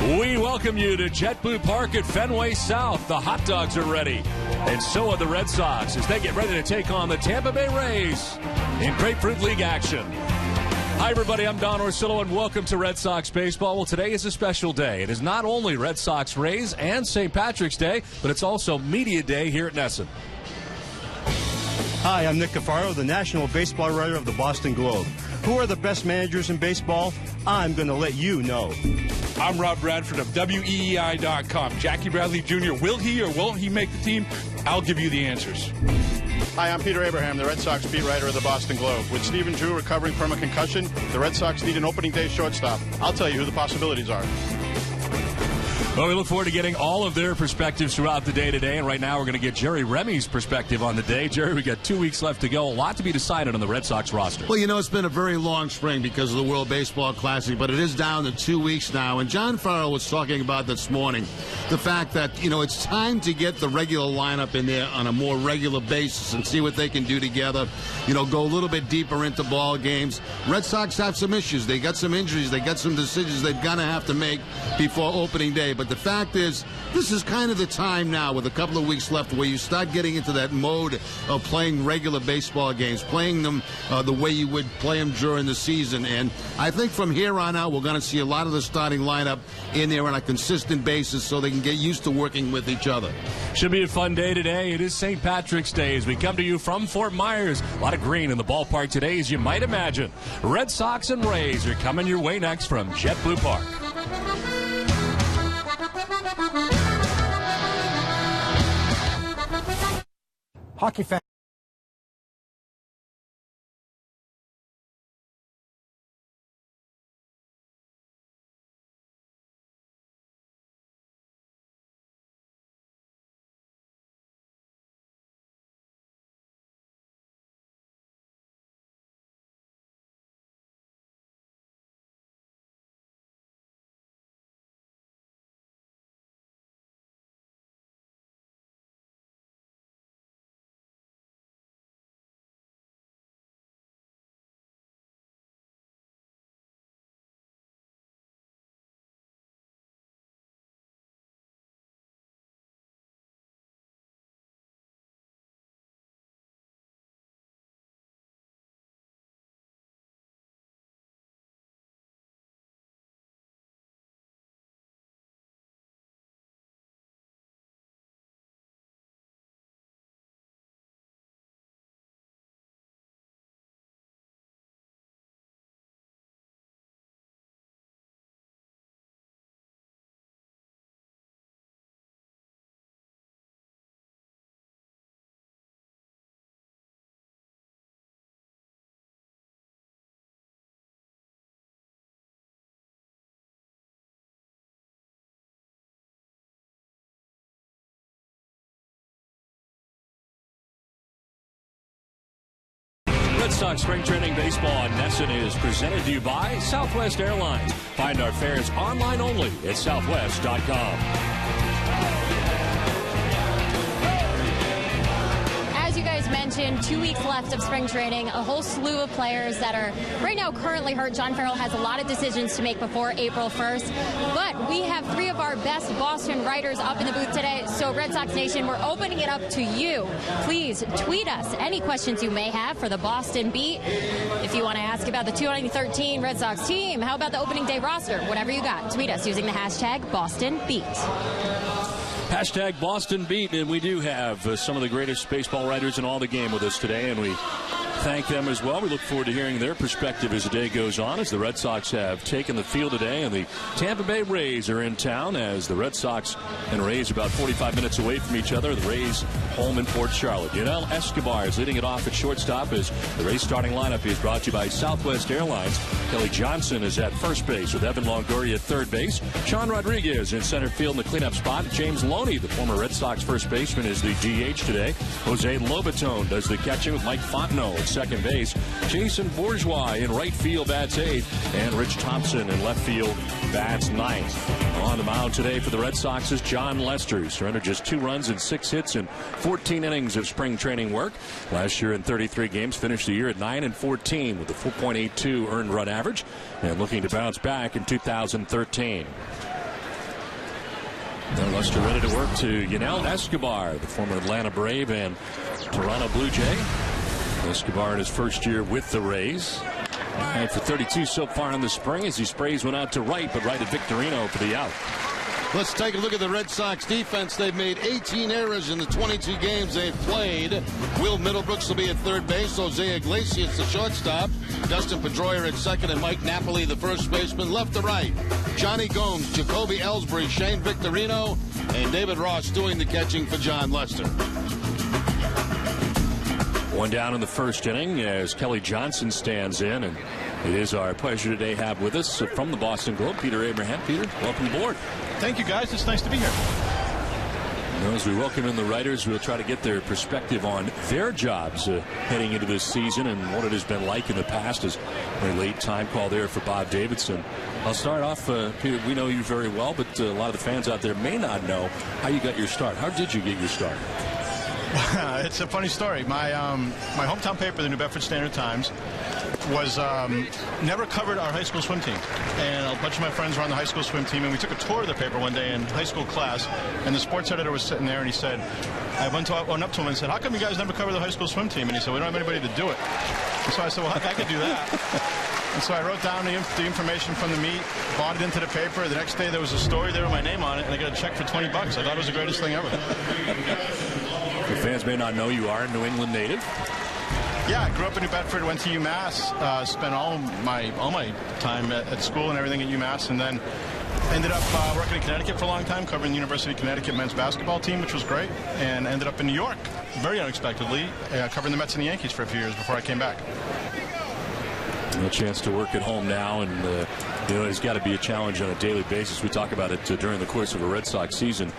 We welcome you to JetBlue Park at Fenway South. The hot dogs are ready, and so are the Red Sox as they get ready to take on the Tampa Bay Rays in Grapefruit League action. Hi, everybody. I'm Don Orsillo, and welcome to Red Sox Baseball. Well, today is a special day. It is not only Red Sox Rays and St. Patrick's Day, but it's also Media Day here at Nesson. Hi, I'm Nick Cafaro, the national baseball writer of the Boston Globe. Who are the best managers in baseball? I'm going to let you know. I'm Rob Bradford of WEEI.com. Jackie Bradley Jr., will he or won't he make the team? I'll give you the answers. Hi, I'm Peter Abraham, the Red Sox beat writer of the Boston Globe. With Stephen Drew recovering from a concussion, the Red Sox need an opening day shortstop. I'll tell you who the possibilities are. Well, we look forward to getting all of their perspectives throughout the day today. And right now we're going to get Jerry Remy's perspective on the day. Jerry, we got 2 weeks left to go. A lot to be decided on the Red Sox roster. Well, you know, it's been a very long spring because of the World Baseball Classic, but it is down to 2 weeks now. And John Farrell was talking about this morning the fact that, you know, it's time to get the regular lineup in there on a more regular basis and see what they can do together. You know, go a little bit deeper into ball games. Red Sox have some issues. They got some injuries. They got some decisions they're going to have to make before opening day. But the fact is, this is kind of the time now with a couple of weeks left where you start getting into that mode of playing regular baseball games, playing them the way you would play them during the season. And I think from here on out, we're going to see a lot of the starting lineup in there on a consistent basis so they can get used to working with each other. Should be a fun day today. It is St. Patrick's Day as we come to you from Fort Myers. A lot of green in the ballpark today, as you might imagine. Red Sox and Rays are coming your way next from JetBlue Park. Hockey fan. Red Sox Spring Training Baseball on Nesson is presented to you by Southwest Airlines. Find our fares online only at southwest.com. As you guys mentioned, 2 weeks left of spring training, a whole slew of players that are right now currently hurt. John Farrell has a lot of decisions to make before April 1st, but we have three of our best Boston writers up in the booth today. So Red Sox Nation, we're opening it up to you. Please tweet us any questions you may have for the Boston beat. If you want to ask about the 2013 Red Sox team, how about the opening day roster? Whatever you got, tweet us using the hashtag BostonBeat. Hashtag Boston Beat, and we do have some of the greatest baseball writers in all the game with us today, and we thank them as well. We look forward to hearing their perspective as the day goes on, as the Red Sox have taken the field today, and the Tampa Bay Rays are in town, as the Red Sox and Rays are about 45 minutes away from each other. The Rays home in Port Charlotte. Yunel Escobar is leading it off at shortstop, as the Rays starting lineup is brought to you by Southwest Airlines. Kelly Johnson is at first base with Evan Longoria at third base. Sean Rodriguez in center field in the cleanup spot. James Loney, the former Red Sox first baseman, is the DH today. Jose Lobaton does the catching with Mike Fontenot at second base. Jason Bourgeois in right field bats eighth, and Rich Thompson in left field bats ninth. On the mound today for the Red Sox is John Lester, who surrendered just 2 runs and 6 hits in 14 innings of spring training work. Last year in 33 games, finished the year at 9-14 with a 4.82 earned run average, and looking to bounce back in 2013. Now Lester ready to work to Yunel Escobar, the former Atlanta Brave and Toronto Blue Jay. Escobar in his first year with the Rays. And for 32 so far in the spring as he sprays one out to right, but right at Victorino for the out. Let's take a look at the Red Sox defense. They've made 18 errors in the 22 games they've played. Will Middlebrooks will be at third base. Jose Iglesias, the shortstop. Dustin Pedroia at second, and Mike Napoli, the first baseman, left to right. Johnny Gomes, Jacoby Ellsbury, Shane Victorino, and David Ross doing the catching for John Lester. One down in the first inning as Kelly Johnson stands in, and it is our pleasure today to have with us from the Boston Globe, Peter Abraham. Peter, welcome aboard. Thank you, guys. It's nice to be here. As we welcome in the writers, we'll try to get their perspective on their jobs heading into this season and what it has been like in the past. As a late time call there for Bob Davidson. I'll start off, Peter, we know you very well, but a lot of the fans out there may not know how you got your start. How did you get your start? It's a funny story. My hometown paper, the New Bedford Standard Times, was never covered our high school swim team. And a bunch of my friends were on the high school swim team, and we took a tour of the paper one day in high school class, and the sports editor was sitting there, and he said, I went up to him and said, how come you guys never cover the high school swim team? And he said, we don't have anybody to do it. And so I said, well, I could do that. And so I wrote down the information from the meet, bought it into the paper. The next day there was a story there with my name on it, and I got a check for $20. I thought it was the greatest thing ever. The fans may not know you are a New England native. Yeah, I grew up in New Bedford, went to UMass, spent all my time at school and everything at UMass, and then ended up working in Connecticut for a long time, covering the University of Connecticut men's basketball team, which was great, and ended up in New York, very unexpectedly, covering the Mets and the Yankees for a few years before I came back. A chance to work at home now, and it's got to be a challenge on a daily basis. We talk about it during the course of a Red Sox season.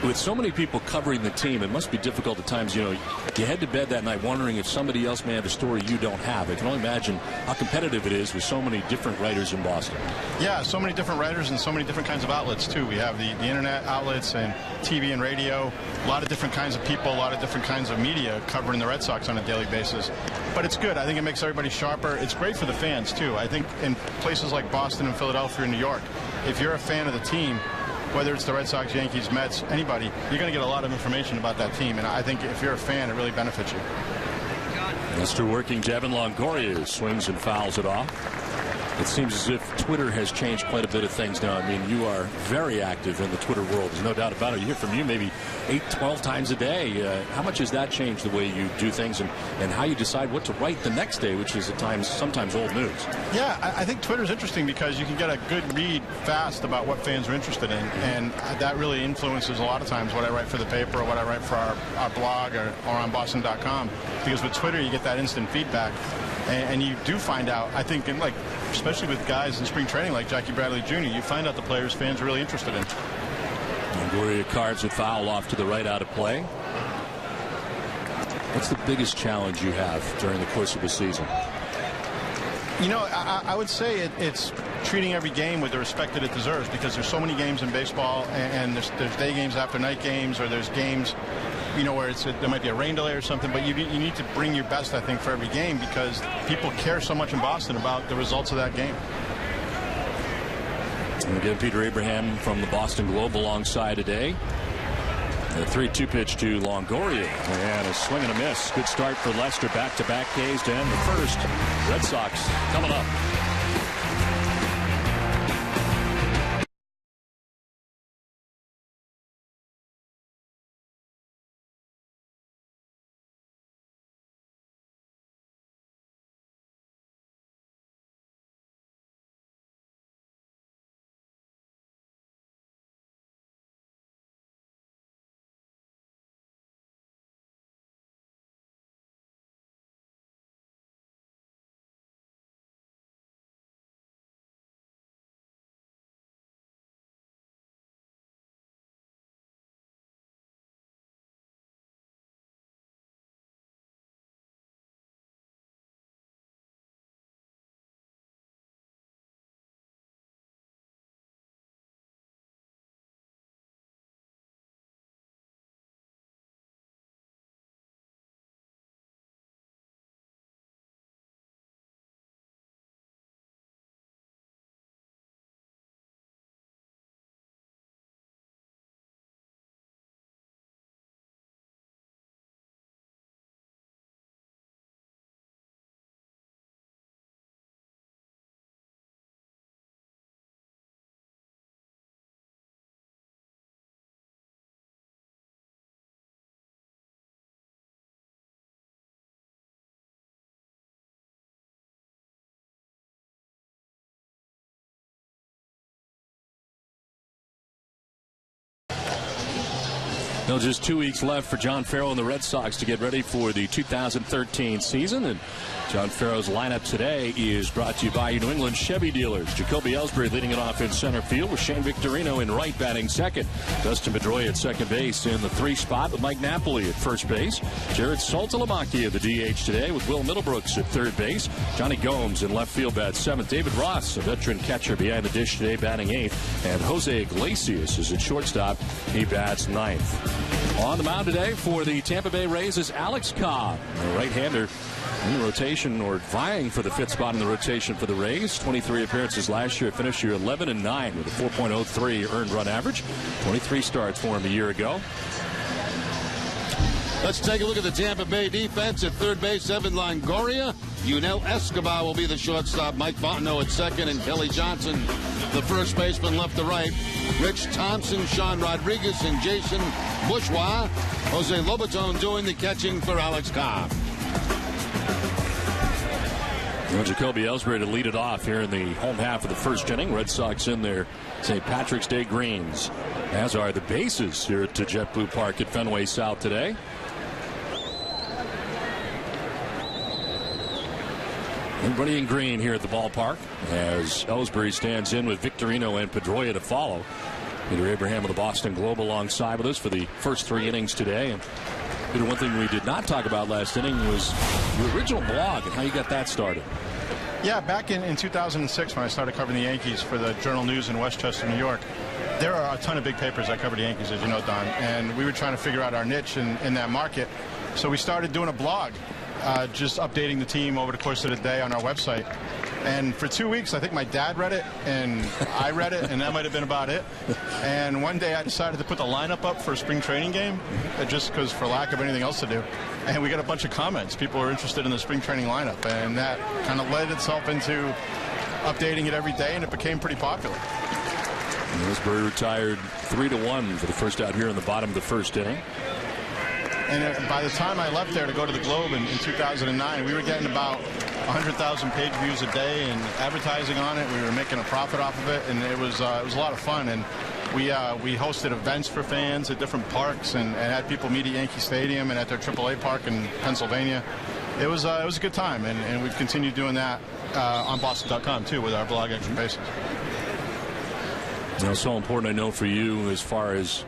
With so many people covering the team, it must be difficult at times. You head to bed that night wondering if somebody else may have a story you don't have. I can only imagine how competitive it is with so many different writers in Boston. Yeah, so many different writers and so many different kinds of outlets, too. We have the internet outlets and TV and radio, a lot of different kinds of people, a lot of different kinds of media covering the Red Sox on a daily basis. But it's good. I think it makes everybody sharper. It's great for the fans, too. I think in places like Boston and Philadelphia and New York, if you're a fan of the team, whether it's the Red Sox, Yankees, Mets, anybody, you're going to get a lot of information about that team. And I think if you're a fan, it really benefits you. Lester working Devin Longoria swings and fouls it off. It seems as if Twitter has changed quite a bit of things now. I mean, you are very active in the Twitter world. There's no doubt about it. You hear from you maybe 8, 12 times a day. How much has that changed the way you do things and how you decide what to write the next day, which is at times sometimes old news? Yeah, I think Twitter's interesting because you can get a good read fast about what fans are interested in, and that really influences a lot of times what I write for the paper or what I write for our blog or on Boston.com. Because with Twitter, you get that instant feedback. And you do find out, I think, especially with guys in spring training like Jackie Bradley Jr., you find out the players fans are really interested in. Longoria carves a foul off to the right out of play. What's the biggest challenge you have during the course of the season? I would say it's treating every game with the respect that it deserves, because there's so many games in baseball, and there's day games after night games, or there's games where there might be a rain delay or something, but you need to bring your best, I think, for every game, because people care so much in Boston about the results of that game. And again, Peter Abraham from the Boston Globe alongside today. The 3-2 pitch to Longoria, and a swing and a miss. Good start for Lester, back-to-back Ks to end the first. Red Sox coming up. Well, just 2 weeks left for John Farrell and the Red Sox to get ready for the 2013 season. And John Farrell's lineup today is brought to you by your New England Chevy dealers. Jacoby Ellsbury leading it off in center field with Shane Victorino in right, batting second. Dustin Pedroia at second base in the 3 spot with Mike Napoli at first base. Jared Saltalamacchia at the DH today with Will Middlebrooks at third base. Johnny Gomes in left field bats seventh. David Ross, a veteran catcher behind the dish today, batting eighth. And Jose Iglesias is at shortstop. He bats ninth. On the mound today for the Tampa Bay Rays is Alex Cobb, a right-hander in the rotation, or vying for the 5th spot in the rotation for the Rays. 23 appearances last year, finished year 11-9 with a 4.03 earned run average. 23 starts for him a year ago. Let's take a look at the Tampa Bay defense. At third base, Evan Longoria. Yunel Escobar will be the shortstop. Mike Fontenot at second, and Kelly Johnson, the first baseman, left to right. Rich Thompson, Sean Rodriguez, and Jason Bourgeois. Jose Lobaton doing the catching for Alex Cobb. Well, Jacoby Ellsbury to lead it off here in the home half of the first inning. Red Sox in their St. Patrick's Day greens, as are the bases here at JetBlue Park at Fenway South today. Everybody in green here at the ballpark as Ellsbury stands in with Victorino and Pedroia to follow. Peter Abraham of the Boston Globe alongside with us for the first 3 innings today. And Peter, one thing we did not talk about last inning was your original blog and how you got that started. Yeah, back in 2006 when I started covering the Yankees for the Journal News in Westchester, New York, there are a ton of big papers that cover the Yankees, as you know, Don, and we were trying to figure out our niche in that market. So we started doing a blog, just updating the team over the course of the day on our website. And for 2 weeks, I think my dad read it, and I read it, and that might have been about it. And one day I decided to put the lineup up for a spring training game, just because for lack of anything else to do. And we got a bunch of comments. People were interested in the spring training lineup, and that kind of led itself into updating it every day, and it became pretty popular. Ellsbury retired 3-1 for the first out here in the bottom of the first inning. And by the time I left there to go to the Globe in 2009, we were getting about 100,000 page views a day and advertising on it. We were making a profit off of it, and it was a lot of fun. And we hosted events for fans at different parks and had people meet at Yankee Stadium and at their AAA park in Pennsylvania. It was a good time, and we've continued doing that on Boston.com too with our blog Extra Bases. Now, so important, I know, for you as far as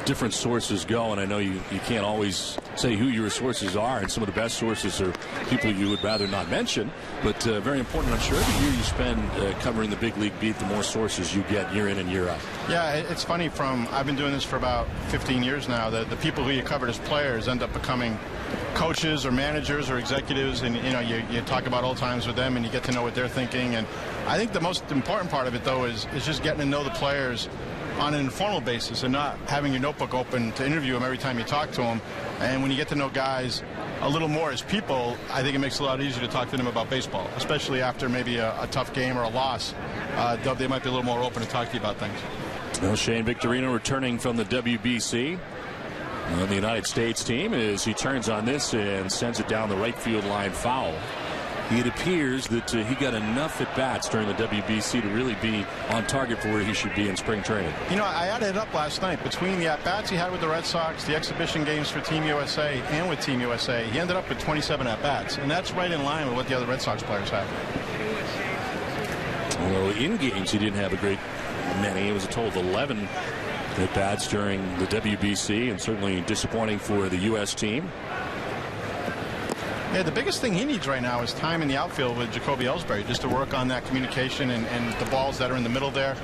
different sources go, and I know you can't always say who your sources are, and some of the best sources are people you would rather not mention, but very important. I'm sure every year you spend covering the big league beat, the more sources you get year in and year out. Yeah, it's funny, I've been doing this for about 15 years now. The people who you covered as players end up becoming coaches or managers or executives, and you talk about old times with them and you get to know what they're thinking. And I think the most important part of it, though, is just getting to know the players on an informal basis and not having your notebook open to interview them every time you talk to them. And when you get to know guys a little more as people, I think it makes it a lot easier to talk to them about baseball, especially after maybe a tough game or a loss. They might be a little more open to talk to you about things. Well, Shane Victorino returning from the WBC on the United States team as he turns on this and sends it down the right field line foul. It appears that he got enough at-bats during the WBC to really be on target for where he should be in spring training. I added it up last night. Between the at-bats he had with the Red Sox, the exhibition games for Team USA, and with Team USA, he ended up with 27 at-bats, and that's right in line with what the other Red Sox players have. Well, in games he didn't have a great many. It was a total of 11 at-bats during the WBC, and certainly disappointing for the U.S. team. Yeah, the biggest thing he needs right now is time in the outfield with Jacoby Ellsbury, just to work on that communication and the balls that are in the middle there.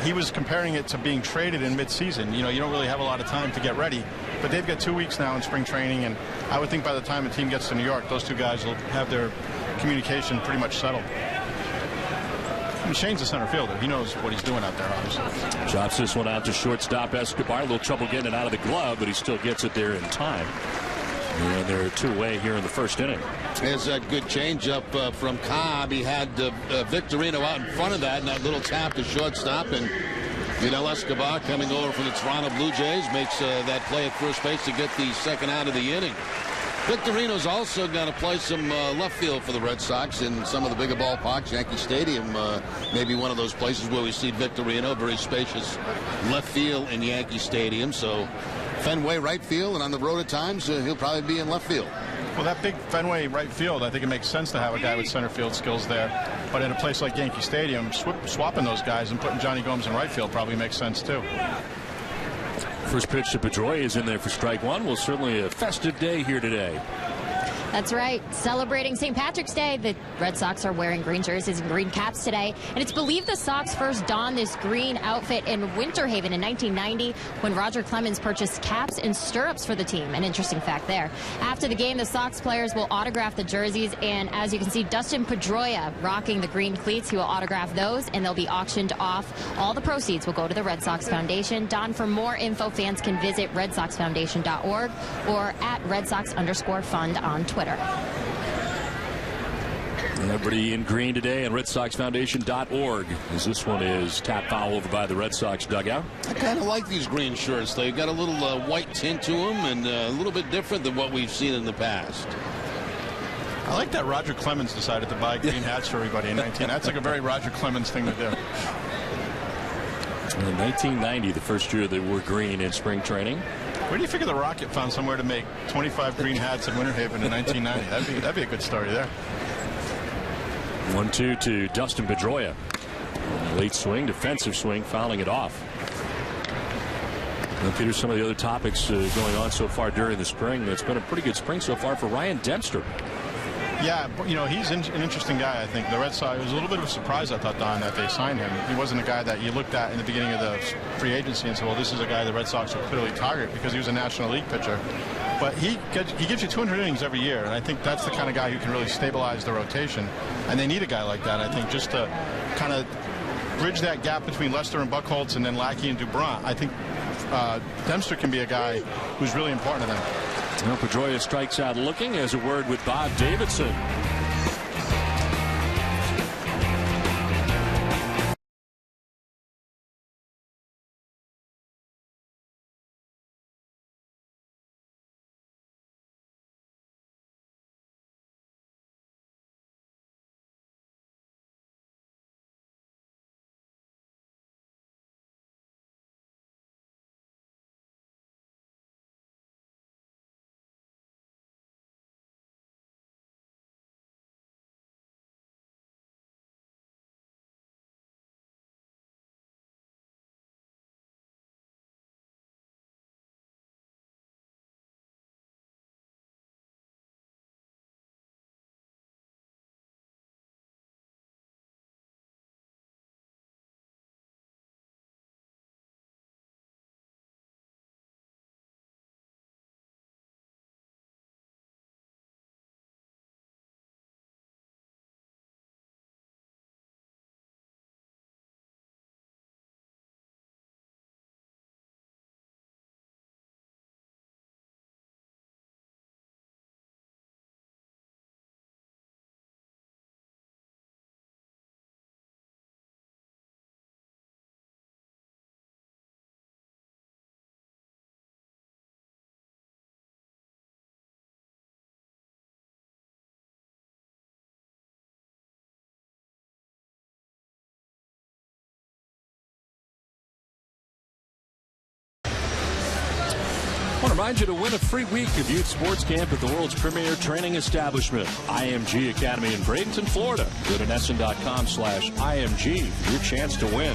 He was comparing it to being traded in midseason. You don't really have a lot of time to get ready, but they've got 2 weeks now in spring training, and I would think by the time the team gets to New York, those two guys will have their communication pretty much settled. And Shane's a center fielder. He knows what he's doing out there, obviously. Chops this one out to shortstop Escobar. A little trouble getting it out of the glove, but he still gets it there in time. And they're 2 away here in the first inning. There's that good changeup from Cobb. He had Victorino out in front of that, and that little tap to shortstop. And Yunel Escobar, coming over from the Toronto Blue Jays, makes that play at first base to get the second out of the inning. Victorino's also going to play some left field for the Red Sox in some of the bigger ballparks. Yankee Stadium may be one of those places where we see Victorino, very spacious left field in Yankee Stadium. So Fenway right field, and on the road at times he'll probably be in left field. Well, that big Fenway right field, I think it makes sense to have a guy with center field skills there. But in a place like Yankee Stadium, swapping those guys and putting Johnny Gomes in right field probably makes sense too. First pitch to Pedroia is in there for strike one. Well, certainly a festive day here today. That's right. Celebrating St. Patrick's Day, the Red Sox are wearing green jerseys and green caps today. And it's believed the Sox first donned this green outfit in Winter Haven in 1990 when Roger Clemens purchased caps and stirrups for the team. An interesting fact there. After the game, the Sox players will autograph the jerseys. And as you can see, Dustin Pedroia rocking the green cleats. He will autograph those, and they'll be auctioned off. All the proceeds will go to the Red Sox Foundation. Don, for more info, fans can visit redsoxfoundation.org or at RedSox_fund on Twitter. Everybody in green today at RedSoxFoundation.org, as this one is tapped foul over by the Red Sox dugout. I kind of like these green shirts. They've got a little white tint to them and a little bit different than what we've seen in the past. I like that Roger Clemens decided to buy green hats for everybody in 19. That's like a very Roger Clemens thing to do. In 1990, the first year they wore green in spring training. Where do you figure the Rocket found somewhere to make 25 green hats in Winter Haven in 1990? That'd be a good story there. 1-2 to Dustin Pedroia. Late swing, defensive swing, fouling it off. Well, Peter, some of the other topics going on so far during the spring. It's been a pretty good spring so far for Ryan Dempster. Yeah, you know, he's an interesting guy, I think. The Red Sox, it was a little bit of a surprise, I thought, Don, that they signed him. He wasn't a guy that you looked at in the beginning of the free agency and said, well, this is a guy the Red Sox will clearly target because he was a National League pitcher. But he gives you 200 innings every year, and I think that's the kind of guy who can really stabilize the rotation. And they need a guy like that, I think, just to kind of bridge that gap between Lester and Buchholz and then Lackey and Dubrant. I think Dempster can be a guy who's really important to them. Well, Pedroia strikes out looking as a word with Bob Davidson. I want to remind you to win a free week of youth sports camp at the world's premier training establishment, IMG Academy in Bradenton, Florida. Go to NESN.com/IMG for your chance to win.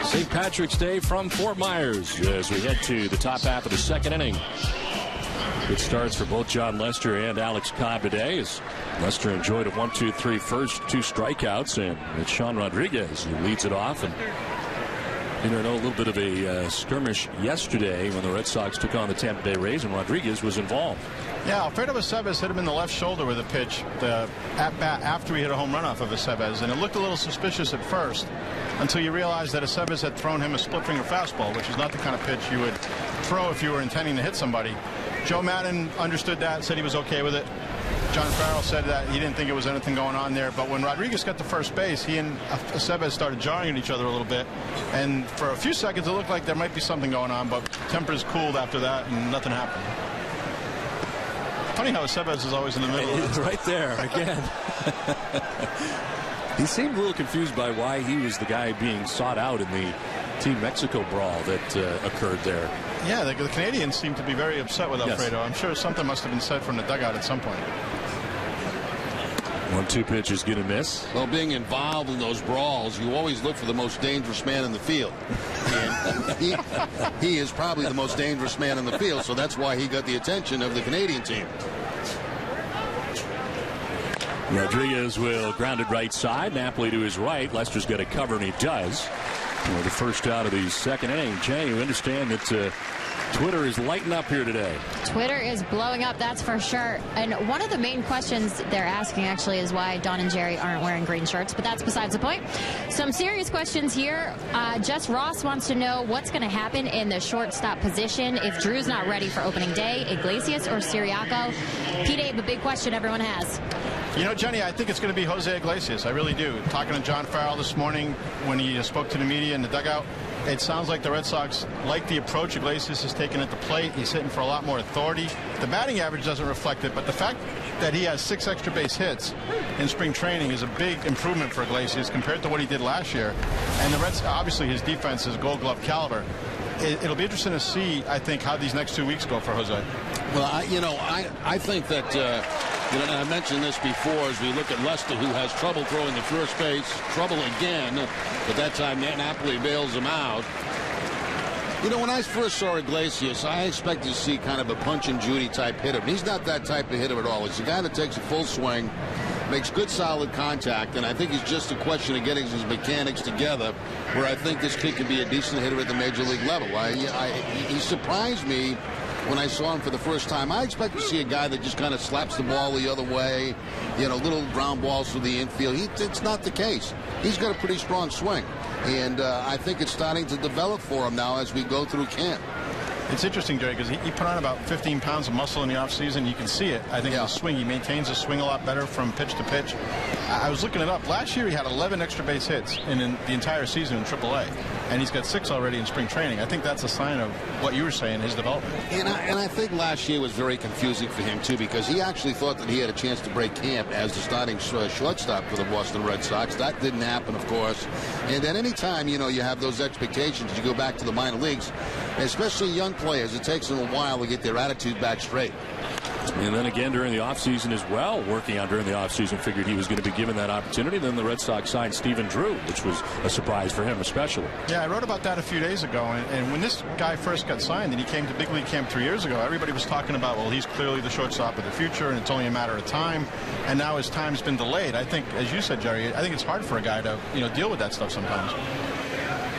St. Patrick's Day from Fort Myers as we head to the top half of the second inning. Good starts for both John Lester and Alex Cobb today as Lester enjoyed a 1-2-3 first, 2 strikeouts, and it's Sean Rodriguez who leads it off. And you know, a little bit of a skirmish yesterday when the Red Sox took on the Tampa Bay Rays, and Rodriguez was involved. Yeah, Alfredo Aceves hit him in the left shoulder with a pitch at bat after he hit a home run off of Aceves, and it looked a little suspicious at first until you realized that Aceves had thrown him a split-finger fastball, which is not the kind of pitch you would throw if you were intending to hit somebody. Joe Madden understood that, said he was okay with it. John Farrell said that he didn't think it was anything going on there. But when Rodriguez got to first base, he and Aceves started jarring at each other a little bit. And for a few seconds, it looked like there might be something going on. But tempers cooled after that, and nothing happened. Funny how Aceves is always in the middle. He's right there again. He seemed a little confused by why he was the guy being sought out in the Team Mexico brawl that occurred there. Yeah, the Canadians seem to be very upset with Alfredo. Yes. I'm sure something must have been said from the dugout at some point. 1-2 pitch is going to miss. Well, being involved in those brawls, you always look for the most dangerous man in the field. And he is probably the most dangerous man in the field, so that's why he got the attention of the Canadian team. Rodriguez will ground it right side. Napoli to his right. Lester's got to cover, and he does. Well, the first out of the second inning. Jay, you understand that Twitter is lighting up here today. Twitter is blowing up, that's for sure. And one of the main questions they're asking actually is why Don and Jerry aren't wearing green shirts, but that's besides the point. Some serious questions here. Jess Ross wants to know what's going to happen in the shortstop position if Drew's not ready for opening day, Iglesias or Siriaco. Pete Abe, a big question everyone has. You know, Jenny, I think it's going to be Jose Iglesias. I really do. Talking to John Farrell this morning when he spoke to the media in the dugout, it sounds like the Red Sox like the approach Iglesias has taken at the plate. He's hitting for a lot more authority. The batting average doesn't reflect it, but the fact that he has 6 extra base hits in spring training is a big improvement for Iglesias compared to what he did last year. And the Reds, obviously his defense is Gold Glove caliber. It'll be interesting to see, I think, how these next 2 weeks go for Jose. Well, I think that, and I mentioned this before, as we look at Lester, who has trouble throwing the first base, trouble again, but that time Napoli bails him out. You know, when I first saw Iglesias, I expected to see kind of a Punch and Judy type hitter. But he's not that type of hitter at all. He's a guy that takes a full swing, makes good solid contact, and I think it's just a question of getting his mechanics together, where I think this kid could be a decent hitter at the major league level. He surprised me when I saw him for the first time. I expected to see a guy that just kind of slaps the ball the other way, little ground balls through the infield. It's not the case. He's got a pretty strong swing, and I think it's starting to develop for him now as we go through camp. It's interesting, Jerry, because he put on about 15 pounds of muscle in the offseason. You can see it. I think in the swing, he maintains the swing a lot better from pitch to pitch. I was looking it up. Last year, he had 11 extra base hits in the entire season in AAA, and he's got 6 already in spring training. I think that's a sign of what you were saying, his development. And I think last year was very confusing for him, too, because he actually thought that he had a chance to break camp as the starting shortstop for the Boston Red Sox. That didn't happen, of course. And at any time, you have those expectations, you go back to the minor leagues, especially young players, it takes them a while to get their attitude back straight. And then again during the offseason as well, working on during the offseason, figured he was going to be given that opportunity. Then the Red Sox signed Stephen Drew, which was a surprise for him especially. Yeah, I wrote about that a few days ago. And when this guy first got signed and he came to big league camp 3 years ago, everybody was talking about, well, he's clearly the shortstop of the future and it's only a matter of time. And now his time's been delayed. I think, as you said, Jerry, I think it's hard for a guy to, deal with that stuff sometimes.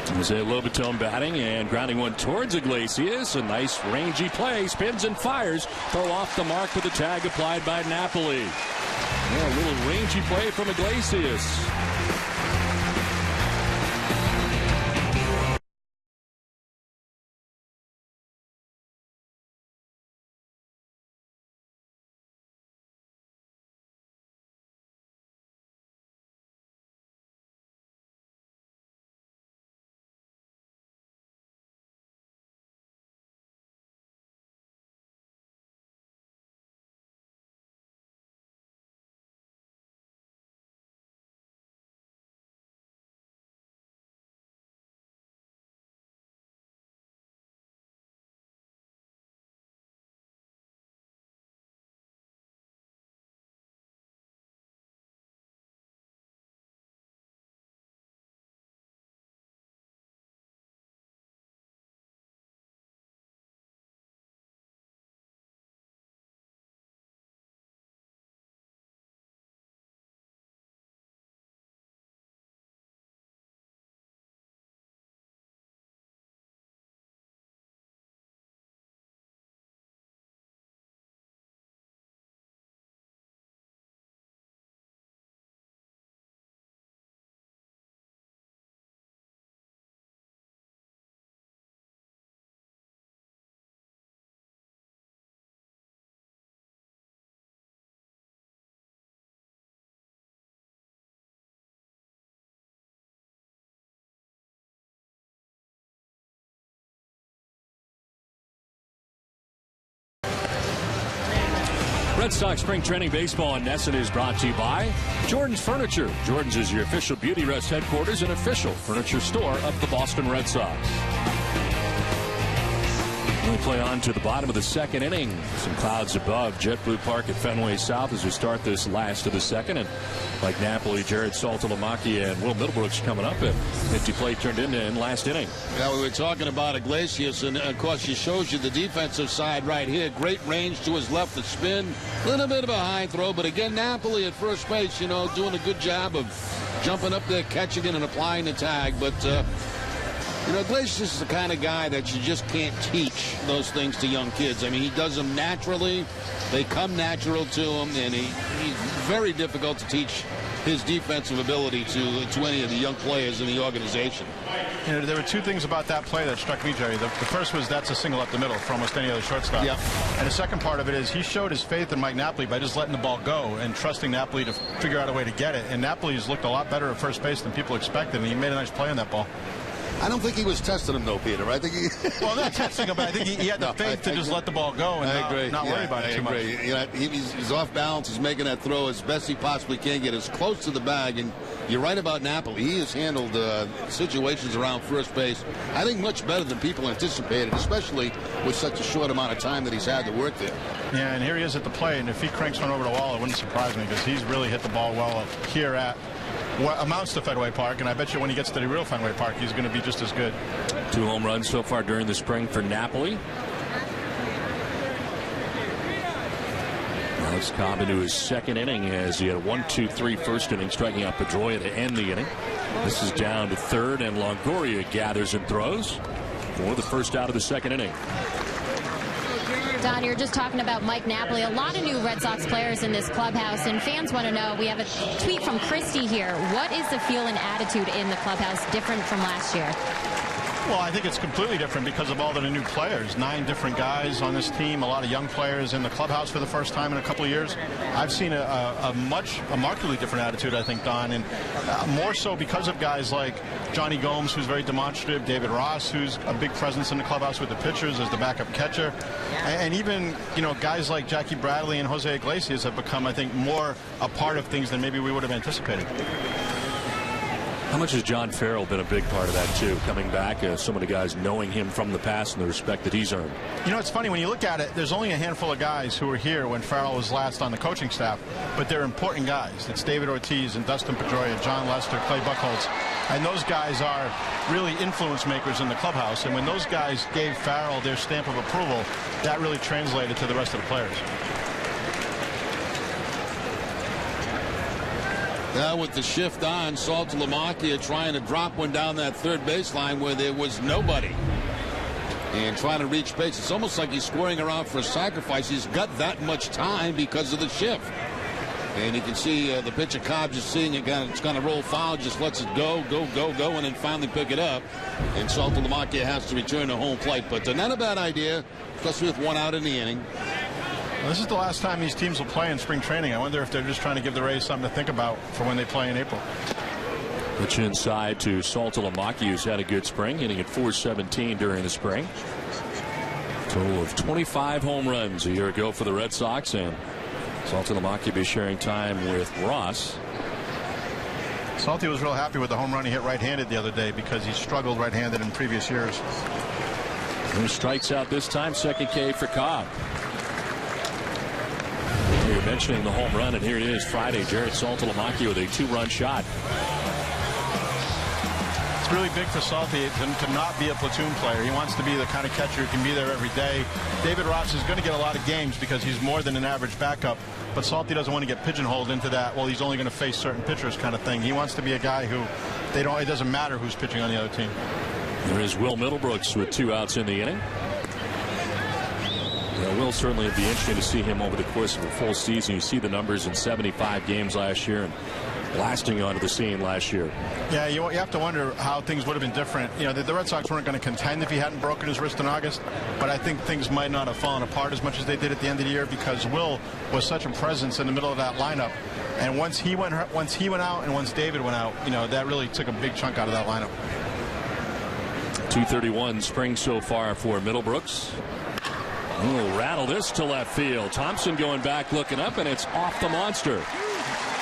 Jose Lobetón batting and grounding one towards Iglesias. A nice rangy play. Spins and fires. Throw off the mark with the tag applied by Napoli. Yeah, a little rangy play from Iglesias. Red Sox Spring Training Baseball in Nesson is brought to you by Jordan's Furniture. Jordan's is your official Beauty Rest headquarters and official furniture store of the Boston Red Sox. We play on to the bottom of the second inning. Some clouds above JetBlue Park at Fenway South as we start this last of the second. And like Napoli, Jared Saltalamacchia and Will Middlebrooks coming up. And empty plate turned into in last inning. Yeah, we were talking about Iglesias, and of course he shows you the defensive side right here. Great range to his left to spin. A little bit of a high throw, but again, Napoli at first base, you know, doing a good job of jumping up there, catching it, and applying the tag. But you know, Iglesias is the kind of guy that you just can't teach those things to young kids. I mean, he does them naturally. They come natural to him, and he's very difficult to teach his defensive ability to any of the young players in the organization. You know, there were two things about that play that struck me, Jerry. The first was that's a single up the middle for almost any other shortstop. Yep. And the second part of it is he showed his faith in Mike Napoli by just letting the ball go and trusting Napoli to figure out a way to get it. And Napoli's looked a lot better at first base than people expected, and he made a nice play on that ball. I don't think he was testing him, though, Peter. I think he... Well, not testing him, but I think he had the faith to just let the ball go and not worry about it too much. You know, he's off balance. He's making that throw as best he possibly can, get as close to the bag. And you're right about Napoli. He has handled situations around first base, I think, much better than people anticipated, especially with such a short amount of time that he's had to work there. Yeah, and here he is at the plate, and if he cranks one over the wall, it wouldn't surprise me because he's really hit the ball well here at what amounts to Fenway Park, and I bet you when he gets to the real Fenway Park, he's going to be just as good. 2 home runs so far during the spring for Napoli. Alex Cobb into his second inning as he had a 1-2-3 first inning, striking out Pedroia to end the inning. This is down to third, and Longoria gathers and throws for the first out of the second inning. Don, you're just talking about Mike Napoli. A lot of new Red Sox players in this clubhouse, and fans want to know. We have a tweet from Christy here. What is the feel and attitude in the clubhouse different from last year? Well, I think it's completely different because of all the new players. 9 different guys on this team, a lot of young players in the clubhouse for the first time in a couple of years. I've seen a markedly different attitude, I think, Don, and more so because of guys like Johnny Gomes, who's very demonstrative, David Ross, who's a big presence in the clubhouse with the pitchers as the backup catcher, and even, you know, guys like Jackie Bradley and Jose Iglesias have become, I think, more a part of things than maybe we would have anticipated. How much has John Farrell been a big part of that, too, coming back? Some of the guys knowing him from the past and the respect that he's earned. You know, it's funny. When you look at it, there's only a handful of guys who were here when Farrell was last on the coaching staff, but they're important guys. It's David Ortiz and Dustin Pedroia, John Lester, Clay Buchholz, and those guys are really influence makers in the clubhouse, and when those guys gave Farrell their stamp of approval, that really translated to the rest of the players. With the shift on, Saltalamacchia trying to drop one down that third baseline where there was nobody. And trying to reach base. It's almost like he's squaring around for a sacrifice. He's got that much time because of the shift. And you can see the pitcher Cobb just seeing it. It's going to roll foul, just lets it go, and then finally pick it up. And Saltalamacchia has to return to home plate. But not a bad idea, especially with 1 out in the inning. Well, this is the last time these teams will play in spring training. I wonder if they're just trying to give the Rays something to think about for when they play in April. Pitch inside to Saltalamacchia, who's had a good spring, hitting at .417 during the spring. Total of 25 home runs a year ago for the Red Sox, and Saltalamacchia be sharing time with Ross. Salty was real happy with the home run he hit right-handed the other day because he struggled right-handed in previous years. He strikes out this time, second K for Cobb. We were mentioning the home run, and here it is Friday. Jared Saltalamacchia with a 2-run shot. It's really big for Salty to not be a platoon player. He wants to be the kind of catcher who can be there every day. David Ross is going to get a lot of games because he's more than an average backup, but Salty doesn't want to get pigeonholed into that, well, he's only going to face certain pitchers kind of thing. He wants to be a guy who it doesn't matter who's pitching on the other team. There is Will Middlebrooks with 2 outs in the inning. It will certainly be interesting to see him over the course of a full season. You see the numbers in 75 games last year and blasting onto the scene last year. Yeah, you have to wonder how things would have been different. You know, the Red Sox weren't going to contend if he hadn't broken his wrist in August, but I think things might not have fallen apart as much as they did at the end of the year because Will was such a presence in the middle of that lineup. And once he went out and once David went out, you know, that really took a big chunk out of that lineup. 231 spring so far for Middlebrooks. We'll rattle this to left field. Thompson going back, looking up, and it's off the monster.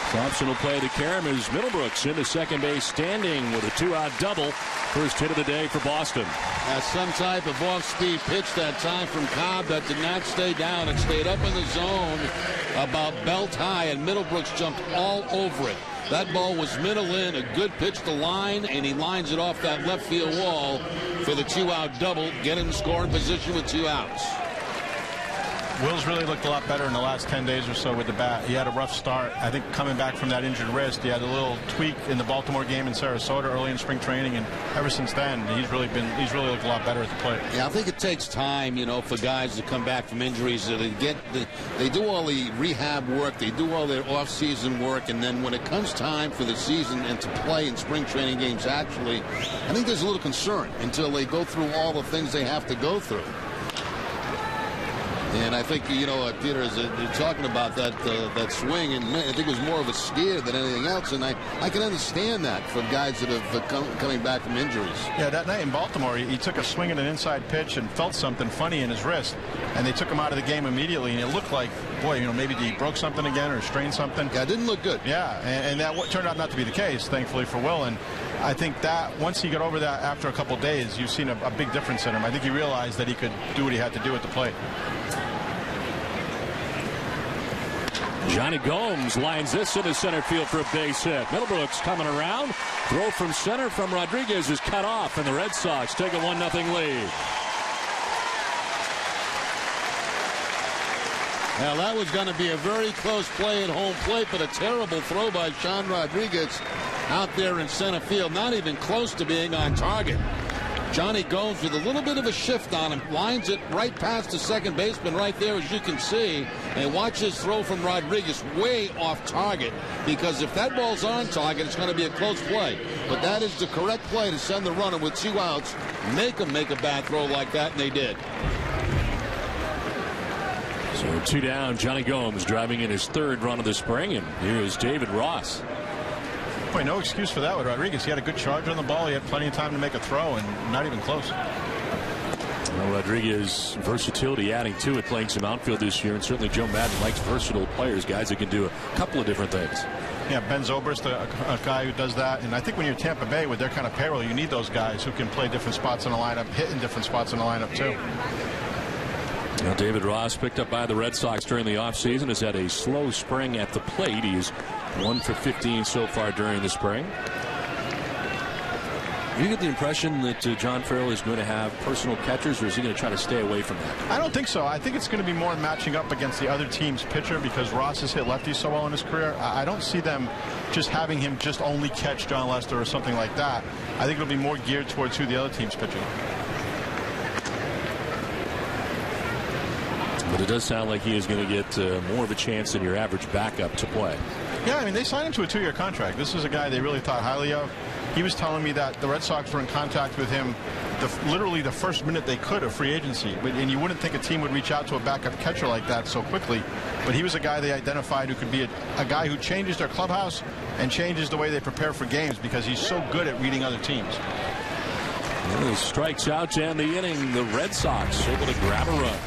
Thompson will play the carom as Middlebrooks into second base standing with a 2-out double. First hit of the day for Boston. Some type of off-speed pitch that time from Cobb that did not stay down. It stayed up in the zone about belt high, and Middlebrooks jumped all over it. That ball was middle in, a good pitch to line, and he lines it off that left field wall for the 2-out double, get him scoring position with 2 outs. Will's really looked a lot better in the last 10 days or so with the bat. He had a rough start. I think coming back from that injured wrist, he had a little tweak in the Baltimore game in Sarasota early in spring training, and ever since then, he's really looked a lot better at the plate. Yeah, I think it takes time, for guys to come back from injuries. They do all the rehab work, they do all their off-season work, and then when it comes time for the season and to play in spring training games, actually, I think there's a little concern until they go through all the things they have to go through. And I think, Peter, as they're talking about that swing, and I think it was more of a scare than anything else. And I can understand that for guys that have coming back from injuries. Yeah, that night in Baltimore, he took a swing at an inside pitch and felt something funny in his wrist. And they took him out of the game immediately. And it looked like, boy, maybe he broke something again or strained something. Yeah, it didn't look good. Yeah, and that turned out not to be the case, thankfully, for Will. And I think that once he got over that after a couple days, you've seen a big difference in him. I think he realized that he could do what he had to do at the plate. Johnny Gomes lines this into center field for a base hit. Middlebrooks coming around. Throw from center from Rodriguez is cut off, and the Red Sox take a 1-0 lead. Now, that was going to be a very close play at home plate, but a terrible throw by Sean Rodriguez out there in center field. Not even close to being on target. Johnny Gomes with a little bit of a shift on him, lines it right past the second baseman right there, as you can see, and watch his throw from Rodriguez way off target, because if that ball's on target, it's going to be a close play. But that is the correct play to send the runner with 2 outs, make him make a bad throw like that, and they did. So 2 down, Johnny Gomes driving in his 3rd run of the spring, and here is David Ross. Boy, no excuse for that with Rodriguez. He had a good charge on the ball. He had plenty of time to make a throw, and not even close. Well, Rodriguez versatility adding to it, playing some outfield this year, and certainly Joe Madden likes versatile players, guys that can do a couple of different things. Yeah, Ben Zobrist, a guy who does that. And I think when you're Tampa Bay with their kind of payroll, you need those guys who can play different spots in the lineup, hit in different spots in the lineup too. Now, David Ross, picked up by the Red Sox during the offseason, has had a slow spring at the plate. He's 1 for 15 so far during the spring. Do you get the impression that John Farrell is going to have personal catchers, or is he going to try to stay away from that? I don't think so. I think it's going to be more matching up against the other team's pitcher, because Ross has hit lefties so well in his career. I don't see them just having him just only catch John Lester or something like that. I think it'll be more geared towards who the other team's pitching. But it does sound like he is going to get more of a chance than your average backup to play. Yeah, I mean, they signed him to a 2-year contract. This is a guy they really thought highly of. He was telling me that the Red Sox were in contact with him literally the first minute they could of free agency. And you wouldn't think a team would reach out to a backup catcher like that so quickly. But he was a guy they identified who could be a guy who changes their clubhouse and changes the way they prepare for games, because he's so good at reading other teams. Well, he strikes out to end the inning. The Red Sox able to grab a run.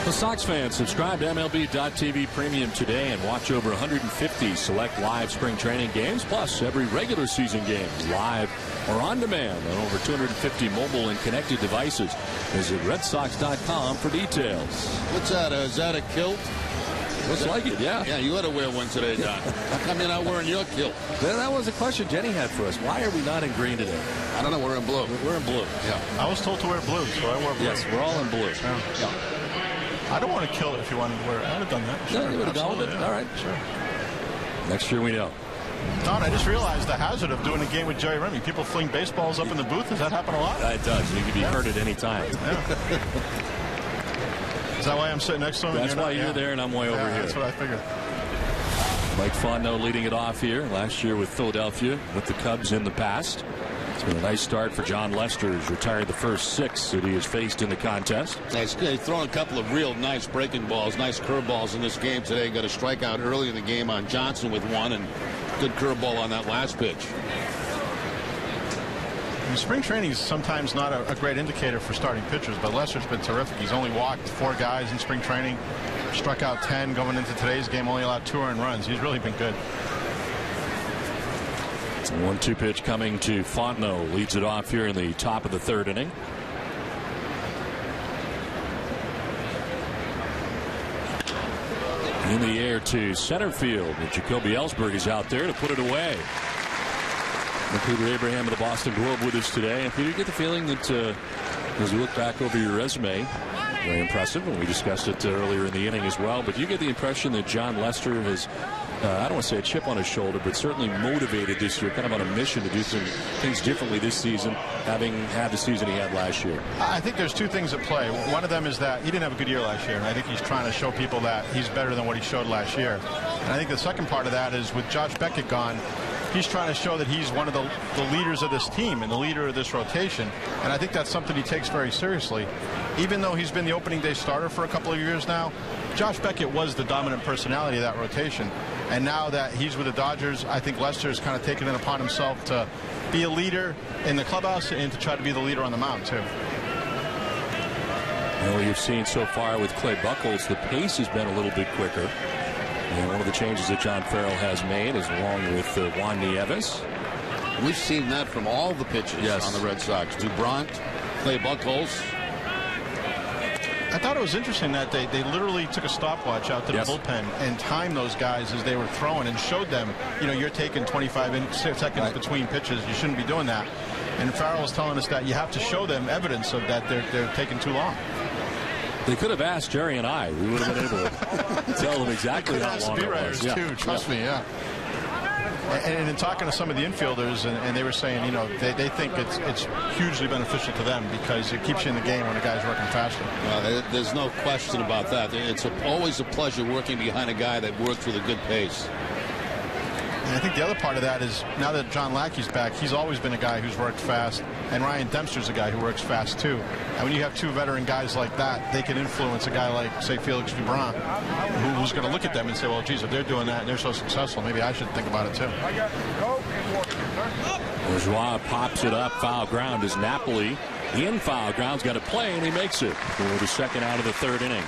The Sox fans, subscribe to MLB.TV Premium today and watch over 150 select live spring training games, plus every regular season game live or on demand on over 250 mobile and connected devices. Visit RedSox.com for details. What's that? Is that a kilt? Looks like it, yeah. Yeah, you ought to wear one today, Don. How come you're not wearing your kilt? That was a question Jenny had for us. Why are we not in green today? I don't know. We're in blue. We're in blue. Yeah. I was told to wear blue, so I wore blue. Yes, we're all in blue. Yeah. I don't want to kill it if you wanted to wear it. I would have done that. Sure, you would have gone with it? Yeah. All right. Sure. Next year we know. Don, I just realized the hazard of doing a game with Jerry Remy. People fling baseballs up in the booth. Does that happen a lot? It does. You can be hurt at any time. Yeah. Is that why I'm sitting next to him? That's why you're there and I'm way over here. That's what I figured. Mike Fontenot leading it off here. Last year with Philadelphia, with the Cubs in the past. It's been a nice start for John Lester, who's retired the first 6 that he has faced in the contest. He's thrown a couple of real nice breaking balls, nice curveballs in this game today. Got a strikeout early in the game on Johnson with one, and good curveball on that last pitch. Spring training is sometimes not a great indicator for starting pitchers, but Lester's been terrific. He's only walked 4 guys in spring training, struck out 10 going into today's game, only allowed 2 earned runs. He's really been good. 1-2 pitch coming to Fontenot. Leads it off here in the top of the 3rd inning. In the air to center field. And Jacoby Ellsberg is out there to put it away. And Peter Abraham of the Boston Globe with us today. And Peter, you get the feeling that as we look back over your resume, very impressive, and we discussed it earlier in the inning as well, but you get the impression that John Lester has, I don't want to say a chip on his shoulder, but certainly motivated this year, kind of on a mission to do some things differently this season, having had the season he had last year. I think there's 2 things at play. One of them is that he didn't have a good year last year, and I think he's trying to show people that he's better than what he showed last year. And I think the second part of that is with Josh Beckett gone, he's trying to show that he's one of the leaders of this team and the leader of this rotation. And I think that's something he takes very seriously. Even though he's been the opening day starter for a couple of years now, Josh Beckett was the dominant personality of that rotation. And now that he's with the Dodgers, I think Lester's kind of taken it upon himself to be a leader in the clubhouse and to try to be the leader on the mound, too. And what you've seen so far with Clay Buchholz, the pace has been a little bit quicker. And one of the changes that John Farrell has made is along with Juan Nieves. We've seen that from all the pitchers on the Red Sox. Dubront, Clay Buchholz. I thought it was interesting that they literally took a stopwatch out to the bullpen and timed those guys as they were throwing and showed them, you know, you're taking 25 seconds between pitches. You shouldn't be doing that. And Farrell was telling us that you have to show them evidence of that they're taking too long. They could have asked Jerry and I. We would have been able to tell them exactly how long it was. Too, trust me, yeah. And in talking to some of the infielders, and they were saying, you know, they think it's hugely beneficial to them because it keeps you in the game when a guy's working faster. Well, there's no question about that. It's always a pleasure working behind a guy that works with a good pace. And I think the other part of that is now that John Lackey's back, he's always been a guy who's worked fast, and Ryan Dempster's a guy who works fast too. And when you have 2 veteran guys like that, they can influence a guy like, say, Felix Dubront, who's going to look at them and say, well, geez, if they're doing that and they're so successful, maybe I should think about it too. Bourgeois pops it up, foul ground is Napoli. In foul ground's got to play, and he makes it for the 2nd out of the 3rd inning.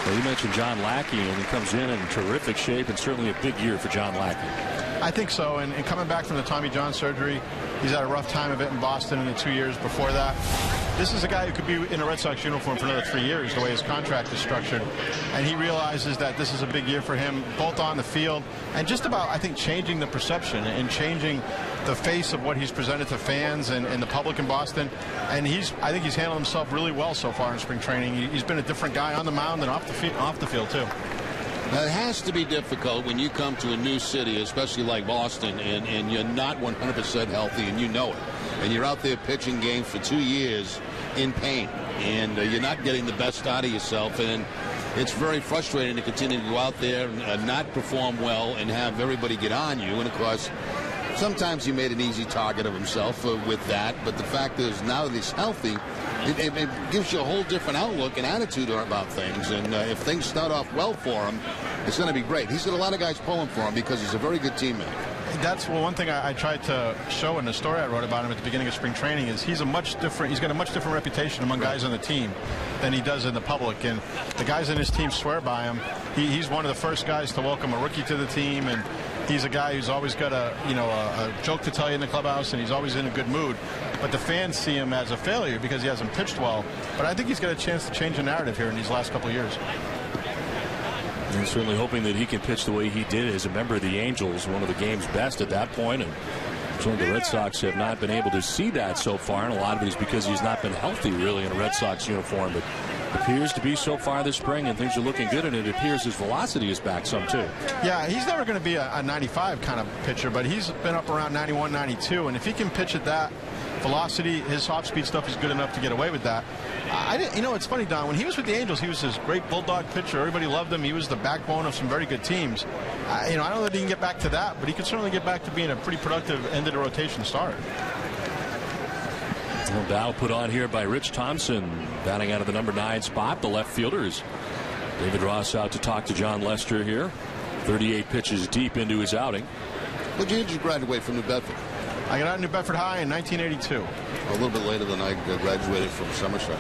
Well, you mentioned John Lackey, and he comes in terrific shape, and certainly a big year for John Lackey. I think so, and coming back from the Tommy John surgery, he's had a rough time of it in Boston in the 2 years before that. This is a guy who could be in a Red Sox uniform for another 3 years, the way his contract is structured. And he realizes that this is a big year for him, both on the field and just about, I think, changing the perception and changing the face of what he's presented to fans and the public in Boston. And I think he's handled himself really well so far in spring training. He's been a different guy on the mound and off the field too. Now, it has to be difficult when you come to a new city, especially like Boston, and you're not 100% healthy, and you know it. And you're out there pitching games for 2 years in pain, and you're not getting the best out of yourself. And it's very frustrating to continue to go out there and not perform well and have everybody get on you. And, of course, sometimes he made an easy target of himself with that. But the fact is, now that he's healthy, it gives you a whole different outlook and attitude about things. And if things start off well for him, it's going to be great. He's got a lot of guys pulling for him because he's a very good teammate. that's one thing I tried to show in the story I wrote about him at the beginning of spring training is he's got a much different reputation among guys on the team than he does in the public. And the guys in his team swear by him. He's one of the first guys to welcome a rookie to the team, and he's a guy who's always got a joke to tell you in the clubhouse, and he's always in a good mood. But the fans see him as a failure because he hasn't pitched well. But I think he's got a chance to change the narrative here in these last couple of years. And certainly hoping that he can pitch the way he did as a member of the Angels, one of the game's best at that point. And certainly the Red Sox have not been able to see that so far, and a lot of it is because he's not been healthy really in a Red Sox uniform. But appears to be so far this spring, and things are looking good, and it appears his velocity is back some too. Yeah, he's never going to be a 95 kind of pitcher, but he's been up around 91, 92, and if he can pitch at that velocity, his off-speed stuff is good enough to get away with that. It's funny, Don, when he was with the Angels, he was this great bulldog pitcher. Everybody loved him. He was the backbone of some very good teams. I don't know that he can get back to that, but he could certainly get back to being a pretty productive end-of-the-rotation starter. Battle put on here by Rich Thompson, batting out of the number 9 spot. The left fielders. David Ross out to talk to John Lester here. 38 pitches deep into his outing. What year did you graduate from New Bedford? I got out of New Bedford High in 1982. A little bit later than I graduated from Somerset.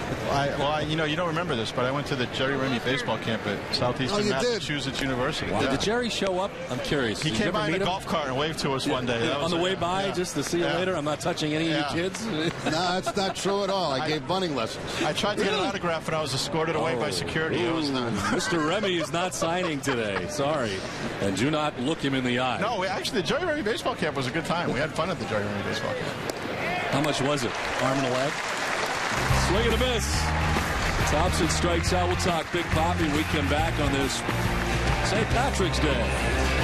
You don't remember this, but I went to the Jerry Remy baseball camp at Southeastern Massachusetts University. Wow. Did Jerry show up? I'm curious. He came by in a golf cart and waved to us one day. On the way by, just to see you later. I'm not touching any of you kids. No, that's not true at all. I gave bunting lessons. I tried to get an autograph, and I was escorted away by security. Mr. Remy is not signing today. Sorry. And do not look him in the eye. No, actually, the Jerry Remy baseball camp was a good time. We had fun at the Jerry Remy baseball camp. How much was it? Arm and a leg? Swing and a miss. Thompson strikes out. We'll talk Big Poppy when we come back on this St. Patrick's Day.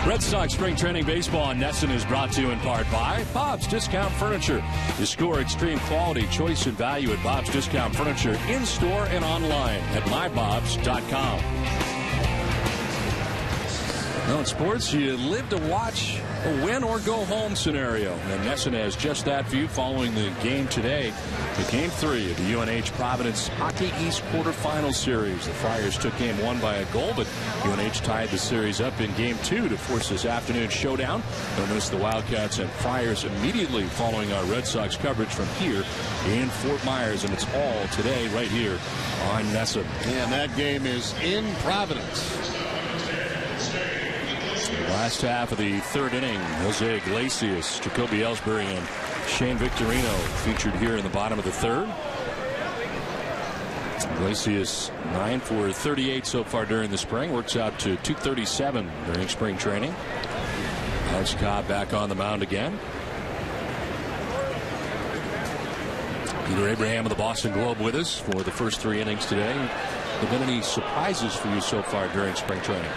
Red Sox Spring Training Baseball on NESN is brought to you in part by Bob's Discount Furniture. Discover extreme quality, choice, and value at Bob's Discount Furniture in-store and online at mybobs.com. Now in sports, you live to watch a win or go home scenario. And NESN has just that for you following the game today. The Game 3 of the UNH Providence Hockey East quarterfinal series. The Friars took Game 1 by a goal, but UNH tied the series up in Game 2 to force this afternoon showdown. Don't miss the Wildcats and Friars immediately following our Red Sox coverage from here in Fort Myers. And it's all today right here on NESN. And that game is in Providence. Last half of the third inning, Jose Iglesias, Jacoby Ellsbury, and Shane Victorino featured here in the bottom of the third. Iglesias 9 for 38 so far during the spring. Works out to 237 during spring training. Alex Cobb back on the mound again. Peter Abraham of the Boston Globe with us for the first 3 innings today. Have there been any surprises for you so far during spring training?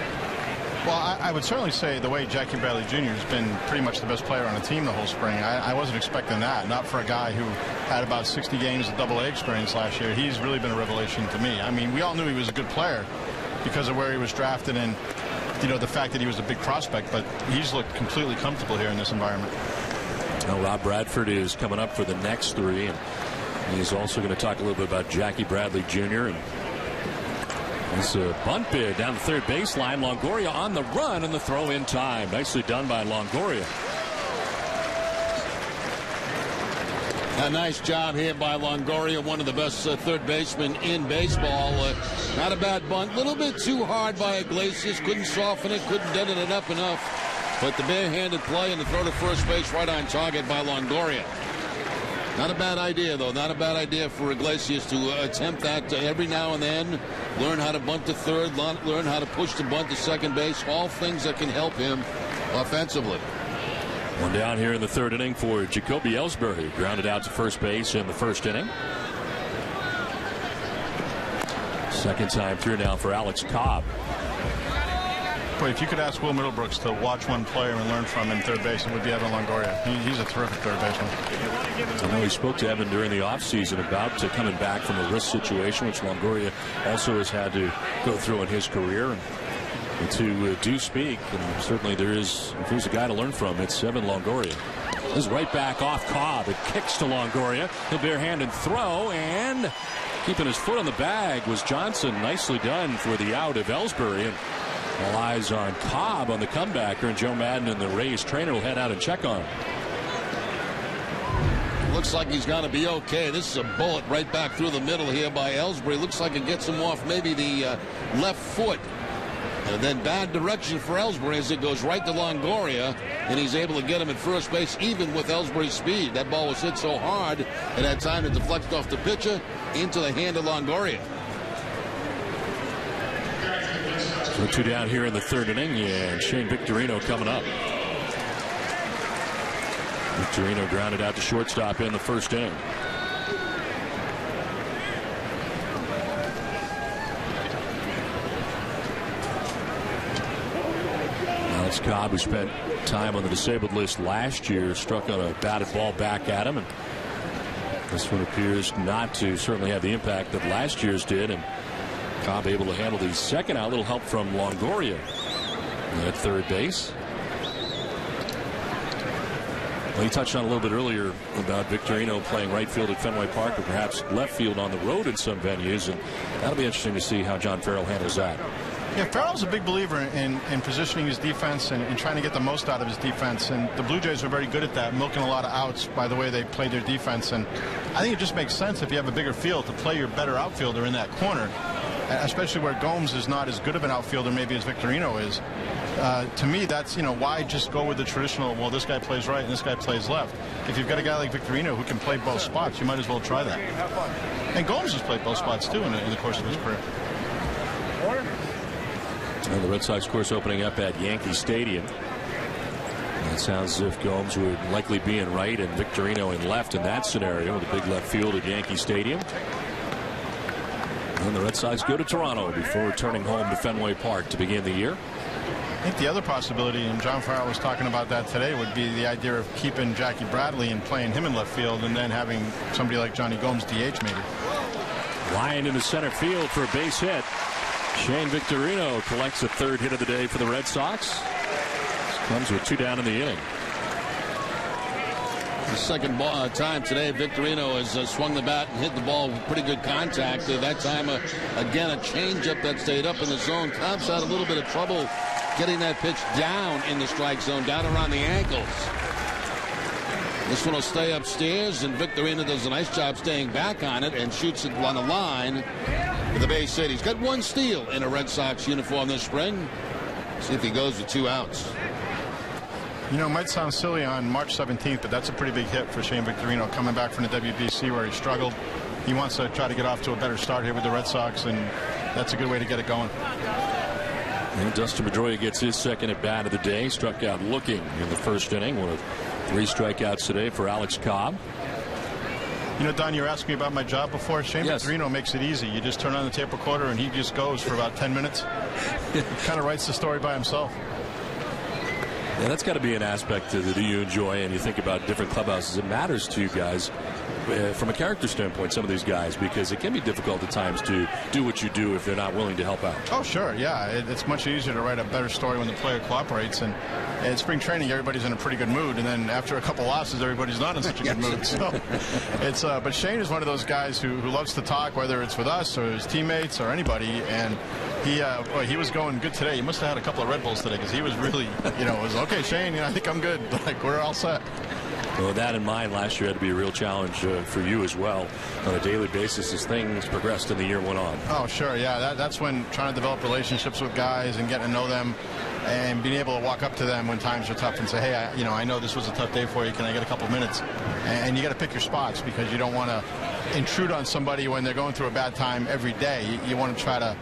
Well, I would certainly say the way Jackie Bradley Jr. has been pretty much the best player on the team the whole spring. I wasn't expecting that. Not for a guy who had about 60 games of AA experience last year. He's really been a revelation to me. I mean, we all knew he was a good player because of where he was drafted and, you know, the fact that he was a big prospect, but he's looked completely comfortable here in this environment. Now, Rob Bradford is coming up for the next three, and he's also going to talk a little bit about Jackie Bradley Jr. and it's a bunt bid down the third baseline. Longoria on the run, and the throw in time. Nicely done by Longoria. A nice job here by Longoria, one of the best third basemen in baseball. Not a bad bunt. A little bit too hard by Iglesias. Couldn't soften it, couldn't deaden it up enough. But the barehanded play and the throw to first base right on target by Longoria. Not a bad idea, though. Not a bad idea for Iglesias to attempt that every now and then. Learn how to bunt to third, learn how to push the bunt to second base. All things that can help him offensively. One down here in the third inning for Jacoby Ellsbury. Grounded out to first base in the first inning. Second time through now for Alex Cobb. Boy, if you could ask Will Middlebrooks to watch one player and learn from in third base, it would be Evan Longoria. He's a terrific third baseman. I know he spoke to Evan during the offseason about coming back from a wrist situation, which Longoria also has had to go through in his career. And to do speak, and certainly if there's a guy to learn from, it's Evan Longoria. This is right back off Cobb. It kicks to Longoria. He'll barehand throw, and keeping his foot on the bag was Johnson. Nicely done for the out of Ellsbury. And all eyes on Cobb on the comebacker, and Joe Madden and the Rays trainer will head out and check on him. Looks like he's going to be okay. This is a bullet right back through the middle here by Ellsbury. Looks like it gets him off maybe the left foot. And then bad direction for Ellsbury as it goes right to Longoria, and he's able to get him at first base even with Ellsbury's speed. That ball was hit so hard it had time to deflect off the pitcher into the hand of Longoria. So two down here in the third inning, and Shane Victorino coming up. Victorino grounded out to shortstop in the first inning. Alex Cobb, who spent time on the disabled list last year, struck on a batted ball back at him, and this one appears not to certainly have the impact that last year's did. And Cobb able to handle the second out. A little help from Longoria at third base. Well, you touched on a little bit earlier about Victorino playing right field at Fenway Park, or perhaps left field on the road in some venues, and that'll be interesting to see how John Farrell handles that. Yeah, Farrell's a big believer in positioning his defense and trying to get the most out of his defense, and the Blue Jays are very good at that, milking a lot of outs by the way they play their defense. And I think it just makes sense if you have a bigger field to play your better outfielder in that corner, especially where Gomes is not as good of an outfielder maybe as Victorino is. To me, that's, why just go with the traditional, well, this guy plays right and this guy plays left. If you've got a guy like Victorino who can play both spots, you might as well try that. And Gomes has played both spots too in the course of his career. And the Red Sox, of course, opening up at Yankee Stadium. And it sounds as if Gomes would likely be in right and Victorino in left in that scenario, with a big left field at Yankee Stadium. And the Red Sox go to Toronto before returning home to Fenway Park to begin the year. I think the other possibility, and John Farrell was talking about that today, would be the idea of keeping Jackie Bradley and playing him in left field, and then having somebody like Johnny Gomes DH maybe. Line into center field for a base hit. Shane Victorino collects the third hit of the day for the Red Sox. Comes with two down in the inning. The second time today, Victorino has swung the bat and hit the ball with pretty good contact. That time, again, a changeup that stayed up in the zone. Cobb's had a little bit of trouble getting that pitch down in the strike zone, down around the ankles. This one will stay upstairs, and Victorino does a nice job staying back on it and shoots it on the line for the base hit. He's got one steal in a Red Sox uniform this spring. See if he goes with two outs. It might sound silly on March 17th, but that's a pretty big hit for Shane Victorino coming back from the WBC where he struggled. He wants to try to get off to a better start here with the Red Sox, and that's a good way to get it going. And Dustin Pedroia gets his second at bat of the day. Struck out looking in the first inning. One of three strikeouts today for Alex Cobb. You know, Don, you were asking me about my job before. Shane Victorino makes it easy. You just turn on the tape recorder, and he just goes for about 10 minutes. He kind of writes the story by himself. Yeah, that's got to be an aspect that you enjoy, and you think about different clubhouses. It matters to you guys from a character standpoint, some of these guys, because it can be difficult at times to do what you do if they're not willing to help out. Oh, sure, yeah. It's much easier to write a better story when the player cooperates. And at spring training, everybody's in a pretty good mood, and then after a couple losses, everybody's not in such a good mood. So it's but Shane is one of those guys who loves to talk, whether it's with us or his teammates or anybody. And he was going good today. He must have had a couple of Red Bulls today, because he was really, it was okay, Shane. I think I'm good. Like, we're all set. Well, with that in mind, last year had to be a real challenge for you as well on a daily basis as things progressed and the year went on. Oh, sure, yeah. That's when trying to develop relationships with guys and getting to know them and being able to walk up to them when times are tough and say, hey, I know this was a tough day for you. Can I get a couple minutes? And you got to pick your spots, because you don't want to intrude on somebody when they're going through a bad time every day. You want to try to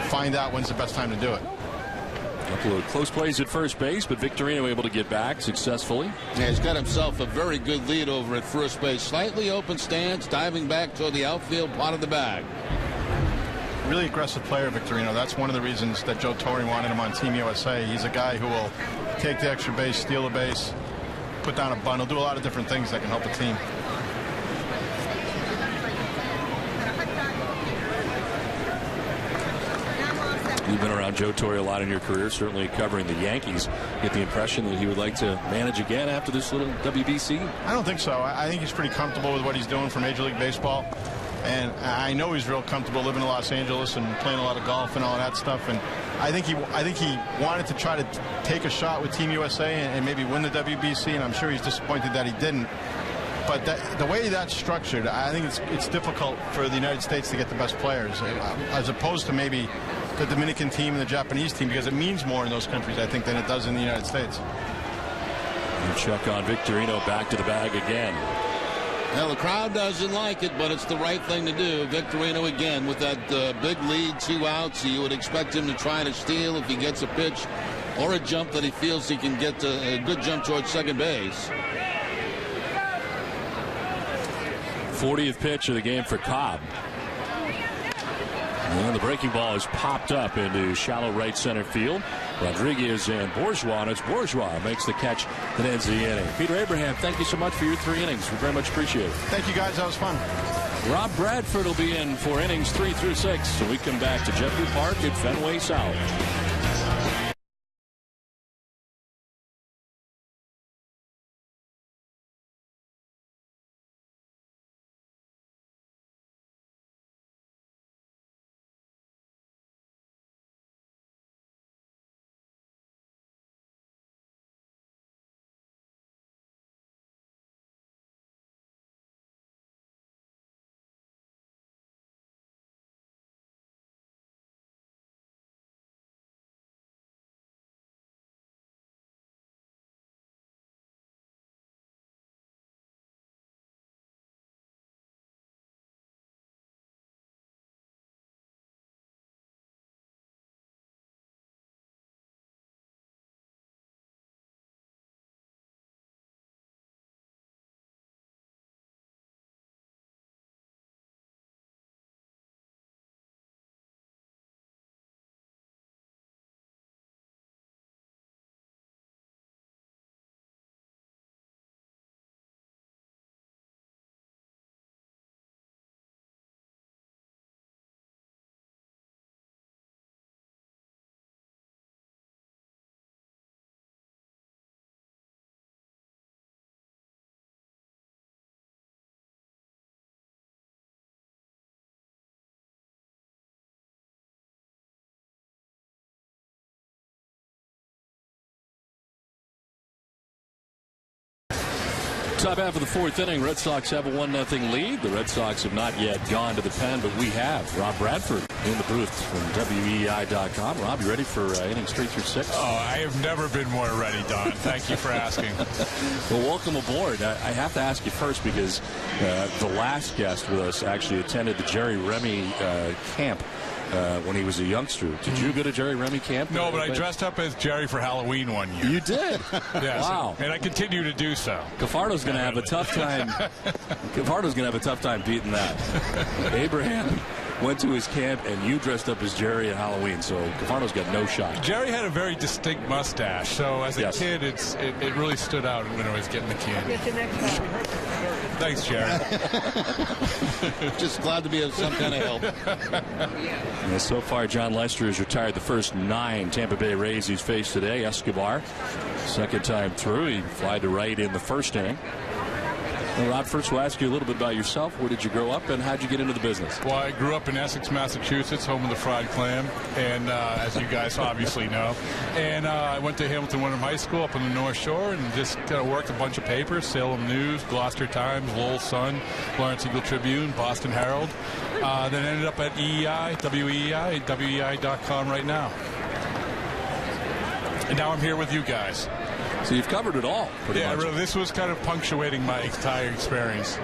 find out when's the best time to do it. A couple of close plays at first base, but Victorino able to get back successfully. Yeah, he's got himself a very good lead over at first base. Slightly open stance, diving back toward the outfield part of the bag. Really aggressive player, Victorino. That's one of the reasons that Joe Torre wanted him on Team USA. He's a guy who will take the extra base, steal a base, put down a bunt. He'll do a lot of different things that can help a team. You've been around Joe Torre a lot in your career, certainly covering the Yankees. Get the impression that he would like to manage again after this little WBC? I don't think so. I think he's pretty comfortable with what he's doing for Major League Baseball. And I know he's real comfortable living in Los Angeles and playing a lot of golf and all that stuff. And I think he wanted to try to take a shot with Team USA and maybe win the WBC. And I'm sure he's disappointed that he didn't. But the way that's structured, I think it's difficult for the United States to get the best players, as opposed to maybe the Dominican team and the Japanese team, because it means more in those countries, I think, than it does in the United States. And check on Victorino, back to the bag again. Well, the crowd doesn't like it, but it's the right thing to do. Victorino again with that big lead, 2 outs. You would expect him to try to steal if he gets a pitch or a jump that he feels he can get a good jump towards second base. 40th pitch of the game for Cobb. And the breaking ball is popped up into shallow right center field. Rodriguez and Bourgeois, and it's Bourgeois makes the catch that ends the inning. Peter Abraham, thank you so much for your 3 innings. We very much appreciate it. Thank you, guys. That was fun. Rob Bradford will be in for innings 3 through 6. So we come back to Jeffrey Park at Fenway South. Top half of the 4th inning, Red Sox have a 1-0 lead. The Red Sox have not yet gone to the pen, but we have. Rob Bradford in the booth from WEEI.com. Rob, you ready for innings 3 through 6? Oh, I have never been more ready, Don. Thank you for asking. Well, welcome aboard. I have to ask you first because the last guest with us actually attended the Jerry Remy camp when he was a youngster. Did you go to Jerry Remy camp? No, but I dressed up as Jerry for Halloween one year. You did? Yes. Wow. And I continue to do so. Cafardo's going to have a tough time. Cafardo's going to have a tough time beating that. Abraham went to his camp, and you dressed up as Jerry at Halloween, so Cafardo's got no shot. Jerry had a very distinct mustache, so as a kid, it really stood out when I was getting the candy. Thanks, Jerry. Just glad to be of some kind of help. Yeah, so far, John Lester has retired the first 9 Tampa Bay Rays he's faced today. Escobar, second time through, he fly to right in the first inning. Well, Rob, first we'll ask you a little bit about yourself. Where did you grow up, and how'd you get into the business? Well, I grew up in Essex, Massachusetts, home of the fried clam, and as you guys obviously know. And I went to Hamilton Wenham High School up on the North Shore and just kind of worked a bunch of papers: Salem News, Gloucester Times, Lowell Sun, Lawrence Eagle Tribune, Boston Herald. Then ended up at EEI, WEEI, WEEI.com right now. And now I'm here with you guys. So you've covered it all, pretty much. Yeah, really, this was kind of punctuating my entire experience.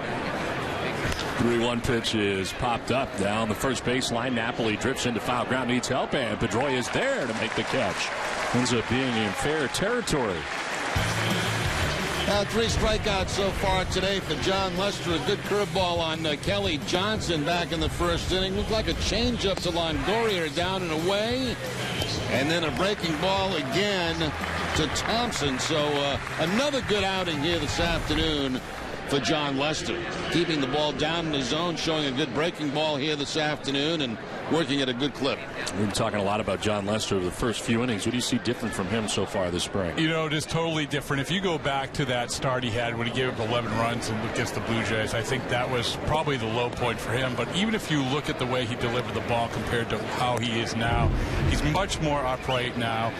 3-1 pitch is popped up down the first baseline. Napoli drifts into foul ground, needs help, and Pedroia is there to make the catch. Ends up being in fair territory. 3 strikeouts so far today for John Lester. A good curveball on Kelly Johnson back in the first inning. Looked like a changeup to Longoria down and away. And then a breaking ball again to Thompson. So another good outing here this afternoon for John Lester. Keeping the ball down in the zone, showing a good breaking ball here this afternoon, and working at a good clip. We've been talking a lot about John Lester over the first few innings. What do you see different from him so far this spring? You know, it is totally different. If you go back to that start he had when he gave up 11 runs against the Blue Jays, I think that was probably the low point for him. But even if you look at the way he delivered the ball compared to how he is now, he's much more upright now.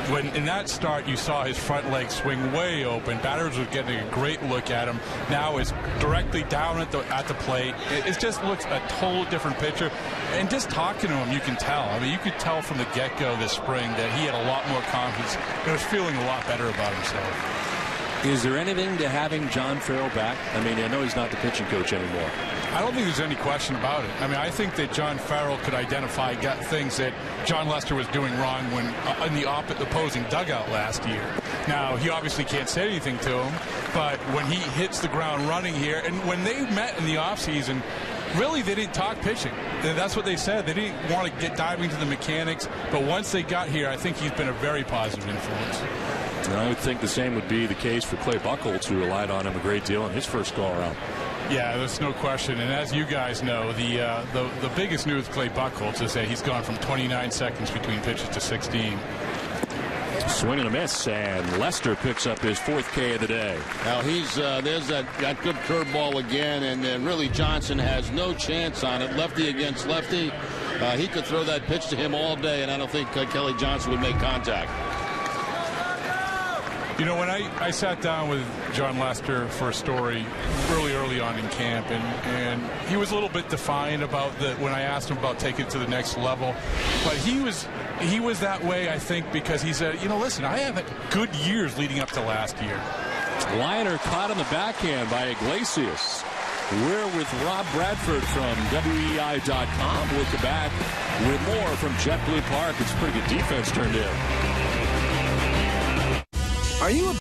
When in that start you saw his front leg swing way open, batters were getting a great look at him. Now is directly down at the plate. It just looks a total different picture. And just talking to him, you can tell. I mean, you could tell from the get-go this spring that he had a lot more confidence and was feeling a lot better about himself. Is there anything to having John Farrell back? I mean, I know he's not the pitching coach anymore. I don't think there's any question about it. I mean, I think that John Farrell could identify things that John Lester was doing wrong when in the opposing dugout last year. Now, he obviously can't say anything to him, but when he hits the ground running here, and when they met in the offseason, really, they didn't talk pitching. That's what they said. They didn't want to get diving into the mechanics, but once they got here, I think he's been a very positive influence. And I would think the same would be the case for Clay Buchholz, who relied on him a great deal in his first go-around. Yeah, there's no question. And as you guys know, the biggest news with Clay Buchholz is that he's gone from 29 seconds between pitches to 16. Swing and a miss, and Lester picks up his 4th K of the day. Now there's that good curveball again, and really Johnson has no chance on it. Lefty against lefty. He could throw that pitch to him all day, and I don't think Kelly Johnson would make contact. You know, when I sat down with John Lester for a story really early on in camp, and he was a little bit defiant about when I asked him about taking it to the next level. But he was that way, I think, because he said, you know, listen, I have good years leading up to last year. Liner caught on the backhand by Iglesias. We're with Rob Bradford from WEEI.com. We'll come back with more from JetBlue Park. It's pretty good defense turned in. Are you a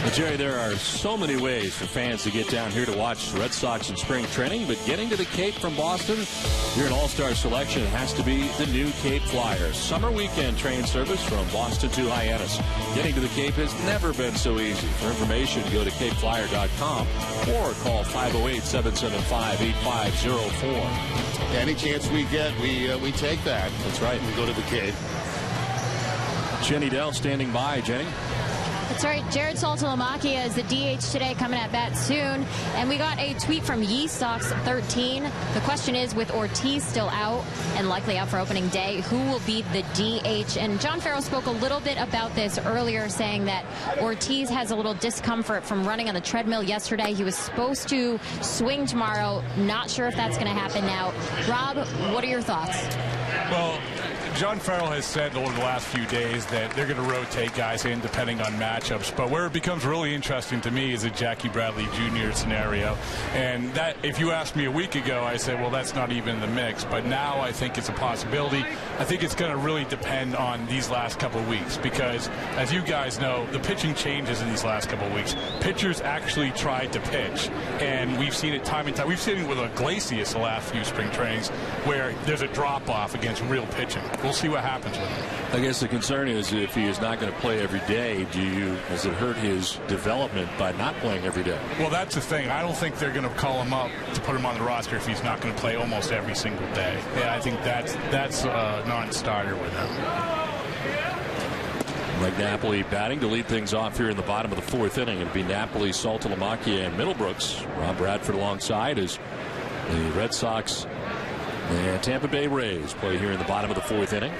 Well, Jerry, there are so many ways for fans to get down here to watch the Red Sox in spring training, but getting to the Cape from Boston, you're an all-star selection. It has to be the new Cape Flyer. Summer weekend train service from Boston to Hyannis. Getting to the Cape has never been so easy. For information, go to capeflyer.com or call 508-775-8504. Any chance we get, we take that. That's right. We go to the Cape. Jenny Dell standing by. Jenny? That's right. Jared Saltalamacchia is the DH today, coming at bat soon. And we got a tweet from YeSox13. The question is, with Ortiz still out and likely out for opening day, who will be the DH? And John Farrell spoke a little bit about this earlier, saying that Ortiz has a little discomfort from running on the treadmill yesterday. He was supposed to swing tomorrow. Not sure if that's going to happen now. Rob, what are your thoughts? Well, John Farrell has said over the last few days that they're going to rotate guys in depending on matchups. But where it becomes really interesting to me is a Jackie Bradley Jr. scenario. And that, if you asked me a week ago, I said, well, that's not even in the mix. But now I think it's a possibility. I think it's going to really depend on these last couple of weeks because, as you guys know, the pitching changes in these last couple of weeks. Pitchers actually tried to pitch, and we've seen it time and time. We've seen it with Iglesias the last few spring trainings where there's a drop-off against real pitching. We'll see what happens with him. I guess the concern is if he is not going to play every day, does it hurt his development by not playing every day? Well, that's the thing. I don't think they're going to call him up to put him on the roster if he's not going to play almost every single day. Yeah, I think that's a non-starter with him. Mike Napoli batting to lead things off here in the bottom of the fourth inning. It'll be Napoli, Saltalamacchia, and Middlebrooks. Rob Bradford alongside as the Red Sox and Tampa Bay Rays play here in the bottom of the fourth inning.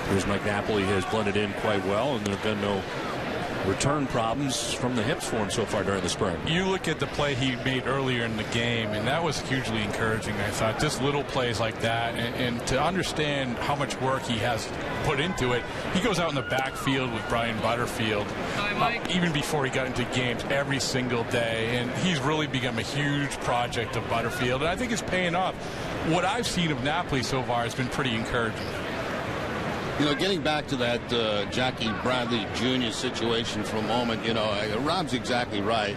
Here's Mike Napoli, has blended in quite well, and there have been no return problems from the hips for him so far during the spring. You look at the play he made earlier in the game, and that was hugely encouraging, I thought. Just little plays like that, and to understand how much work he has put into it. He goes out in the backfield with Brian Butterfield even before he got into games every single day, and he's really become a huge project of Butterfield, and I think it's paying off. What I've seen of Napoli so far has been pretty encouraging. You know, getting back to that Jackie Bradley Jr. situation for a moment, you know, Rob's exactly right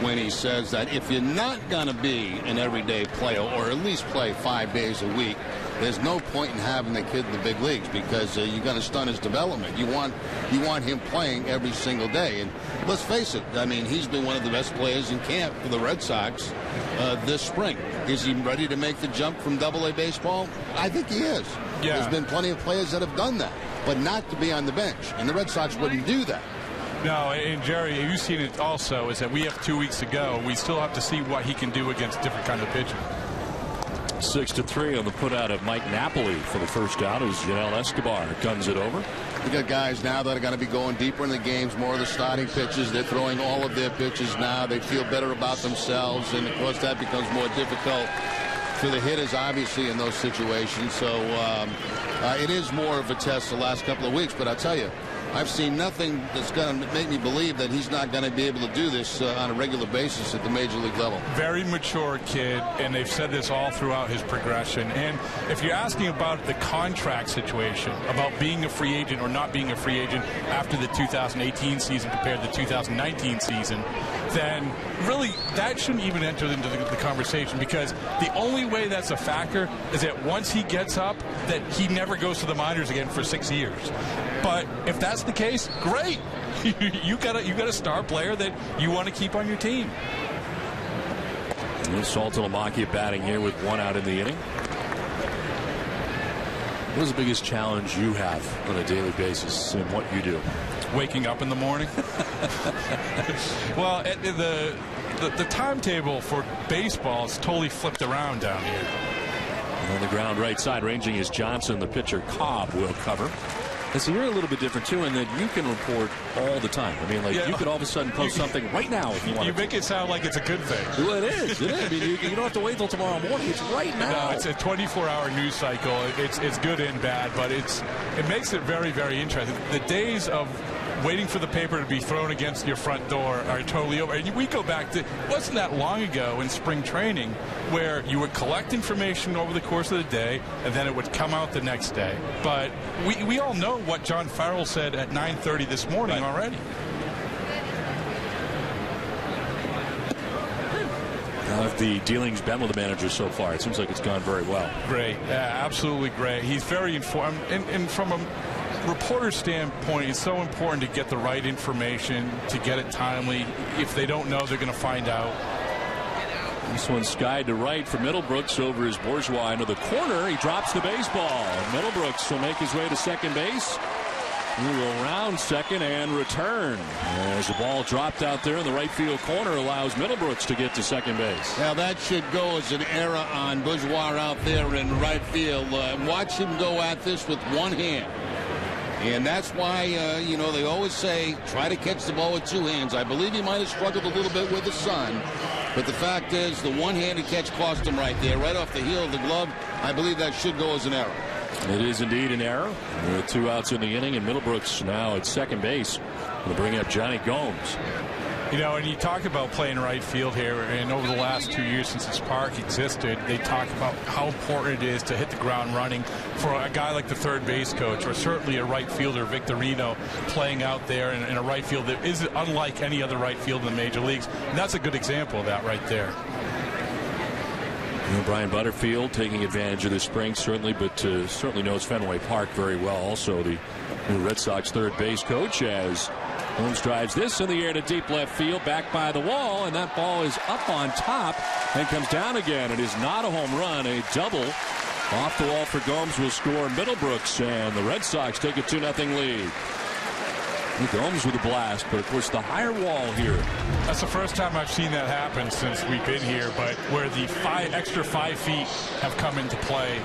when he says that if you're not going to be an everyday player or at least play 5 days a week, there's no point in having the kid in the big leagues because you're going to stunt his development. You want him playing every single day. And let's face it, I mean, he's been one of the best players in camp for the Red Sox this spring. Is he ready to make the jump from AA baseball? I think he is. Yeah. There's been plenty of players that have done that, but not to be on the bench. And the Red Sox wouldn't do that. No, and Jerry, you've seen it also, is that we have 2 weeks to go. We still have to see what he can do against different kinds of pitching. 6-3 on the putout of Mike Napoli for the first out as Yanel Escobar guns it over. We got guys now that are going to be going deeper in the games, more of the starting pitches. They're throwing all of their pitches now. They feel better about themselves, and of course that becomes more difficult for the hitters, obviously, in those situations. So it is more of a test the last couple of weeks, but I'll tell you, I've seen nothing that's going to make me believe that he's not going to be able to do this on a regular basis at the major league level. Very mature kid, and they've said this all throughout his progression. And if you're asking about the contract situation, about being a free agent or not being a free agent after the 2018 season compared to the 2019 season, then really that shouldn't even enter into the conversation, because the only way that's a factor is that once he gets up, that he never goes to the minors again for 6 years. But if that's the case, great. you got a star player that you want to keep on your team. Saltalamacchia batting here with 1 out in the inning. What is the biggest challenge you have on a daily basis in what you do? Waking up in the morning. Well, the timetable for baseball is totally flipped around down here. And on the ground right side, ranging is Johnson. The pitcher Cobb will cover. And so you're a little bit different, too, in that you can report all the time. I mean, like, you could all of a sudden post something right now if you want to. You make it sound like it's a good thing. Well, it is. It is. I mean, you don't have to wait till tomorrow morning. It's right now. No, it's a 24-hour news cycle. It's good and bad, but it makes it very, very interesting. The days of waiting for the paper to be thrown against your front door are totally over. And we go back to, wasn't that long ago in spring training where you would collect information over the course of the day and then it would come out the next day. But we all know what John Farrell said at 9:30 this morning already. How have the dealings been with the manager so far? It seems like it's gone very well. Great. Yeah, absolutely great. He's very informed. And from a reporter's standpoint, it's so important to get the right information, to get it timely. If they don't know, they're going to find out. This one's skied to right for Middlebrooks over his Bourgeois into the corner. He drops the baseball. Middlebrooks will make his way to second base. He will round second and return. As the ball dropped out there in the right field corner allows Middlebrooks to get to second base. Now that should go as an error on Bourgeois out there in right field. Watch him go at this with one hand. And that's why, you know, they always say try to catch the ball with two hands. I believe he might have struggled a little bit with the sun. But the fact is the one-handed catch cost him right there, right off the heel of the glove. I believe that should go as an error. It is indeed an error. With 2 outs in the inning, and Middlebrooks now at second base to bring up Johnny Gomes. You know, and you talk about playing right field here, and over the last 2 years since this park existed, they talk about how important it is to hit the ground running for a guy like the third base coach, or certainly a right fielder, Victorino, playing out there in a right field that is unlike any other right field in the major leagues. And that's a good example of that right there. Brian Butterfield taking advantage of this spring, certainly, but certainly knows Fenway Park very well. Also, the new Red Sox third base coach, as Holmes drives this in the air to deep left field, back by the wall, and that ball is up on top and comes down again. It is not a home run, a double off the wall for Gomes will score Middlebrooks, and the Red Sox take a 2-0 lead. Gomes with a blast, but of course the higher wall here. That's the first time I've seen that happen since we've been here, but where the extra 5 feet have come into play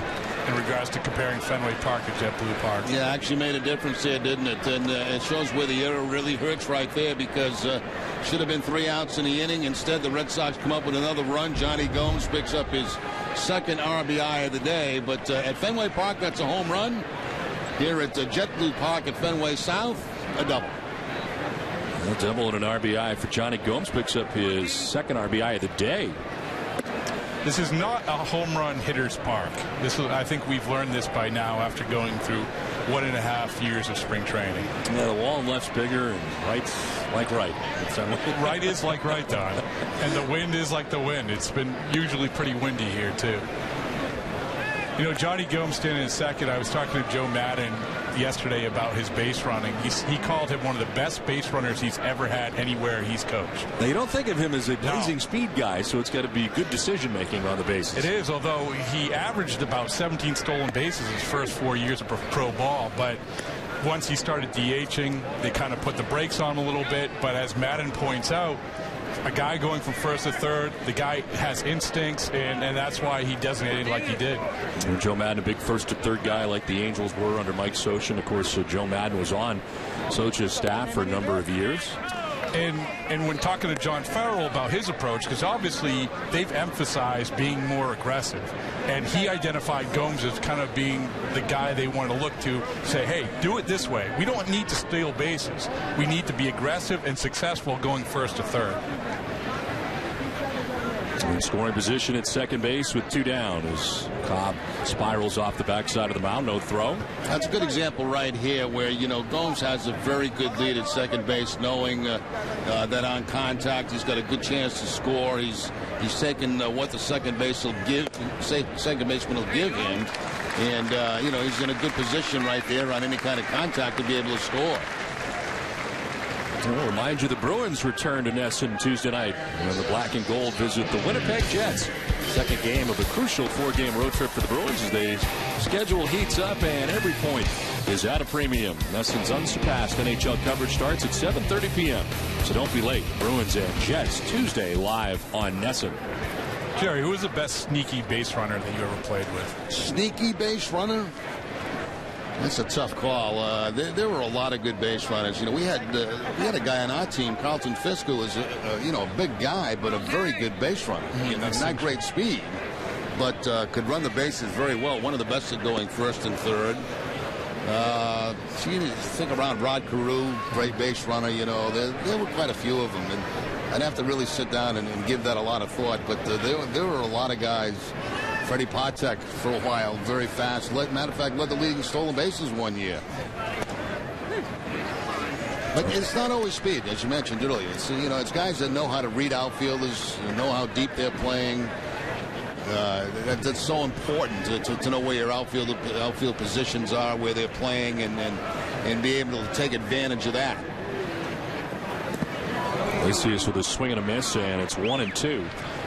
in regards to comparing Fenway Park to JetBlue Park. Yeah, actually made a difference there, didn't it? And it shows where the error really hurts right there, because should have been 3 outs in the inning. Instead, the Red Sox come up with another run. Johnny Gomes picks up his second RBI of the day, but at Fenway Park, that's a home run. Here at JetBlue Park at Fenway South, a double. A double and an RBI for Johnny Gomes, picks up his second RBI of the day. This is not a home run hitter's park. I think we've learned this by now after going through 1.5 years of spring training. Yeah, the wall and left's bigger, and right's like right. Right is like right, Don. And the wind is like the wind. It's been usually pretty windy here, too. You know, Johnny Gomes standing in second. I was talking to Joe Madden yesterday about his base running. He called him one of the best base runners he's ever had anywhere he's coached. Now, you don't think of him as a blazing speed guy, so it's got to be good decision making on the bases. It is, although he averaged about 17 stolen bases his first 4 years of pro ball. But once he started DHing, they kind of put the brakes on him a little bit. But as Madden points out, a guy going from first to third, the guy has instincts, and that's why he designated like he did. And Joe Madden, a big first to third guy like the Angels were under Mike Socha. Of course, Joe Madden was on Socha's staff for a number of years. And when talking to John Farrell about his approach, because obviously they've emphasized being more aggressive, and he identified Gomes as kind of being the guy they want to look to, say, hey, do it this way. We don't need to steal bases. We need to be aggressive and successful going first to third. In scoring position at second base with 2 down as Cobb spirals off the backside of the mound. No throw. That's a good example right here where, you know, Gomes has a very good lead at second base, knowing that on contact he's got a good chance to score. He's taken what the second baseman will give him, and you know, he's in a good position right there on any kind of contact to be able to score. I'll remind you, the Bruins return to Nesson Tuesday night when the black and gold visit the Winnipeg Jets. Second game of a crucial 4-game road trip for the Bruins as the schedule heats up and every point is at a premium. Nesson's unsurpassed NHL coverage starts at 7:30 p.m. So don't be late. Bruins and Jets Tuesday live on Nesson. Jerry, who was the best sneaky base runner that you ever played with? Sneaky base runner? That's a tough call. There were a lot of good base runners. You know, we had a guy on our team, Carlton Fisk, who was a big guy, but a very good base runner. Not great speed, but could run the bases very well. One of the best at going first and third. You think around Rod Carew, great base runner, you know, there were quite a few of them. And I'd have to really sit down and give that a lot of thought. But there were a lot of guys. Freddie Patek for a while, very fast. Matter of fact, led the league in stolen bases one year. But it's not always speed, as you mentioned earlier. It's, you know, it's guys that know how to read outfielders, know how deep they're playing. That's so important to know where your outfield positions are, where they're playing, and be able to take advantage of that. Iglesias with a swing and a miss, and it's 1-2.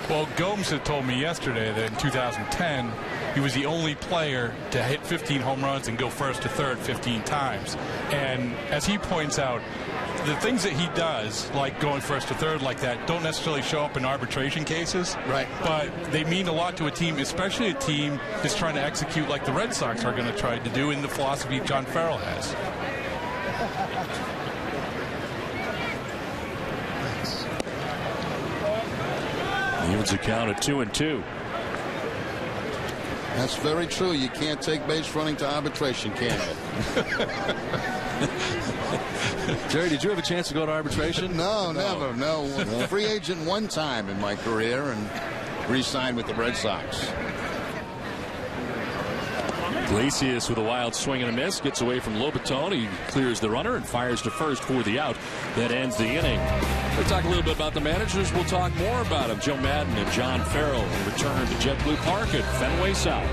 Well, Gomes had told me yesterday that in 2010 he was the only player to hit 15 home runs and go first to third 15 times. And as he points out, the things that he does, like going first to third like that, don't necessarily show up in arbitration cases. Right. But they mean a lot to a team, especially a team that's trying to execute like the Red Sox are going to try to do in the philosophy John Farrell has. Evens the count at 2-2. That's very true. You can't take base running to arbitration, can you? Jerry, did you have a chance to go to arbitration? No, never. No. Free agent one time in my career and re-signed with the Red Sox. Iglesias with a wild swing and a miss, gets away from Lobaton. He clears the runner and fires to first for the out. That ends the inning. We'll talk a little bit about the managers. We'll talk more about them. Joe Madden and John Farrell return to JetBlue Park at Fenway South.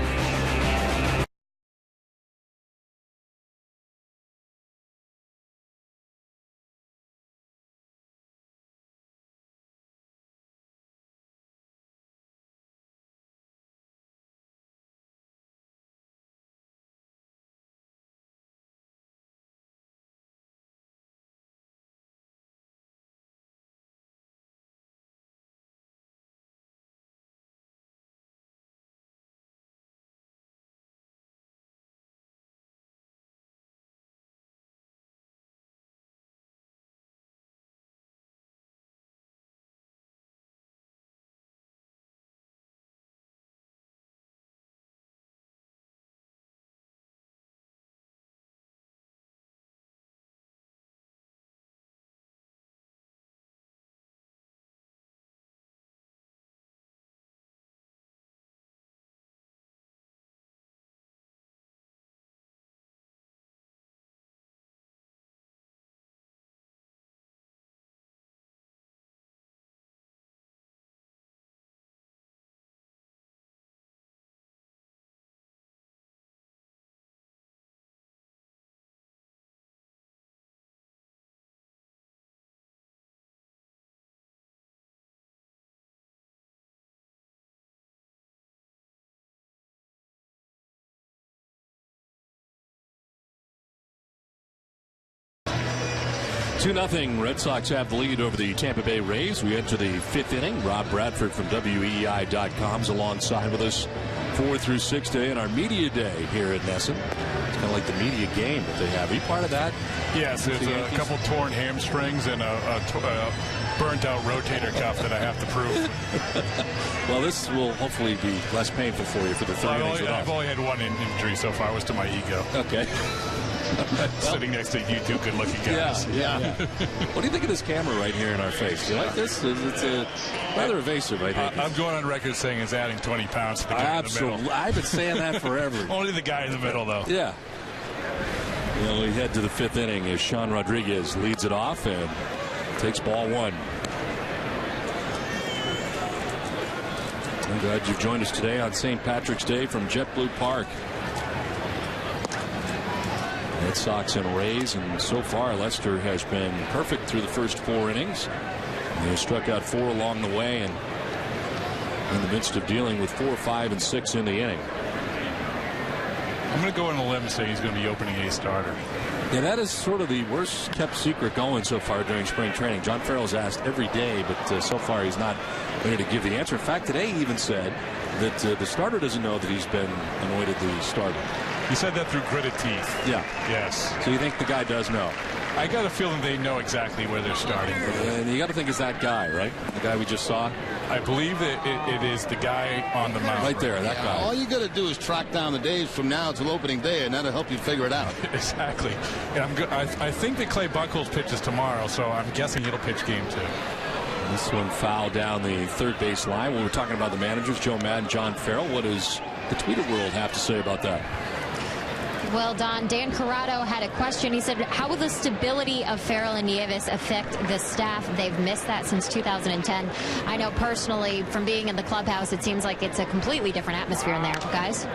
Two 2-0 Red Sox have the lead over the Tampa Bay Rays. We enter the fifth inning. Rob Bradford from WEEI.com is alongside with us 4 through 6 today in our media day here at Nesson. It's kind of like the media game that they have. Are you part of that? Yes, there's a couple torn hamstrings and a burnt out rotator cuff that I have to prove. Well, this will hopefully be less painful for you for the third innings. I've only had one injury so far. It was to my ego. Okay. Sitting next to you two good-looking guys. Yeah. What do you think of this camera right here in our face? Do you like this? It's rather evasive, I think. I'm going on record saying it's adding 20 pounds to the guy in the middle. I've been saying that forever. Only the guy in the middle, though. Yeah. Well, we head to the fifth inning as Sean Rodriguez leads it off and takes ball one. I'm glad you've joined us today on St. Patrick's Day from JetBlue Park. Red Sox and Rays, and so far Lester has been perfect through the first 4 innings. He struck out 4 along the way, and in the midst of dealing with 4, 5, and 6 in the inning. I'm going to go on a limb and say he's going to be opening a starter. Yeah, that is sort of the worst kept secret going so far during spring training. John Farrell's asked every day, but so far he's not ready to give the answer. In fact, today he even said that the starter doesn't know that he's been anointed the starter. He said that through gritted teeth. Yeah. Yes. So you think the guy does know? I got a feeling they know exactly where they're starting. And you got to think it's that guy, right? The guy we just saw. I believe that it is the guy on the mound. Right there, that guy. All you got to do is track down the days from now till opening day, and that'll help you figure it out. Exactly. And I think that Clay Buchholz pitches tomorrow, so I'm guessing he'll pitch game 2. This one fouled down the third base line. When we're talking about the managers, Joe Madden, John Farrell, what does the Twitter world have to say about that? Well, Don, Dan Corrado had a question. He said, how will the stability of Farrell and Nieves affect the staff? They've missed that since 2010. I know personally from being in the clubhouse, it seems like it's a completely different atmosphere in there, guys.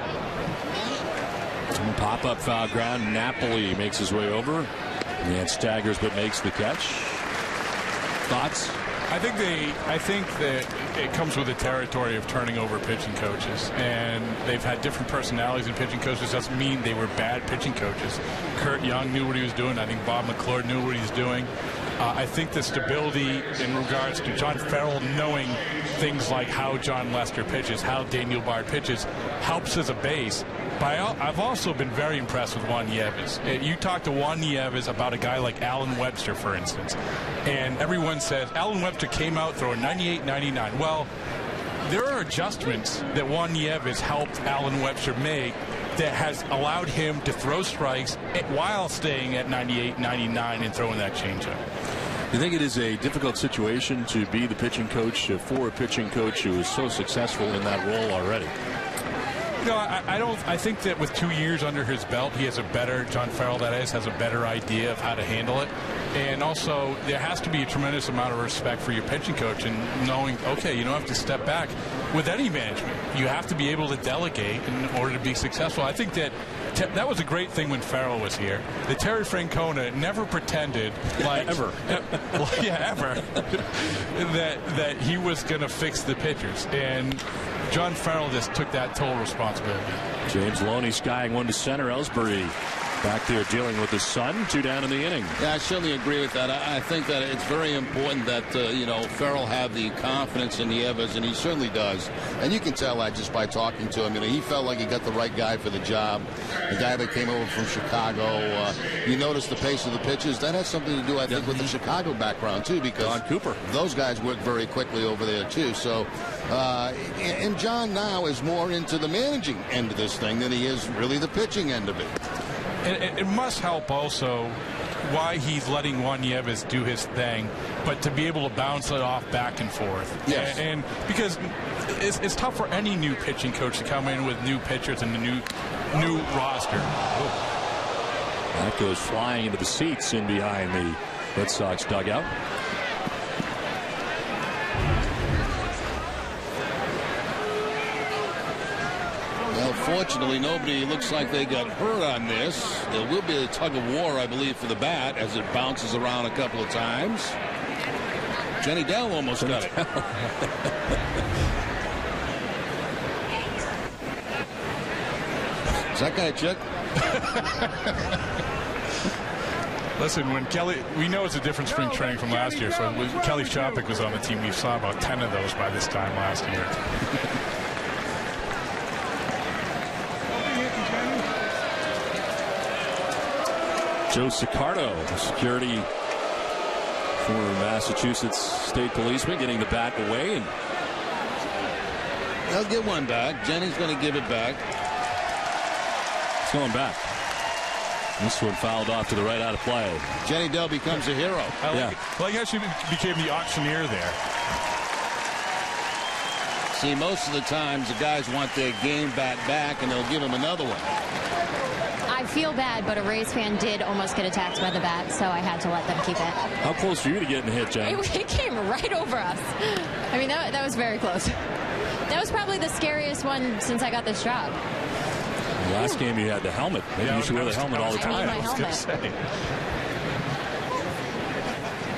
Pop-up foul ground. Napoli makes his way over. And staggers but makes the catch. Thoughts? I think that it comes with the territory of turning over pitching coaches, and they've had different personalities in pitching coaches. Doesn't mean they were bad pitching coaches. Kurt Young knew what he was doing. I think Bob McClure knew what he was doing. I think the stability in regards to John Farrell knowing things like how John Lester pitches, how Daniel Bard pitches, helps as a base. But I've also been very impressed with Juan Nieves. You talk to Juan Nieves about a guy like Alan Webster, for instance, and everyone says Alan Webster came out throwing 98, 99. Well, there are adjustments that Juan Nieves helped Alan Webster make that has allowed him to throw strikes while staying at 98, 99 and throwing that changeup. You think it is a difficult situation to be the pitching coach for a pitching coach who is so successful in that role already? No, I don't. I think that with 2 years under his belt, he has a better, John Farrell that is, has a better idea of how to handle it. And also, there has to be a tremendous amount of respect for your pitching coach and knowing, okay, you don't have to step back. With any management, you have to be able to delegate in order to be successful. I think that that was a great thing when Farrell was here. That Terry Francona never pretended, like ever, ever, that he was going to fix the pitchers. And John Farrell just took that total responsibility. James Loney skying one to center. Ellsbury back there dealing with his son. 2 down in the inning. Yeah, I certainly agree with that. I think that it's very important that, Farrell have the confidence in Nieves, and he certainly does. And you can tell that just by talking to him. He felt like he got the right guy for the job, the guy that came over from Chicago. You notice the pace of the pitches. That has something to do, I think, with the Chicago background, too, because Don Cooper. Those guys work very quickly over there, too. So, and John now is more into the managing end of this thing than he is really the pitching end of it. And it must help also why he's letting Juan Nieves do his thing, but to be able to bounce it off back and forth. Yes. And because it's tough for any new pitching coach to come in with new pitchers and a new roster. That goes flying into the seats in behind the Red Sox dugout. Well, fortunately, nobody looks like they got hurt on this. There will be a tug of war, I believe, for the bat as it bounces around a couple of times. Jenny Dell almost got it. Is that guy a chick? Listen, when Kelly, we know it's a different spring training from last year. So when Kelly Shopik was on the team, we saw about 10 of those by this time last year. Joe Sicardo, security for Massachusetts State Policeman, getting the bat away. And they'll get one back. Jenny's going to give it back. It's going back. This one fouled off to the right, out of play. Jenny Dell becomes a hero. I like how she became the auctioneer there. See, most of the times the guys want their game bat back, and they'll give them another one. I feel bad, but a Rays fan did almost get attacked by the bat, so I had to let them keep it. How close were you to getting hit, Jen? It came right over us. I mean, that was very close. That was probably the scariest one since I got this job. The last game you had the helmet. Maybe you should wear the helmet all the time. I need my helmet.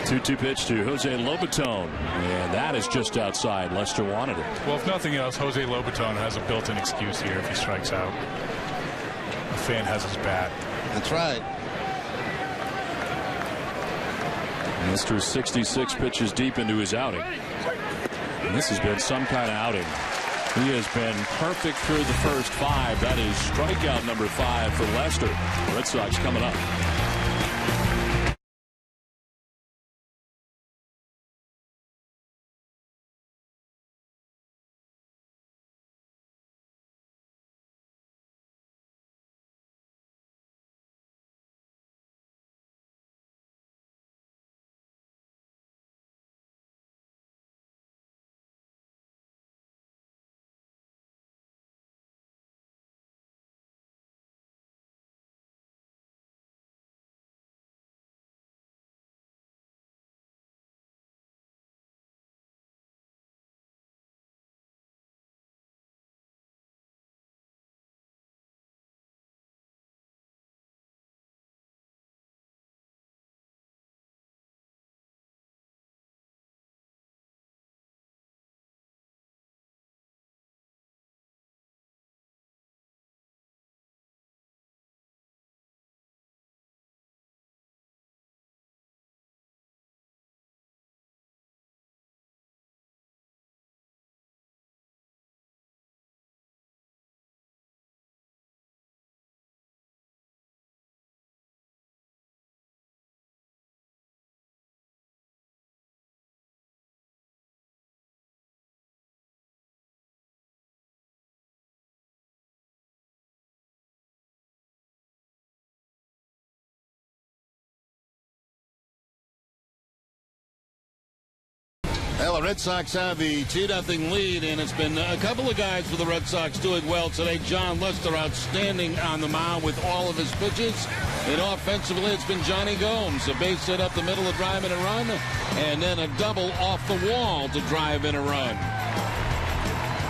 2-2 pitch to Jose Lobaton, and that is just outside. Lester wanted it. Well, if nothing else, Jose Lobaton has a built-in excuse here if he strikes out. The fan has his bat. That's right. Mr. 66 pitches deep into his outing. And this has been some kind of outing. He has been perfect through the first 5. That is strikeout number 5 for Lester. Red Sox coming up. Well, the Red Sox have the 2-0 lead, and it's been a couple of guys for the Red Sox doing well today. John Lester outstanding on the mound with all of his pitches. And offensively, it's been Johnny Gomes, a base hit up the middle to drive in a run, and then a double off the wall to drive in a run.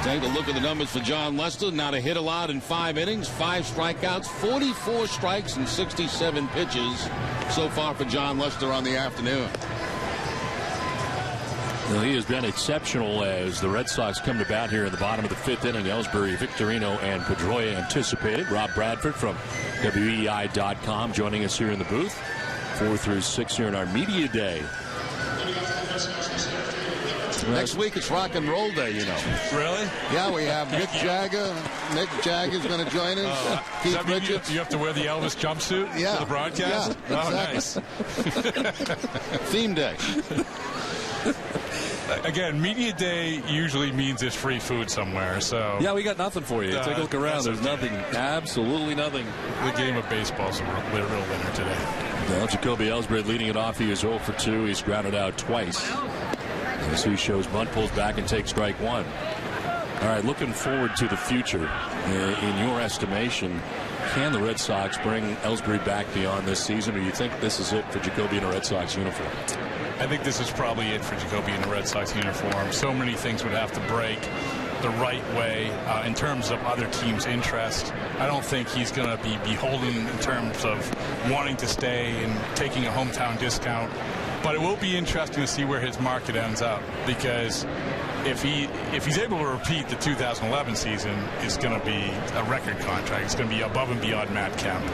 Take a look at the numbers for John Lester. Not a hit allowed in 5 innings, 5 strikeouts, 44 strikes, and 67 pitches so far for John Lester on the afternoon. Well, he has been exceptional as the Red Sox come to bat here in the bottom of the 5th inning. Ellsbury, Victorino, and Pedroia anticipated. Rob Bradford from WEI.com joining us here in the booth. 4 through 6 here in our media day. Next week it's rock and roll day, you know. Really? Yeah, we have Mick Jagger. Mick Jagger's going to join us. Keith Richards. You have to wear the Elvis jumpsuit for the broadcast? Yeah, exactly. Oh, nice. Theme day. Again, media day usually means there's free food somewhere. So yeah, we got nothing for you. Take a look around. There's nothing. Absolutely nothing. The game of baseball is a real winner today. Well, Jacoby Ellsbury leading it off. He is 0 for 2. He's grounded out twice. As he shows bunt, pulls back, and takes strike 1. All right, looking forward to the future. In your estimation, can the Red Sox bring Ellsbury back beyond this season, or do you think this is it for Jacoby in a Red Sox uniform? I think this is probably it for Jacoby in the Red Sox uniform. So many things would have to break the right way in terms of other teams' interest. I don't think he's going to be beholden in terms of wanting to stay and taking a hometown discount. But it will be interesting to see where his market ends up, because if he's able to repeat the 2011 season, it's going to be a record contract. It's going to be above and beyond Matt Kemp.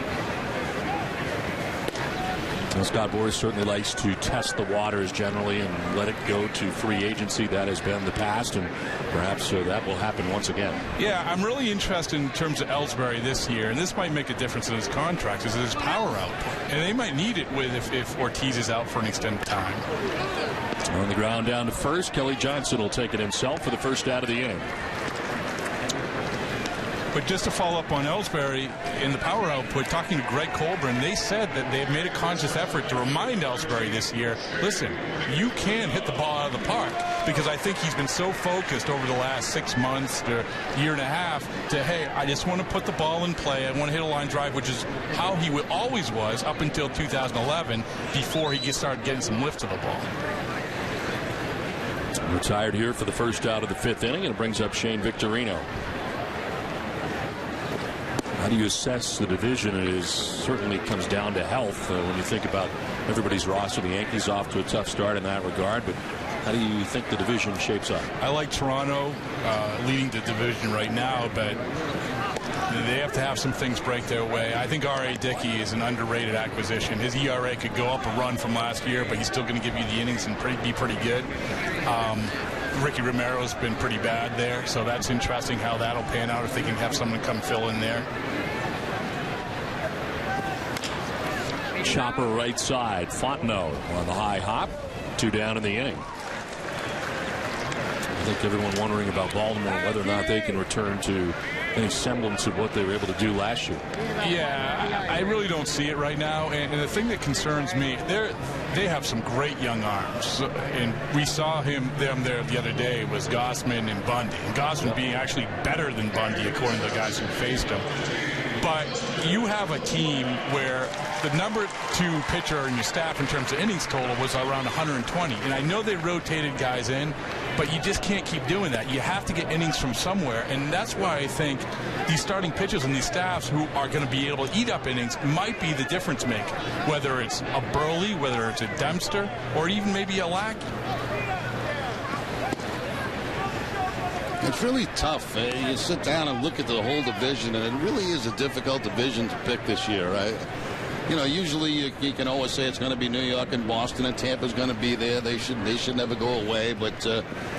Well, Scott Boras certainly likes to test the waters generally and let it go to free agency. That has been the past, and perhaps that will happen once again. Yeah, I'm really interested in terms of Ellsbury this year, and this might make a difference in his contract, is his power output. And they might need it if Ortiz is out for an extended time. On the ground down to first, Kelly Johnson will take it himself for the first out of the inning. But just to follow up on Ellsbury, in the power output, talking to Greg Colburn, they said that they've made a conscious effort to remind Ellsbury this year, listen, you can hit the ball out of the park, because I think he's been so focused over the last 6 months to year and a half to, hey, I just want to put the ball in play. I want to hit a line drive, which is how he always was up until 2011 before he started getting some lift to the ball. Retired here for the first out of the 5th inning, and it brings up Shane Victorino. How do you assess the division? It certainly comes down to health when you think about everybody's roster. The Yankees off to a tough start in that regard, but how do you think the division shapes up? I like Toronto leading the division right now, but they have to have some things break their way. I think R.A. Dickey is an underrated acquisition. His ERA could go up a run from last year, but he's still going to give you the innings and be pretty good. Ricky Romero's been pretty bad there, so that's interesting how that'll pan out if they can have someone come fill in there. Chopper right side. Fontenot on the high hop. 2 down in the inning. I think everyone wondering about Baltimore, whether or not they can return to any semblance of what they were able to do last year. Yeah, I really don't see it right now. And the thing that concerns me, they have some great young arms. And we saw them there the other day was Gossman and Bundy. And Gossman being actually better than Bundy, according to the guys who faced him. But you have a team where the number 2 pitcher in your staff in terms of innings total was around 120. And I know they rotated guys in, but you just can't keep doing that. You have to get innings from somewhere. And that's why I think these starting pitchers and these staffs who are going to be able to eat up innings might be the difference maker. Whether it's a Burley, whether it's a Dempster, or even maybe a Lackey. It's really tough. You sit down and look at the whole division, and it really is a difficult division to pick this year, right? You know, usually you can always say it's going to be New York and Boston, and Tampa's going to be there. They should never go away. But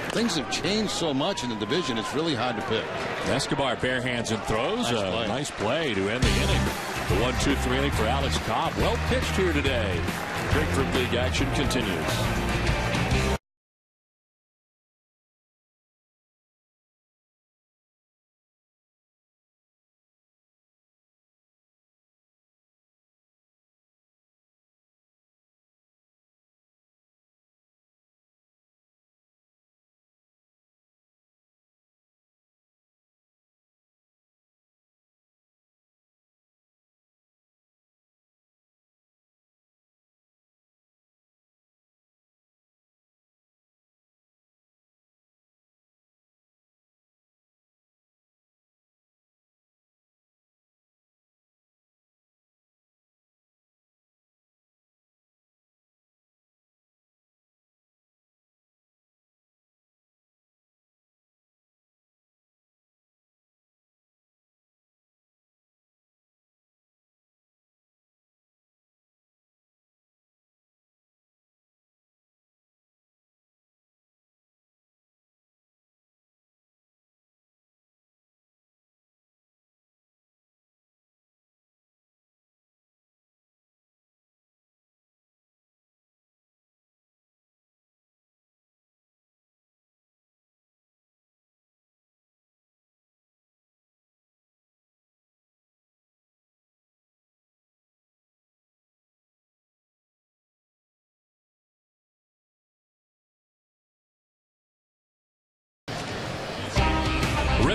things have changed so much in the division, it's really hard to pick. Escobar bare hands and throws. Nice play to end the inning. The 1-2-3 inning for Alex Cobb. Well pitched here today. Grapefruit League action continues.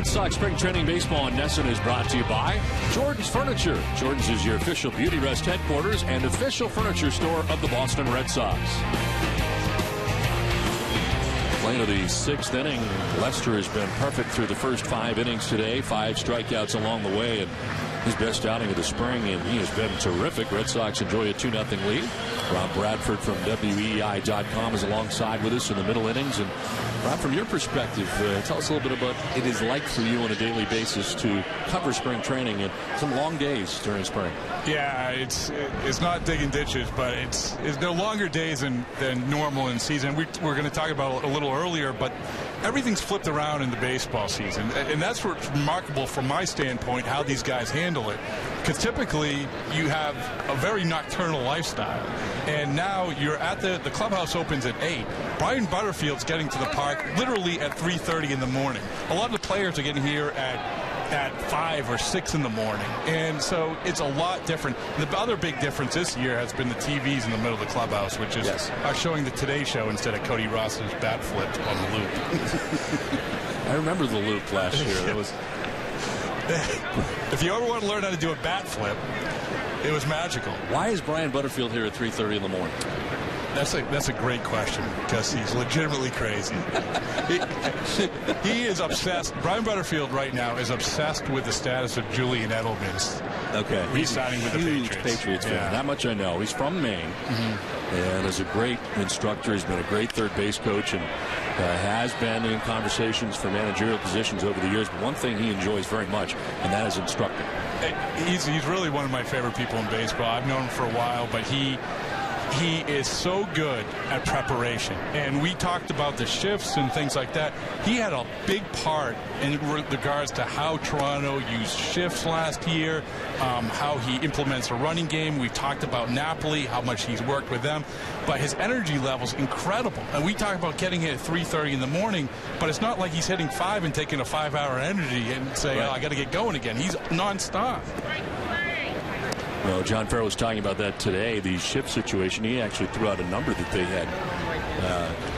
Red Sox Spring Training Baseball in Nesson is brought to you by Jordan's Furniture. Jordan's is your official Beauty Rest headquarters and official furniture store of the Boston Red Sox. Playing of the 6th inning, Lester has been perfect through the first 5 innings today. 5 strikeouts along the way, and his best outing of the spring, and he has been terrific. Red Sox enjoy a 2-0 lead. Rob Bradford from WEEI.com is alongside with us in the middle innings. And Rob, from your perspective, tell us a little bit about what it is like for you on a daily basis to cover spring training and some long days during spring. Yeah, it's not digging ditches, but it's no longer days than normal in season. We're going to talk about it a little earlier, but everything's flipped around in the baseball season, and that's what's remarkable from my standpoint, how these guys handle it. Because typically you have a very nocturnal lifestyle, and now you're at the clubhouse opens at 8. Brian Butterfield's getting to the park literally at 3:30 in the morning. A lot of the players are getting here at 5 or 6 in the morning, and so it's a lot different. The other big difference this year has been the TVs in the middle of the clubhouse, which is are showing the Today Show instead of Cody Ross's bat flip on the loop. I remember the loop last year. That was. If you ever want to learn how to do a bat flip, it was magical. Why is Brian Butterfield here at 3:30 in the morning? That's a great question, because he's legitimately crazy. He is obsessed. Brian Butterfield right now is obsessed with the status of Julian Edelman's. Okay. Re-signing with the huge Patriots. fan. Yeah. That much I know. He's from Maine, and is a great instructor. He's been a great third base coach, and has been in conversations for managerial positions over the years. But one thing he enjoys very much, and that is instructing. He's really one of my favorite people in baseball. I've known him for a while, but he is so good at preparation. And we talked about the shifts and things like that. He had a big part in regards to how Toronto used shifts last year, how he implements a running game. We talked about Napoli, how much he's worked with them. But his energy level's incredible. And we talk about getting here at 3:30 in the morning, but it's not like he's hitting 5 and taking a 5-hour energy and saying, oh, I got to get going again. He's nonstop. Well, John Farrell was talking about that today, the shift situation. He actually threw out a number that they had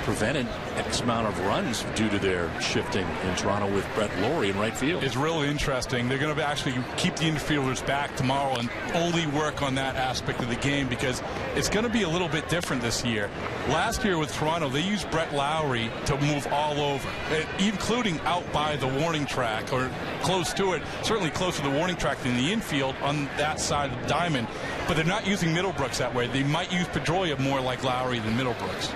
prevented X amount of runs due to their shifting in Toronto with Brett Lawrie in right field. It's really interesting. They're going to actually keep the infielders back tomorrow and only work on that aspect of the game, because it's going to be a little bit different this year. Last year with Toronto, they used Brett Lawrie to move all over, including out by the warning track or close to it, certainly close to the warning track in the infield on that side of the diamond. But they're not using Middlebrooks that way. They might use Pedroia more like Lawrie than Middlebrooks.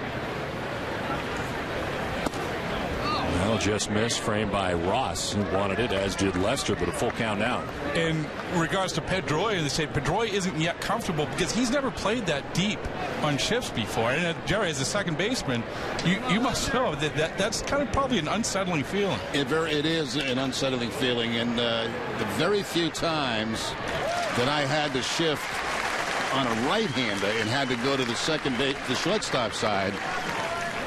Well, just missed, framed by Ross, who wanted it, as did Lester, but a full count now. In regards to Pedroia, they say Pedroia isn't yet comfortable because he's never played that deep on shifts before. And Jerry, as a second baseman, you must know that's kind of probably an unsettling feeling. It is an unsettling feeling, and the very few times that I had to shift on a right-hander and had to go to the shortstop side,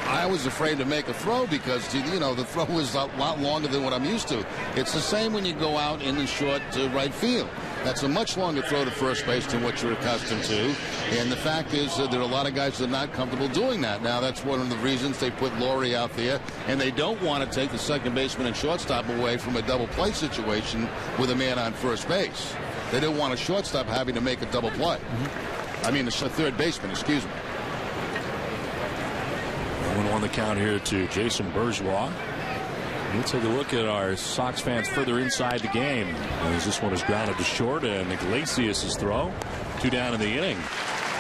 I was afraid to make a throw because, the throw was a lot longer than what I'm used to. It's the same when you go out in the short to right field. That's a much longer throw to first base than what you're accustomed to. And the fact is that there are a lot of guys that are not comfortable doing that. Now, that's one of the reasons they put Lawrie out there, and they don't want to take the second baseman and shortstop away from a double play situation with a man on first base. They don't want a shortstop having to make a double play. I mean, a third baseman, excuse me. 1-1 the count here to Jason Bourgeois. We'll take a look at our Sox fans further inside the game, as this one is grounded to short, and Iglesias' throw. 2 down in the inning.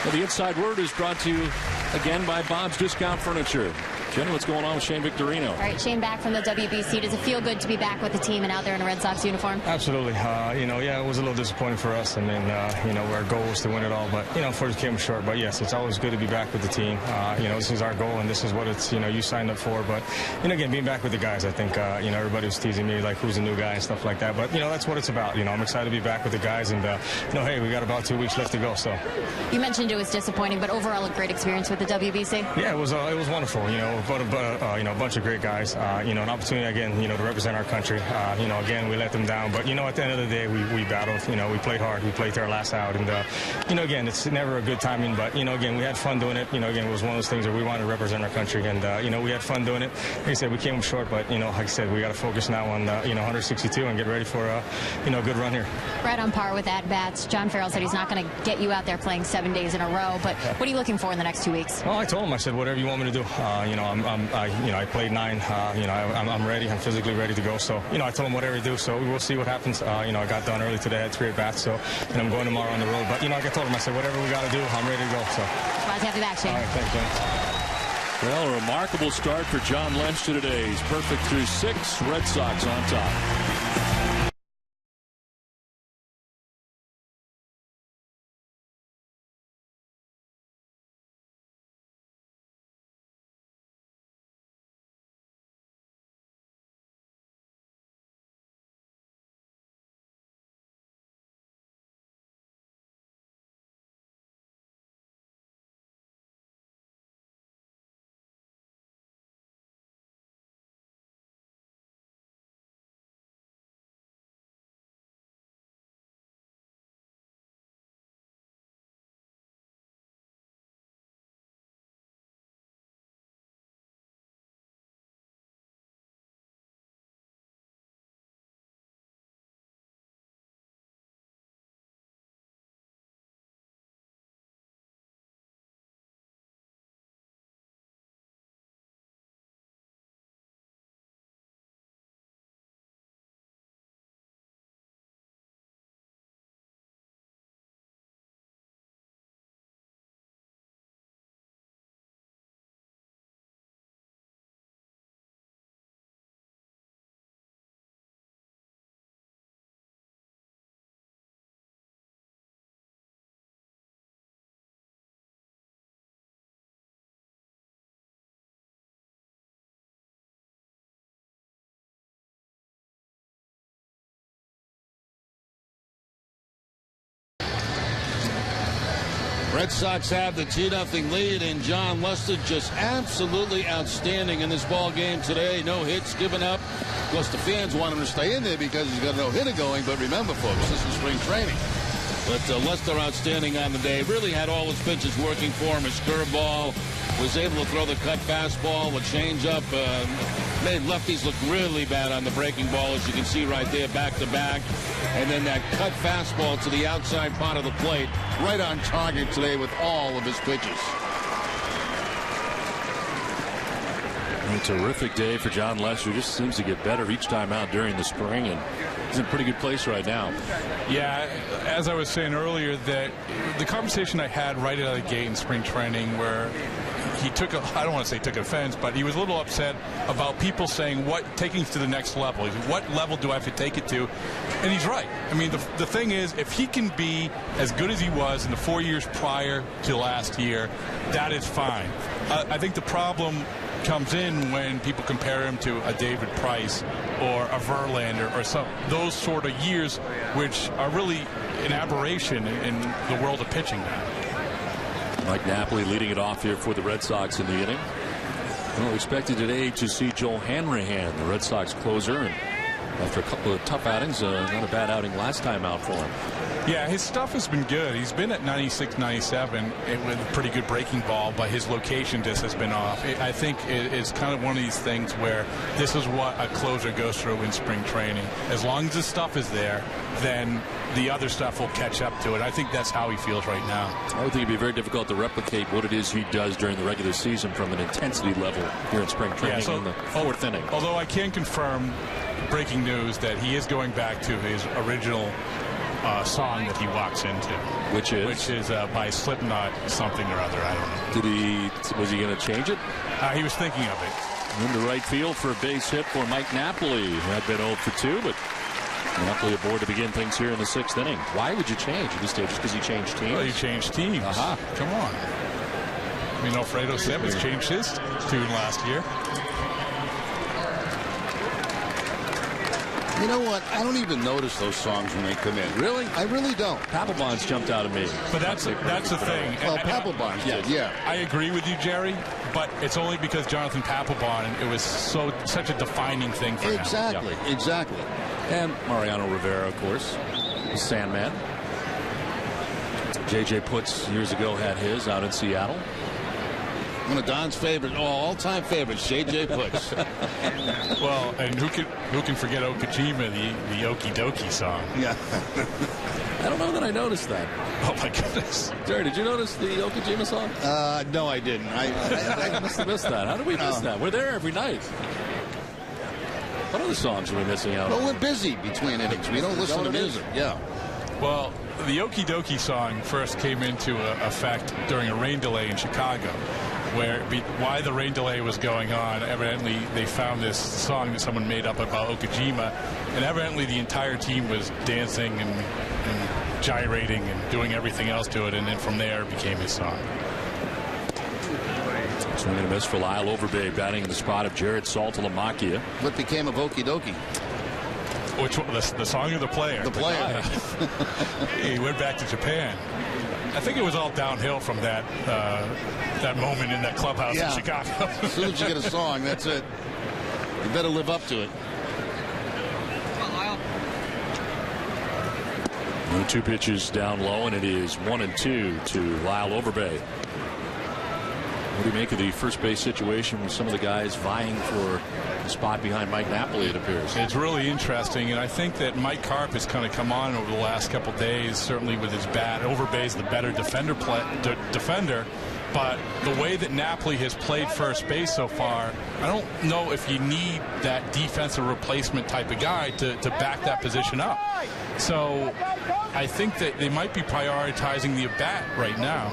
Well, the inside word is brought to you again by Bob's Discount Furniture. Jenny, what's going on with Shane Victorino? All right, Shane back from the WBC. Does it feel good to be back with the team and out there in a Red Sox uniform? Absolutely. It was a little disappointing for us. I mean, our goal was to win it all, but, unfortunately came short. But, yes, it's always good to be back with the team. This is our goal, and this is what it's, you signed up for. But, again, being back with the guys, I think, everybody was teasing me, like, who's the new guy and stuff like that. But, that's what it's about. I'm excited to be back with the guys, and, hey, we got about 2 weeks left to go. So you mentioned it was disappointing, but overall a great experience with the WBC. Yeah, it was wonderful. a bunch of great guys. An opportunity again, to represent our country. Again, we let them down, but at the end of the day, we battled. We played hard. We played to our last out, and again, it's never a good timing, but again, we had fun doing it. Again, it was one of those things that we wanted to represent our country, and we had fun doing it. Like I said, we came short, but like I said, we got to focus now on 162 and get ready for a good run here. Right on par with at-bats. John Farrell said he's not going to get you out there playing 7 days in a row, but what are you looking for in the next 2 weeks? Well, I told him, I said, whatever you want me to do. I played 9. I'm ready. I'm physically ready to go. So, I told him whatever to do. So we'll see what happens. I got done early today. I had 3 at-bats. So, and I'm going tomorrow on the road. But, I told him, I said, whatever we got to do, I'm ready to go. So. Glad to have you back, Shane. All right, thanks, Jim. Well, a remarkable start for John Lester today. He's perfect through 6. Red Sox on top. Red Sox have the 2-0 lead, and John Lester just absolutely outstanding in this ball game today. No hits given up. Of course, the fans want him to stay in there because he's got a no-hitter going, but remember, folks, this is spring training. But Lester outstanding on the day. Really had all his pitches working for him. His curveball, was able to throw the cut fastball, the changeup. Made lefties look really bad on the breaking ball, as you can see right there, back-to-back. And then that cut fastball to the outside part of the plate, right on target today with all of his pitches. A terrific day for John Lester. Just seems to get better each time out during the spring, and he's in a pretty good place right now. Yeah, as I was saying earlier, that the conversation I had right out of the gate in spring training, where he took, I don't want to say took offense, but he was a little upset about people saying taking it to the next level. What level do I have to take it to? And he's right. I mean, the thing is, if he can be as good as he was in the 4 years prior to last year, that is fine. I think the problem comes in when people compare him to a David Price or a Verlander or some those sort of years, which are really an aberration in the world of pitching now. Mike Napoli leading it off here for the Red Sox in the inning. Well, expected today to see Joel Hanrahan, the Red Sox closer, and after a couple of tough outings, not a bad outing last time out for him. Yeah, his stuff has been good. He's been at 96, 97 with a pretty good breaking ball, but his location just has been off. I think it's kind of one of these things where this is what a closer goes through in spring training. As long as his stuff is there, then the other stuff will catch up to it. I think that's how he feels right now. I would think it'd be very difficult to replicate what it is he does during the regular season from an intensity level here in spring training in the fourth inning. Although I can confirm, breaking news, that he is going back to his original song that he walks into, which is by Slipknot something or other. I don't know. Was he going to change it? He was thinking of it. In the right field for a base hit for Mike Napoli, who had been 0 for 2, but Napoli aboard to begin things here in the 6th inning. Why would you change at this stage? Just because he changed teams? Well, he changed teams. Come on. I mean, Alfredo Sebas changed his tune last year. You know what? I don't even notice those songs when they come in. Really? I really don't. Papelbon's jumped out of me. But that's the thing. Well, Papelbon's did, yeah. I agree with you, Jerry, but it's only because Jonathan Papelbon, it was such a defining thing for him. Exactly, exactly. And Mariano Rivera, of course, the Sandman. J.J. Putz years ago had his out in Seattle. One of Don's favorite, all-time favorites, J.J. Putz. Well, and who can forget Okajima, the Okie Dokie song? Yeah. I don't know that I noticed that. Oh, my goodness. Jerry, did you notice the Okajima song? No, I didn't. I must have missed that. How did we miss that? We're there every night. What other songs are we missing out on? Well, we're busy between innings. We don't listen to music. Yeah. Well, the Okie Dokie song first came into effect during a rain delay in Chicago, where why the rain delay was going on. Evidently, they found this song that someone made up about Okajima, and evidently the entire team was dancing and gyrating and doing everything else to it, and then from there it became his song. Swing and a miss for Lyle Overbay, batting in the spot of Jared Saltalamacchia. What became of Okie Dokie? Which one, the song or the player? The player. He went back to Japan. I think it was all downhill from that moment in that clubhouse in Chicago. As soon as you get a song, that's it. You better live up to it. And 2 pitches down low, and it is 1-2 to Lyle Overbay. What do you make of the first base situation with some of the guys vying for the spot behind Mike Napoli, it appears? It's really interesting, and I think that Mike Karp has kind of come on over the last couple days, certainly with his bat. Overbay's the better defender, but the way that Napoli has played first base so far, I don't know if you need that defensive replacement type of guy to back that position up. So I think that they might be prioritizing the at-bat right now.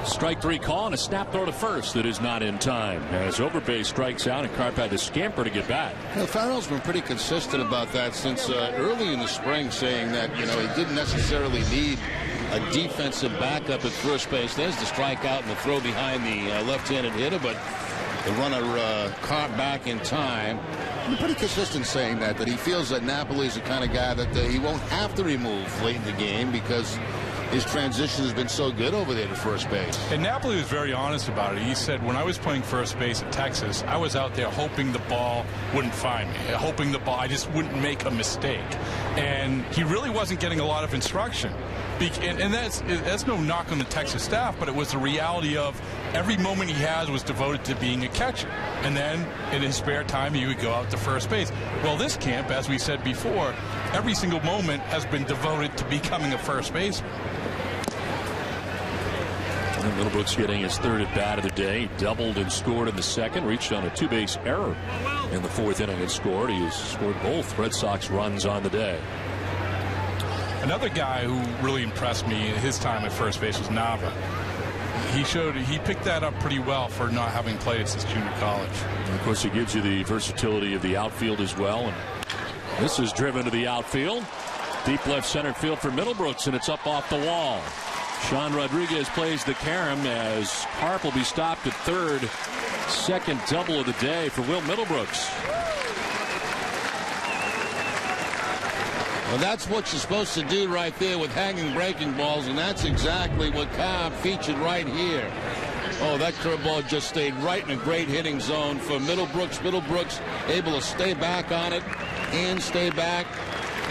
Strike 3 call and a snap throw to first that is not in time as Overbay strikes out and Karp had to scamper to get back. Farrell's been pretty consistent about that since early in the spring, saying that he didn't necessarily need a defensive backup at first base. There's the strikeout and the throw behind the left-handed hitter, but the runner Karp back in time. Been pretty consistent saying that he feels that Napoli's the kind of guy that he won't have to remove late in the game because his transition has been so good over there to first base. And Napoli was very honest about it. He said, when I was playing first base at Texas, I was out there hoping the ball wouldn't find me, hoping the ball, I just wouldn't make a mistake. And he really wasn't getting a lot of instruction. And that's no knock on the Texas staff, but it was the reality of every moment he has was devoted to being a catcher. And then in his spare time, he would go out to first base. Well, this camp, as we said before, every single moment has been devoted to becoming a first baseman. And Middlebrooks getting his third at bat of the day. He doubled and scored in the second, reached on a 2-base error in the 4th inning and scored. He has scored both Red Sox runs on the day. Another guy who really impressed me his time at first base was Nava. He picked that up pretty well for not having played since junior college. And of course, he gives you the versatility of the outfield as well. And this is driven to the outfield. Deep left center field for Middlebrooks, and it's up off the wall. Sean Rodriguez plays the carom as Karp will be stopped at third. Second double of the day for Will Middlebrooks. Well, that's what you're supposed to do right there with hanging breaking balls, and that's exactly what Cobb featured right here. Oh, that curveball just stayed right in a great hitting zone for Middlebrooks. Middlebrooks able to stay back on it and stay back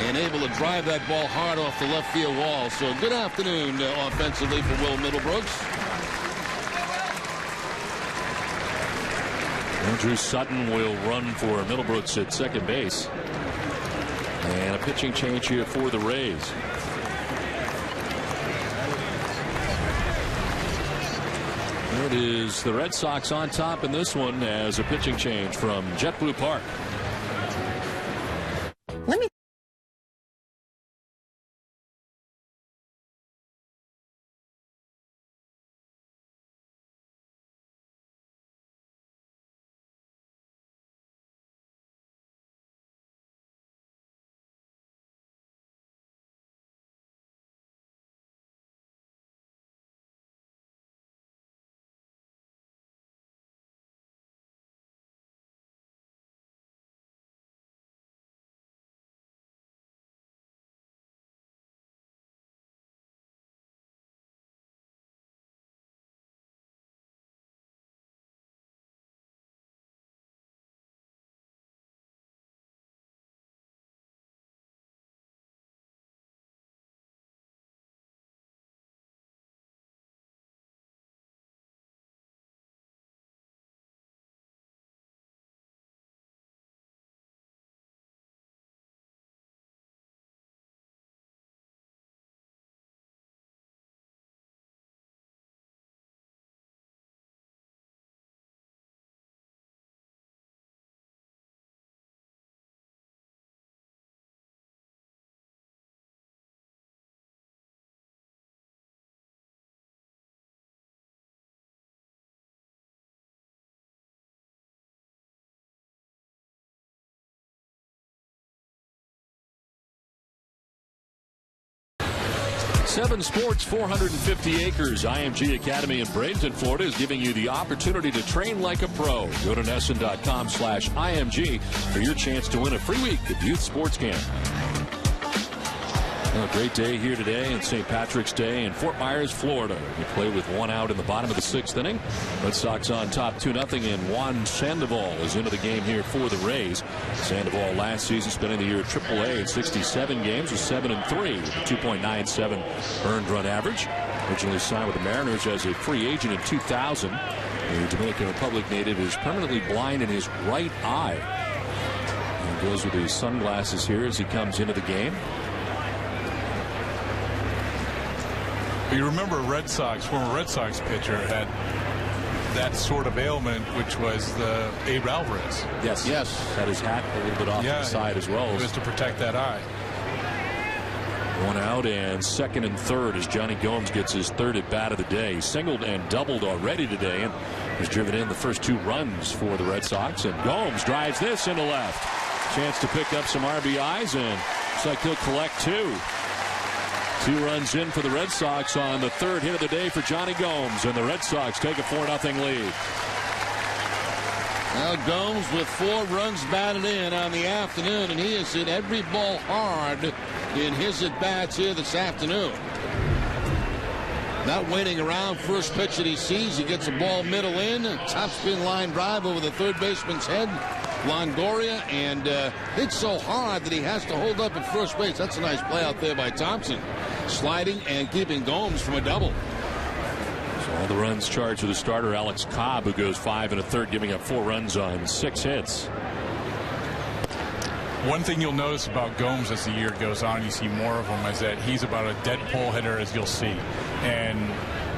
and able to drive that ball hard off the left field wall. So good afternoon offensively for Will Middlebrooks. Andrew Sutton will run for Middlebrooks at second base. And a pitching change here for the Rays. It is the Red Sox on top in this one as a pitching change from JetBlue Park. 7 Sports, 450 acres. IMG Academy in Bradenton, Florida is giving you the opportunity to train like a pro. Go to NESN.com/IMG for your chance to win a free week of youth sports camp. Well, a great day here today in St. Patrick's Day in Fort Myers, Florida. We play with 1 out in the bottom of the 6th inning. Red Sox on top 2-0, and Juan Sandoval is into the game here for the Rays. Sandoval last season spending the year at AAA in 67 games with 7-3, with a 2.97 earned run average. Originally signed with the Mariners as a free agent in 2000. The Dominican Republic native is permanently blind in his right eye. He goes with his sunglasses here as he comes into the game. You remember former Red Sox pitcher had that sort of ailment, which was the Abe Alvarez. Yes. Had his hat a little bit off to the side as well. It was to protect that eye. 1 out, and 2nd and 3rd as Johnny Gomes gets his 3rd at bat of the day. He singled and doubled already today and has driven in the first 2 runs for the Red Sox. And Gomes drives this into left. Chance to pick up some RBIs, and looks like he'll collect 2. 2 runs in for the Red Sox on the 3rd hit of the day for Johnny Gomes, and the Red Sox take a 4-0 lead. Now Gomes with 4 runs batted in on the afternoon, and he has hit every ball hard in his at-bats here this afternoon. Not waiting around. First pitch that he sees, he gets a ball middle in, top spin line drive over the third baseman's head, Longoria, and hits so hard that he has to hold up at first base. That's a nice play out there by Thompson, sliding and keeping Gomes from a double. So all the runs charged with the starter Alex Cobb, who goes 5 1/3, giving up 4 runs on 6 hits. One thing you'll notice about Gomes as the year goes on, you see more of him, is that he's about a dead pull hitter, as you'll see. And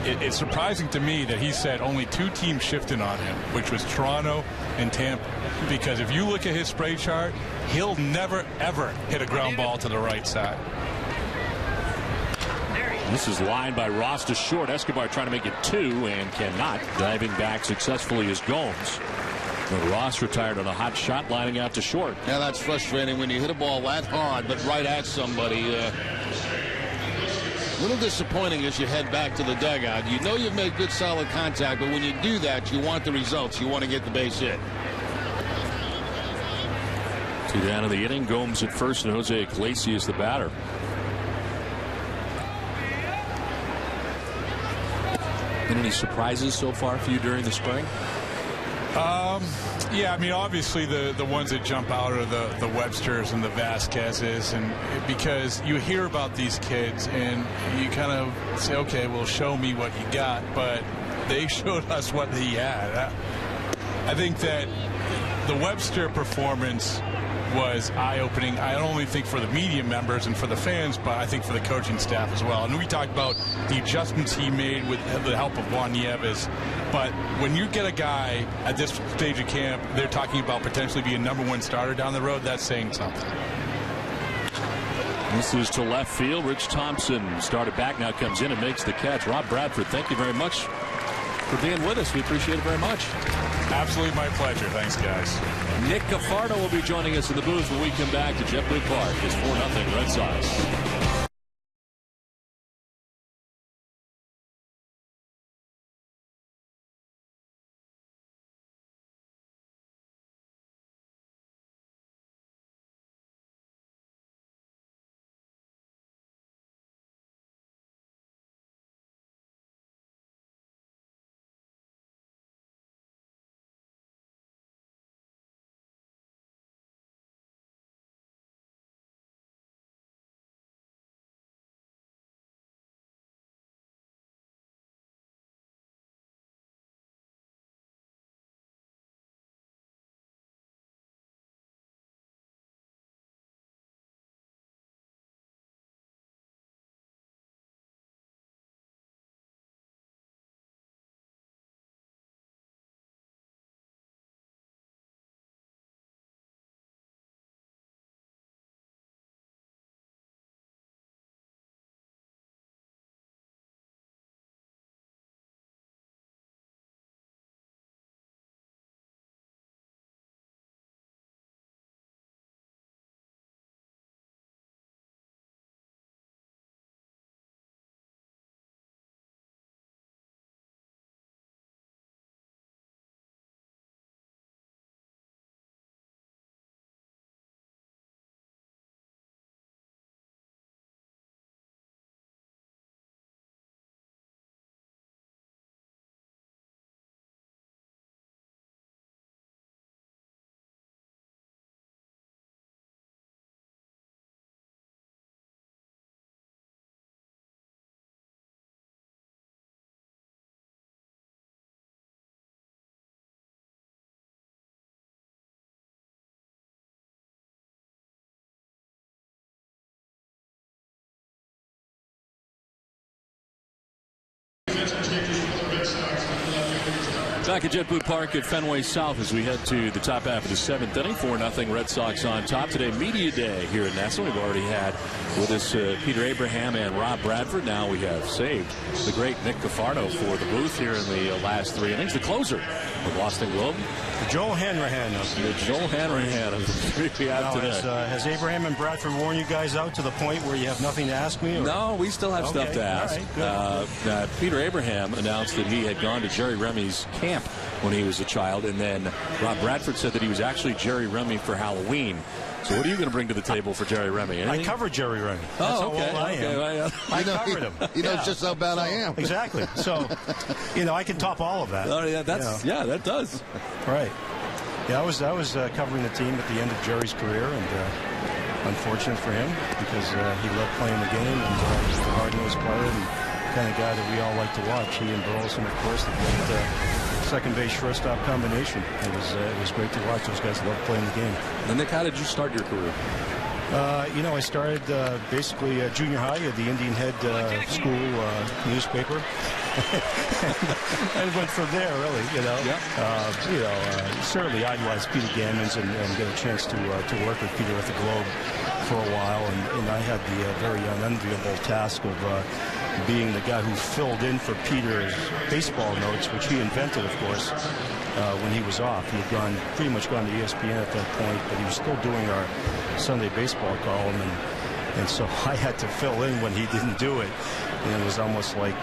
it's surprising to me that he said only 2 teams shifted on him, which was Toronto and Tampa. Because if you look at his spray chart, he'll never, ever hit a ground ball to the right side. This is lined by Ross to short. Escobar trying to make it 2 and cannot. Diving back successfully is Gomes. But Ross retired on a hot shot, lining out to short. Yeah, that's frustrating when you hit a ball that hard, but right at somebody. A little disappointing as you head back to the dugout. You know you've made good, solid contact, but when you do that, you want the results. You want to get the base hit. 2 down in the inning. Gomes at first, and Jose Iglesias the batter. Been any surprises so far for you during the spring? Yeah, I mean, obviously the ones that jump out are the Websters and the Vasquezes, and because you hear about these kids and you kind of say, okay, well, show me what you got, but they showed us what he had. I think that the Webster performance was eye-opening. I don't only think for the media members and for the fans, but I think for the coaching staff as well. And we talked about the adjustments he made with the help of Juan Nieves. But when you get a guy at this stage of camp, they're talking about potentially being #1 starter down the road, that's saying something. This is to left field. Rich Thompson started back, now comes in and makes the catch. Rob Bradford, thank you very much for being with us. We appreciate it very much. Absolutely my pleasure. Thanks, guys. Nick Cafardo will be joining us in the booth when we come back to JetBlue Park. It's 4-0 Red Sox. Back at JetBlue Park at Fenway South as we head to the top half of the 7th inning. 4-0 Red Sox on top. Today, media day here at Nassau. We've already had with us Peter Abraham and Rob Bradford. Now we have saved the great Nick Cafardo for the booth here in the last 3 innings. The closer of Boston Globe. The Joel Hanrahan. The Joel Hanrahan of the 3 we have today. Has Abraham and Bradford worn you guys out to the point where you have nothing to ask me? Or? No, we still have stuff to ask. Right, Peter Abraham announced that he had gone to Jerry Remy's camp when he was a child, and then Rob Bradford said that he was actually Jerry Remy for Halloween. So what are you going to bring to the table for Jerry Remy? Anything? I covered Jerry Remy. That's how old I am. I covered him. He knows just how bad I am. Exactly. So, I can top all of that. Oh, yeah, that does. Right. Yeah, I was covering the team at the end of Jerry's career, and unfortunate for him because he loved playing the game and he's a hard-nosed player and kind of guy that we all like to watch. He and Burleson, of course, the great second base shortstop combination. It was great to watch. Those guys love playing the game. And Nick, how did you start your career? I started basically junior high at the Indian Head school newspaper. and went from there, really, certainly idolized Peter Gammons and get a chance to work with Peter at the Globe for a while. And I had the very unenviable task of being the guy who filled in for Peter's baseball notes, which he invented, of course, when he was off. He had pretty much gone to ESPN at that point, but he was still doing our Sunday baseball column, and so I had to fill in when he didn't do it. And it was almost like,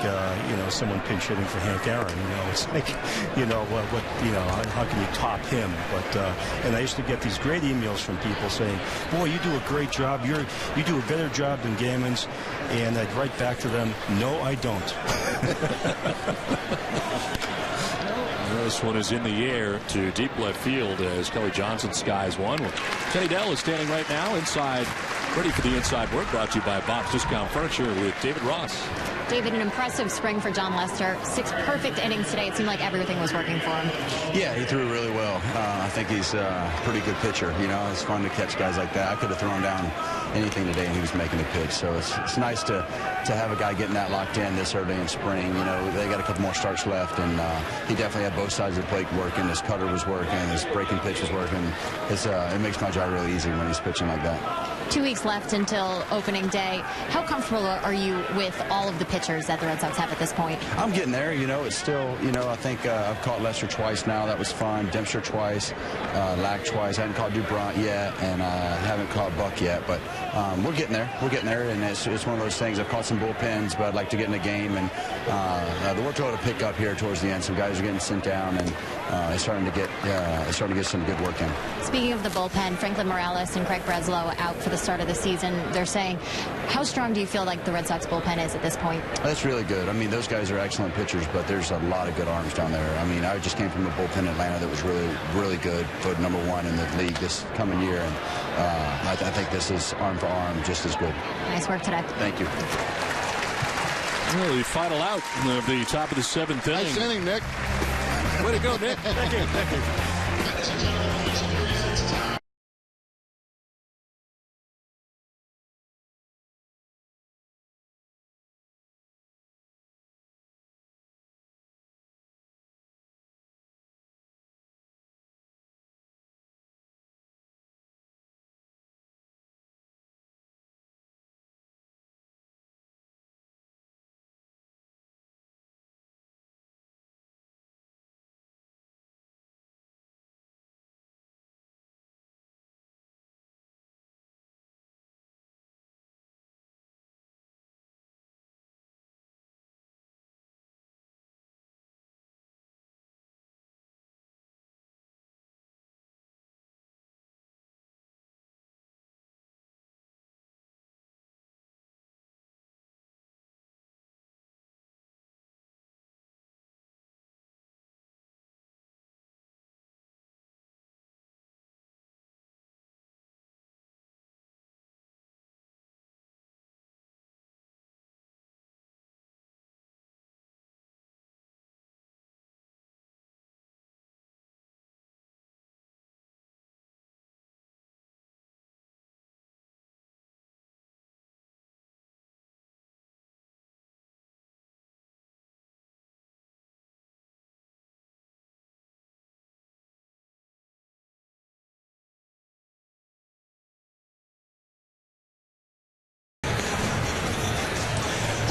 someone pinch hitting for Hank Aaron. It's like, how can you top him? But and I used to get these great emails from people saying, "Boy, you do a great job. You do a better job than Gammons." And I'd write back to them, "No, I don't." This one is in the air to deep left field as Kelly Johnson skies one. Kenny Dell is standing right now inside, ready for the inside work, brought to you by Bob's Discount Furniture with David Ross. David, an impressive spring for John Lester. 6 perfect innings today. It seemed like everything was working for him. Yeah, he threw really well. I think he's a pretty good pitcher. It's fun to catch guys like that. I could have thrown down anything today and he was making a pitch. So it's nice to have a guy getting that locked in this early in spring. They got a couple more starts left, and he definitely had both sides of the plate working. His cutter was working. His breaking pitch was working. It makes my job really easy when he's pitching like that. 2 weeks left until opening day. How comfortable are you with all of the pitchers that the Red Sox have at this point? I'm getting there. It's still, I think I've caught Lester twice now. That was fun. Dempster twice. Lack twice. I haven't caught Dubron yet, and I haven't caught Buck yet. But we're getting there. We're getting there, and it's one of those things. I've caught some bullpens, but I'd like to get in the game. And the workload to pick up here towards the end. Some guys are getting sent down, and it's starting to get some good work in. Speaking of the bullpen, Franklin Morales and Craig Breslow out for the start of the season. They're saying, how strong do you feel like the Red Sox bullpen is at this point? That's really good. I mean, those guys are excellent pitchers, but there's a lot of good arms down there. I mean, I just came from a bullpen in Atlanta that was really, really good, voted #1 in the league this coming year, and I think this is arm for arm just as good. Nice work today. Thank you. Well, the final out of the top of the 7th inning. Nice inning, Nick. Way to go, Nick. Thank you.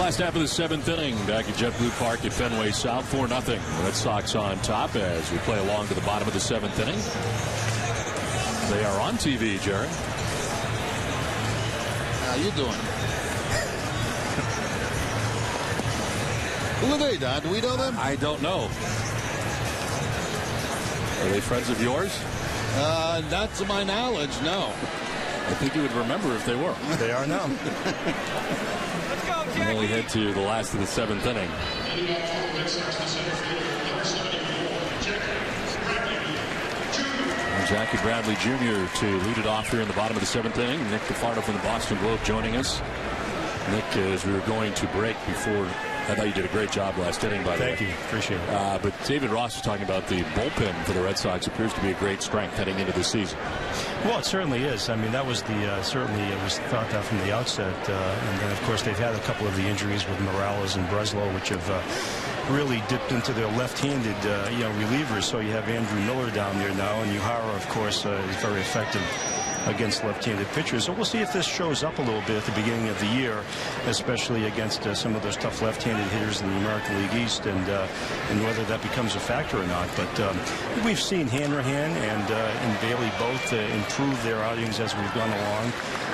Last half of the 7th inning back at JetBlue Park at Fenway South, 4-0. The Red Sox on top as we play along to the bottom of the 7th inning. They are on TV, Jerry. How you doing? Who are they, Don? Do we know them? I don't know. Are they friends of yours? Not to my knowledge, no. I think you would remember if they were. They are now. And then we head to the last of the 7th inning. And Jackie Bradley Jr. to lead it off here in the bottom of the 7th inning. Nick DeFardo from the Boston Globe joining us. Nick, as we were going to break before, I thought you did a great job last inning, by the way. Thank you. Appreciate it. But David Ross was talking about the bullpen for the Red Sox. Appears to be a great strength heading into the season. Well, it certainly is. I mean, that was the certainly it was thought that from the outset. And then, of course, they've had a couple of the injuries with Morales and Breslow, which have really dipped into their left-handed relievers. So you have Andrew Miller down there now, and Uhara, of course, is very effective against left-handed pitchers. So we'll see if this shows up a little bit at the beginning of the year, especially against some of those tough left-handed hitters in the American League East, and whether that becomes a factor or not. But we've seen Hanrahan and Bailey both improve their outings as we've gone along.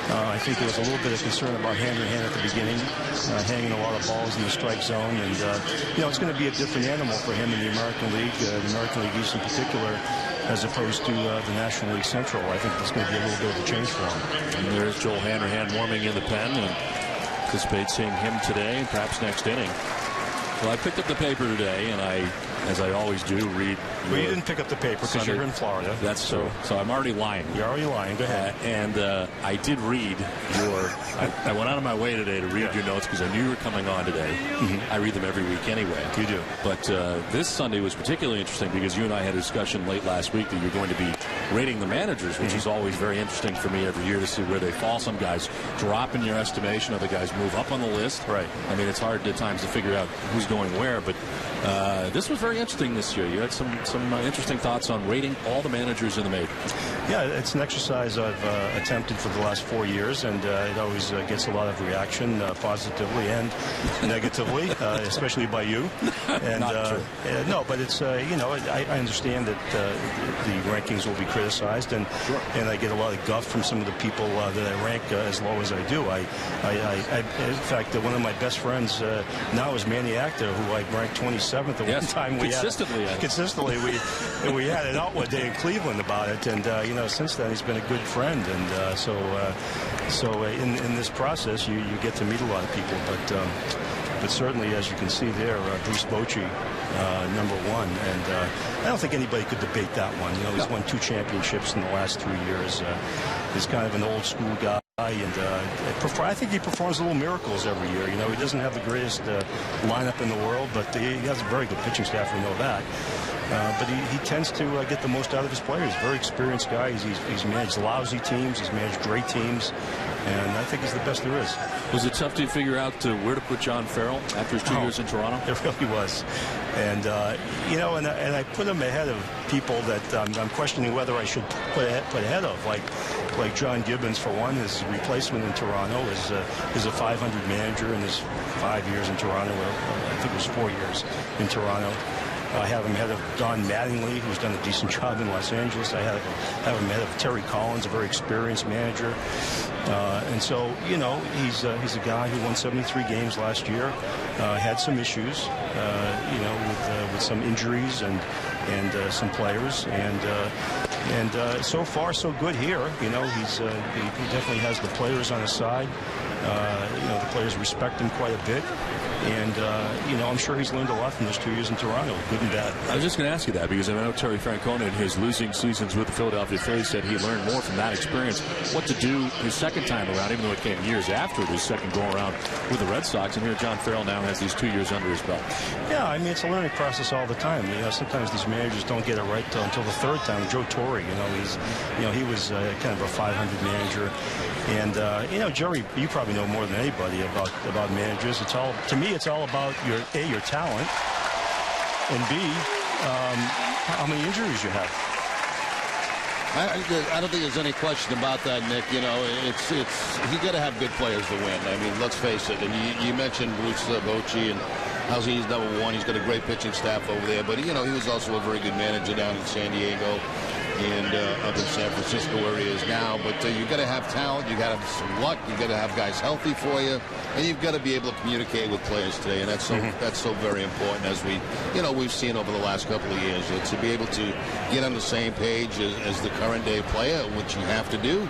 I think there was a little bit of concern about Hanrahan at the beginning, hanging a lot of balls in the strike zone, and it's going to be a different animal for him in the American League, the American League East in particular, as opposed to the National League Central. I think there's going to be a little bit of a change for him. And there's Joel Hanrahan warming in the pen, and anticipate seeing him today and perhaps next inning. Well, I picked up the paper today, and as I always do, read. Well, you didn't pick up the paper because you're in Florida. That's so I'm already lying. You're already lying. Go ahead. And I did read your. I went out of my way today to read your notes because I knew you were coming on today. Mm-hmm. I read them every week anyway. You do. But this Sunday was particularly interesting because you and I had a discussion late last week that you're going to be rating the managers, which is always very interesting for me every year to see where they fall. Some guys drop in your estimation, other guys move up on the list. Right. I mean, it's hard at times to figure out who's going where, but this was very interesting this year. You had some interesting thoughts on rating all the managers in the majors. Yeah, it's an exercise I've attempted for the last 4 years, and it always gets a lot of reaction, positively and negatively, especially by you. And Not true. No, but it's I understand that the rankings will be criticized, and I get a lot of guff from some of the people that I rank as low as I do. In fact, one of my best friends now is Manny Acta, who I ranked 27th at one time. Consistently, we had it out one day in Cleveland about it, and since then he's been a good friend, and so in this process you get to meet a lot of people, but certainly, as you can see there, Bruce Bochy, number one, and I don't think anybody could debate that one. He's won 2 championships in the last 3 years. He's kind of an old school guy. And I think he performs little miracles every year. He doesn't have the greatest lineup in the world, but he has a very good pitching staff. We know that. But he tends to get the most out of his players. Very experienced guy. He's managed lousy teams. He's managed great teams. And I think he's the best there is. Was it tough to figure out where to put John Farrell after his 2 years in Toronto? It really was. And, and I put him ahead of people that I'm questioning whether I should put ahead of, like John Gibbons, for one. His replacement in Toronto is a 500 manager in his 5 years in Toronto. I think it was 4 years in Toronto. I have him ahead of Don Mattingly, who's done a decent job in Los Angeles. I have him ahead of Terry Collins, a very experienced manager. And so, he's a guy who won 73 games last year, had some issues, with some injuries and some players. And so far, so good here. He definitely has the players on his side. The players respect him quite a bit. And, I'm sure he's learned a lot from those 2 years in Toronto, good and bad. I was just going to ask you that because I know Terry Francona in his losing seasons with the Philadelphia Phillies said he learned more from that experience, what to do his second time around, even though it came years after his second go-around with the Red Sox. And here John Farrell now has these 2 years under his belt. Yeah, I mean, it's a learning process all the time. Sometimes these managers don't get it right until the third time. Joe Torre, he was kind of a 500 manager. And, Jerry, you probably know more than anybody about managers. To me, it's all about your talent, and B, how many injuries you have. I don't think there's any question about that, Nick. You know, it's you got to have good players to win. I mean, let's face it. And you mentioned Bruce Bochy and how he's #1. He's got a great pitching staff over there. But, you know, he was also a very good manager down in San Diego and up in San Francisco where he is now. But you got to have talent. You got to have some luck. You got to have guys healthy for you, and you've got to be able to communicate with players today. And that's so very important, as we've seen over the last couple of years. To be able to get on the same page as the current day player, which you have to do,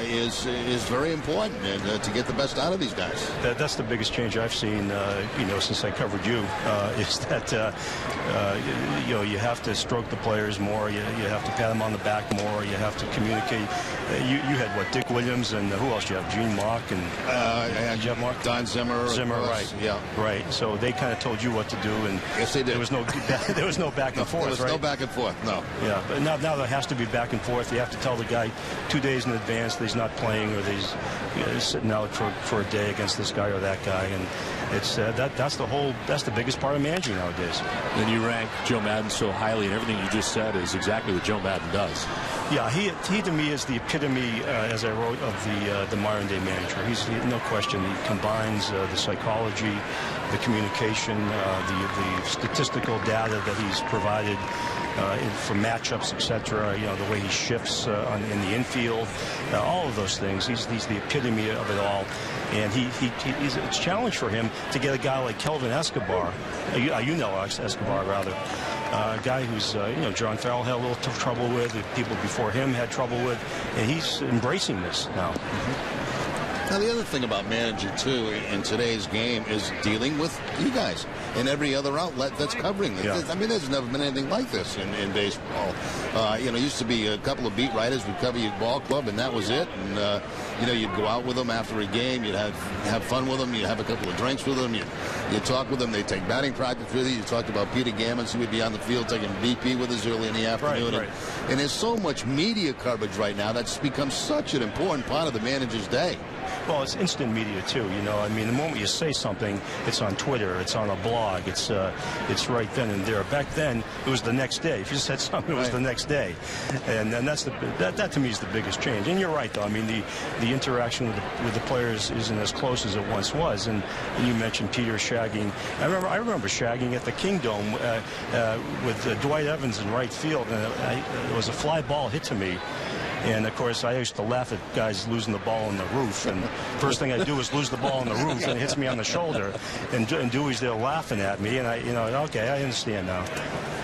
is very important, and to get the best out of these guys. That's the biggest change I've seen, since I covered you, is that you have to stroke the players more. You have to pat them on the back more. You have to communicate. You had what, Dick Williams, and who else? You have Gene Mock, and did you have Mock? Don Zimmer. Right? Yeah. Right. So they kind of told you what to do, and yes, they did. There was no back and forth. There was no back and forth. No. Yeah, but now there has to be back and forth. You have to tell the guy 2 days in advance that he's not playing, or that he's sitting out for a day against this guy or that guy, and it's that's the biggest part of managing nowadays. And you rank Joe Maddon so highly, and everything you just said is exactly what Joe Maddon does. Yeah, he to me is the epitome, as I wrote, of the modern day manager. He's no question. He combines the psychology, the communication, the statistical data that he's provided for matchups, etc. The way he shifts in the infield, all of those things. He's the epitome of it all, and it's a challenge for him to get a guy like Kelvin Escobar, Escobar rather. A guy who's, John Farrell had a little trouble with, people before him had trouble with, and he's embracing this now. Now, the other thing about manager, too, in today's game is dealing with you guys and every other outlet that's covering this. Yeah. I mean, there's never been anything like this in baseball. Used to be a couple of beat writers would cover your ball club, and that was it. And, you'd go out with them after a game. You'd have fun with them. You'd have a couple of drinks with them. You'd talk with them. They'd take batting practice with you. You talked about Peter Gammons, who would be on the field taking BP with us early in the afternoon. Right. And there's so much media coverage right now that's become such an important part of the manager's day. Well, it's instant media too. I mean, the moment you say something, it's on Twitter, it's on a blog, it's right then and there. Back then, it was the next day. If you said something, it was the next day, and that to me is the biggest change. And you're right, though. I mean, the interaction with the players isn't as close as it once was. And you mentioned Peter shagging. I remember shagging at the Kingdome with Dwight Evans in right field, and it was a fly ball hit to me. And, of course, I used to laugh at guys losing the ball on the roof. And first thing I do is lose the ball on the roof, and it hits me on the shoulder. And Dewey's there laughing at me. And okay, I understand now.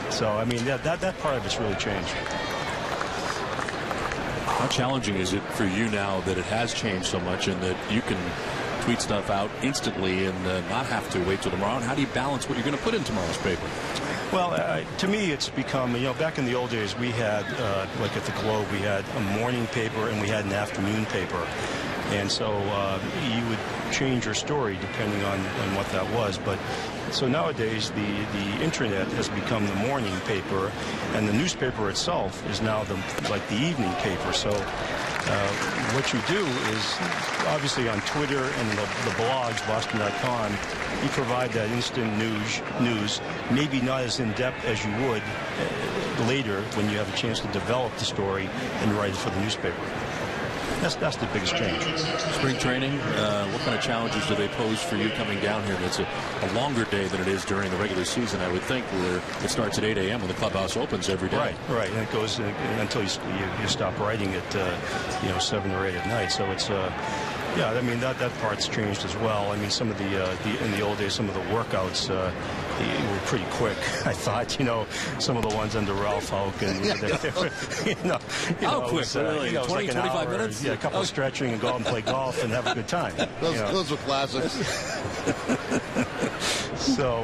So, I mean, that part of it's really changed. How challenging is it for you now that it has changed so much and that you can tweet stuff out instantly and not have to wait till tomorrow? And how do you balance what you're going to put in tomorrow's paper? Well, to me, it's become, back in the old days, we had, like at the Globe, we had a morning paper and we had an afternoon paper. And so you would change your story depending on what that was. But so nowadays, the internet has become the morning paper, and the newspaper itself is now the evening paper. So what you do is, obviously on Twitter and the blogs, Boston.com, you provide that instant news, maybe not as in-depth as you would later when you have a chance to develop the story and write it for the newspaper. That's the biggest change. Spring training, what kind of challenges do they pose for you coming down here? It's a longer day than it is during the regular season, I would think, where it starts at 8 a.m. when the clubhouse opens every day. Right, and it goes until you stop writing at 7 or 8 at night. So it's yeah, I mean that part's changed as well. I mean, some of in the old days, some of the workouts were pretty quick. I thought, some of the ones under Ralph Houk and how quick? Really? 20, like 25 minutes? Yeah, a couple of stretching and go out and play golf and have a good time. Those were classics. So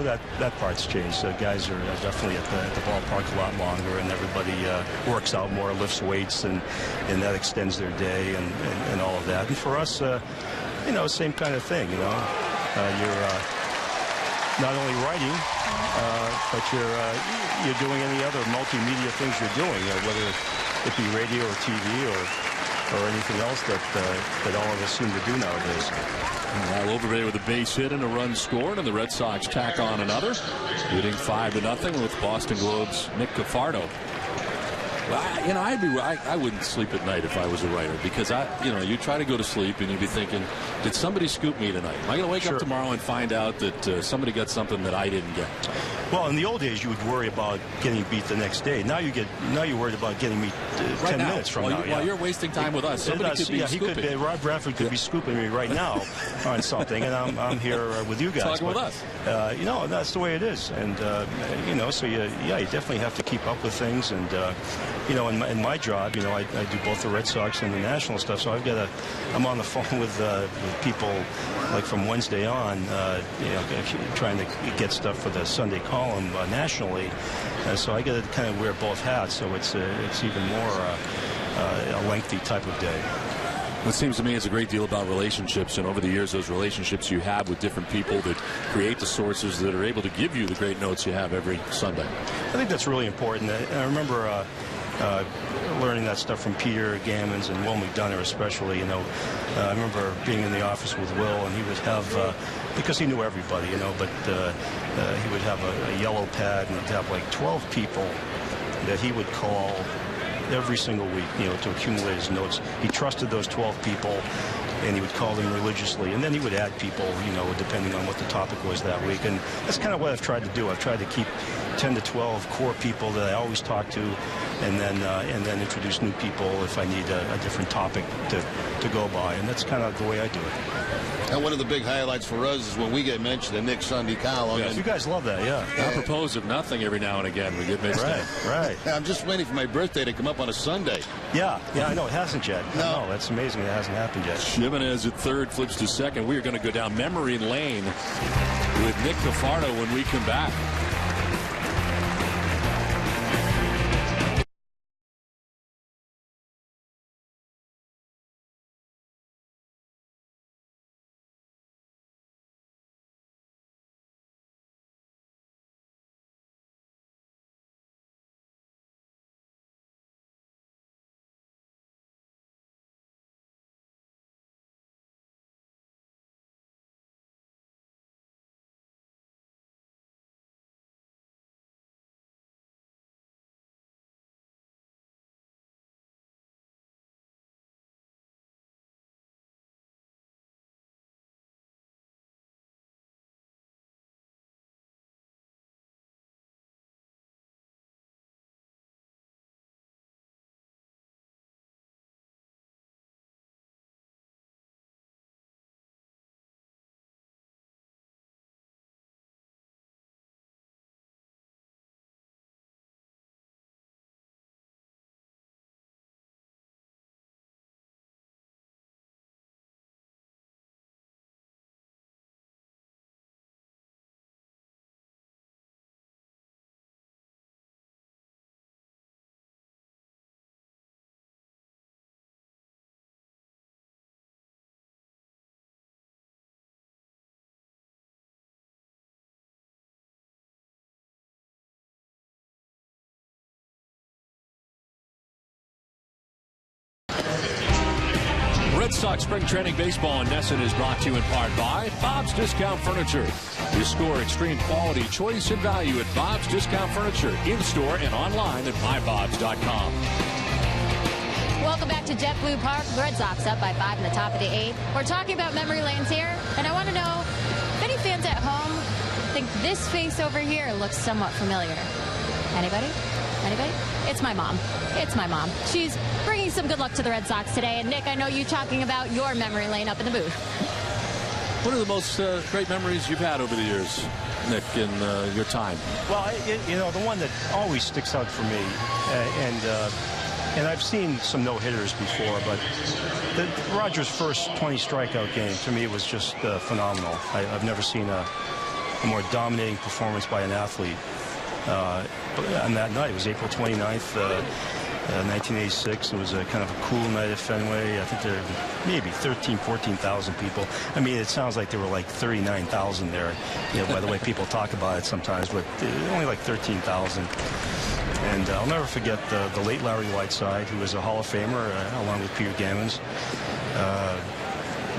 that part's changed. So guys are definitely at the ballpark a lot longer, and everybody works out more, lifts weights, and that extends their day and all of that. And for us, same kind of thing. You're not only writing, but you're doing any other multimedia things you're doing, whether it be radio or TV or anything else that all of us seem to do nowadays. Well, over there with a base hit and a run scored, and the Red Sox tack on another, leading 5-0 with Boston Globe's Nick Cafardo. Well, I wouldn't sleep at night if I was a writer, because you try to go to sleep and you'd be thinking, did somebody scoop me tonight? Am I going to wake up tomorrow and find out that somebody got something that I didn't get? Well, in the old days, you would worry about getting beat the next day. Now you're worried about getting beat 10 minutes from now. While you're wasting time with us, somebody could be scooping. Rob Bradford could be scooping me right now on something, and I'm here with you guys. Talking with us. That's the way it is, and so you definitely have to keep up with things, and in my job, I do both the Red Sox and the national stuff, so I'm on the phone with people like from Wednesday on, trying to get stuff for the Sunday column nationally, so I got to kind of wear both hats, so it's even more a lengthy type of day. It seems to me it's a great deal about relationships, and over the years, those relationships you have with different people that create the sources that are able to give you the great notes you have every Sunday. I think that's really important. I remember learning that stuff from Peter Gammons and Will McDonough especially. I remember being in the office with Will, and he would have, because he knew everybody, but he would have a yellow pad, and he'd have like 12 people that he would call every single week, to accumulate his notes. He trusted those 12 people, and he would call them religiously, and then he would add people, depending on what the topic was that week. And that's kind of what I've tried to do. I've tried to keep 10 to 12 core people that I always talk to, and then introduce new people if I need a different topic to go by, and that's kind of the way I do it. And one of the big highlights for us is when we get mentioned in Nick's Sunday column. Yes. You guys love that, yeah. Apropos of nothing, every now and again we get mixed in. Right. I'm just waiting for my birthday to come up on a Sunday. Yeah, I know. It hasn't yet. No, that's amazing. It hasn't happened yet. Jimenez at third, flips to second. We are going to go down memory lane with Nick Cafardo when we come back. Red Sox Spring Training Baseball in Nesson is brought to you in part by Bob's Discount Furniture. You score extreme quality, choice, and value at Bob's Discount Furniture, in-store and online at mybobs.com. Welcome back to JetBlue Park. The Red Sox up by 5 in the top of the 8th. We're talking about memory lanes here, and I want to know if any fans at home think this face over here looks somewhat familiar. Anybody? Anybody? It's my mom. It's my mom. She's bringing some good luck to the Red Sox today. And, Nick, I know you talking about your memory lane up in the booth. What are the most great memories you've had over the years, Nick, in your time? Well, the one that always sticks out for me, and I've seen some no-hitters before, but Roger's first 20 strikeout game, to me, was just phenomenal. I've never seen a more dominating performance by an athlete. On that night, it was April 29th, 1986. It was a kind of a cool night at Fenway. I think there were maybe 13,000, 14,000 people. I mean, it sounds like there were like 39,000 there, by the way people talk about it sometimes, but only like 13,000. And I'll never forget the late Larry Whiteside, who was a Hall of Famer, along with Peter Gammons.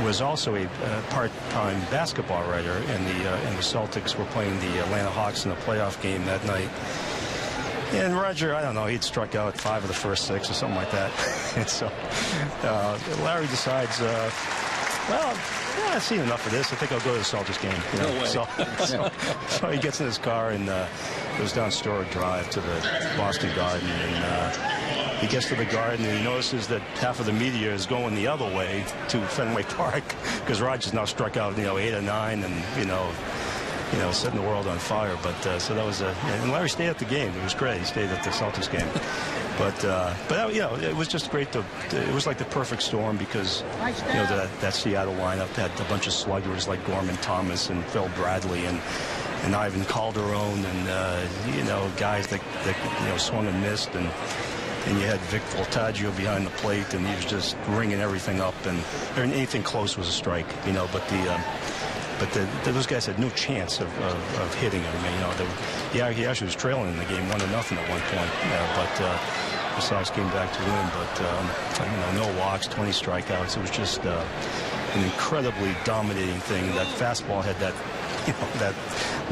Was also a part-time basketball writer, and the Celtics were playing the Atlanta Hawks in a playoff game that night. And Roger, I don't know, he'd struck out 5 of the first 6 or something like that. And so Larry decides, well, yeah, I've seen enough of this. I think I'll go to the Celtics game. You know? No way. So he gets in his car and goes down Stewart Drive to the Boston Garden. And he gets to the Garden and he notices that half of the media is going the other way to Fenway Park because Roger's now struck out, 8 or 9 and, setting the world on fire. But so that was and Larry stayed at the game. It was great. He stayed at the Celtics game. But it was just great. It was like the perfect storm because, that Seattle lineup had a bunch of sluggers like Gorman Thomas and Phil Bradley and Ivan Calderon and, guys that swung and missed. And you had Vic Voltaggio behind the plate, and he was just ringing everything up. And anything close was a strike, But those guys had no chance of hitting him. He actually was trailing in the game 1-0 at one point. But the Sox came back to win. But no walks, 20 strikeouts. It was just an incredibly dominating thing. That fastball had that that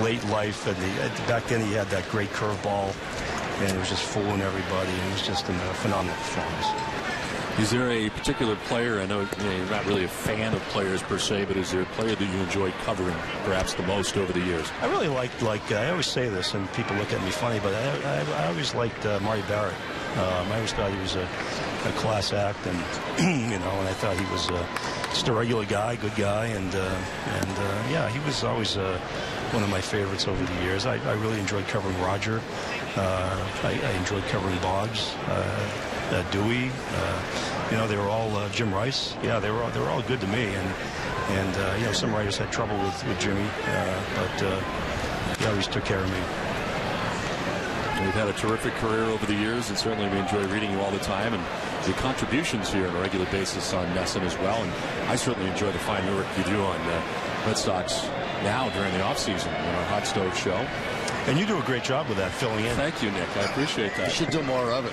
late life, and back then he had that great curveball, and it was just fooling everybody. It was just a phenomenal performance. Is there a particular player, I know you're not really a fan of players per se, but is there a player that you enjoyed covering perhaps the most over the years? I really liked, I always say this and people look at me funny, but I always liked Marty Barrett. I always thought he was a class act, and and I thought he was just a regular guy, good guy, and yeah, he was always one of my favorites over the years. I really enjoyed covering Roger. I enjoyed covering Boggs, Dewey. They were all Jim Rice. Yeah, they were all good to me, and some writers had trouble with Jimmy, but he always took care of me. You've had a terrific career over the years, and certainly we enjoy reading you all the time and your contributions here on a regular basis on NESN as well. And I certainly enjoy the fine work you do on Red Sox Now during the offseason on our Hot Stove show. And you do a great job with that, filling in. Thank you, Nick. I appreciate that. You should do more of it.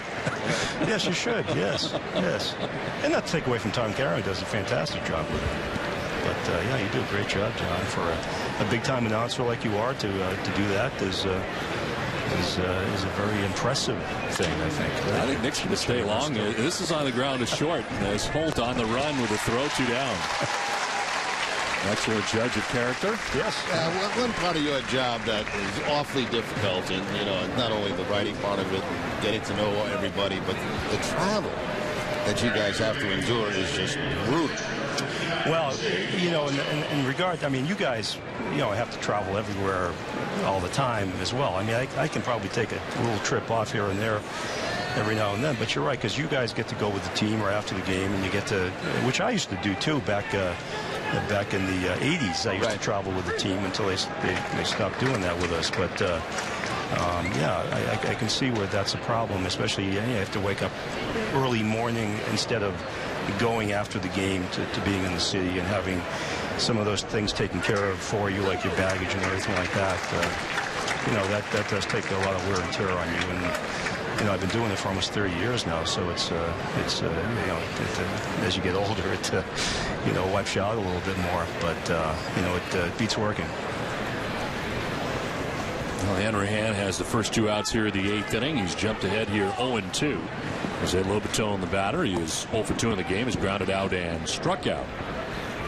Yes, you should. Yes. And not to take away from Tom Carroll, who does a fantastic job with it. But yeah, you do a great job, John, for a big-time announcer like you are to do that is a very impressive thing, I think. I think Nick's going to stay long. This is on the ground is short. As Holt on the run with a throw 2 down. Excellent judge of character. Yes. One part of your job that is awfully difficult, and not only the writing part of it, getting to know everybody, but the travel that you guys have to endure is just brutal. Well, in regard, you guys, have to travel everywhere all the time as well. I can probably take a little trip off here and there every now and then, but you're right, because you guys get to go with the team or after the game, and you get to, which I used to do too back in the 80s. I used to travel with the team until they stopped doing that with us. But yeah, I can see where that's a problem, especially you have to wake up early morning instead of going after the game to being in the city and having some of those things taken care of for you, like your baggage and everything like that. That does take a lot of wear and tear on you. And I've been doing it for almost 30 years now, so it's as you get older, it wipes you out a little bit more. But it beats working. Well, Hanrahan has the first 2 outs here in the 8th inning. He's jumped ahead here 0-2. Jose Lobaton, the batter, he is 0 for 2 in the game. He's grounded out and struck out.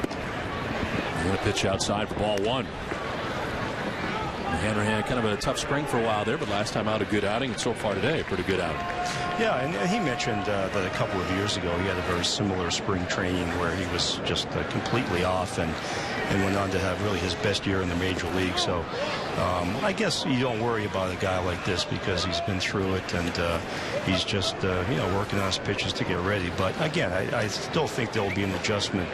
He's going to pitch outside for ball 1. Hanrahan kind of a tough spring for a while there, but last time out a good outing, and so far today a pretty good outing. Yeah, and he mentioned that a couple of years ago he had a very similar spring training where he was just completely off and went on to have really his best year in the major league. So I guess you don't worry about a guy like this because he's been through it and he's just working on his pitches to get ready. But again, I still think there will be an adjustment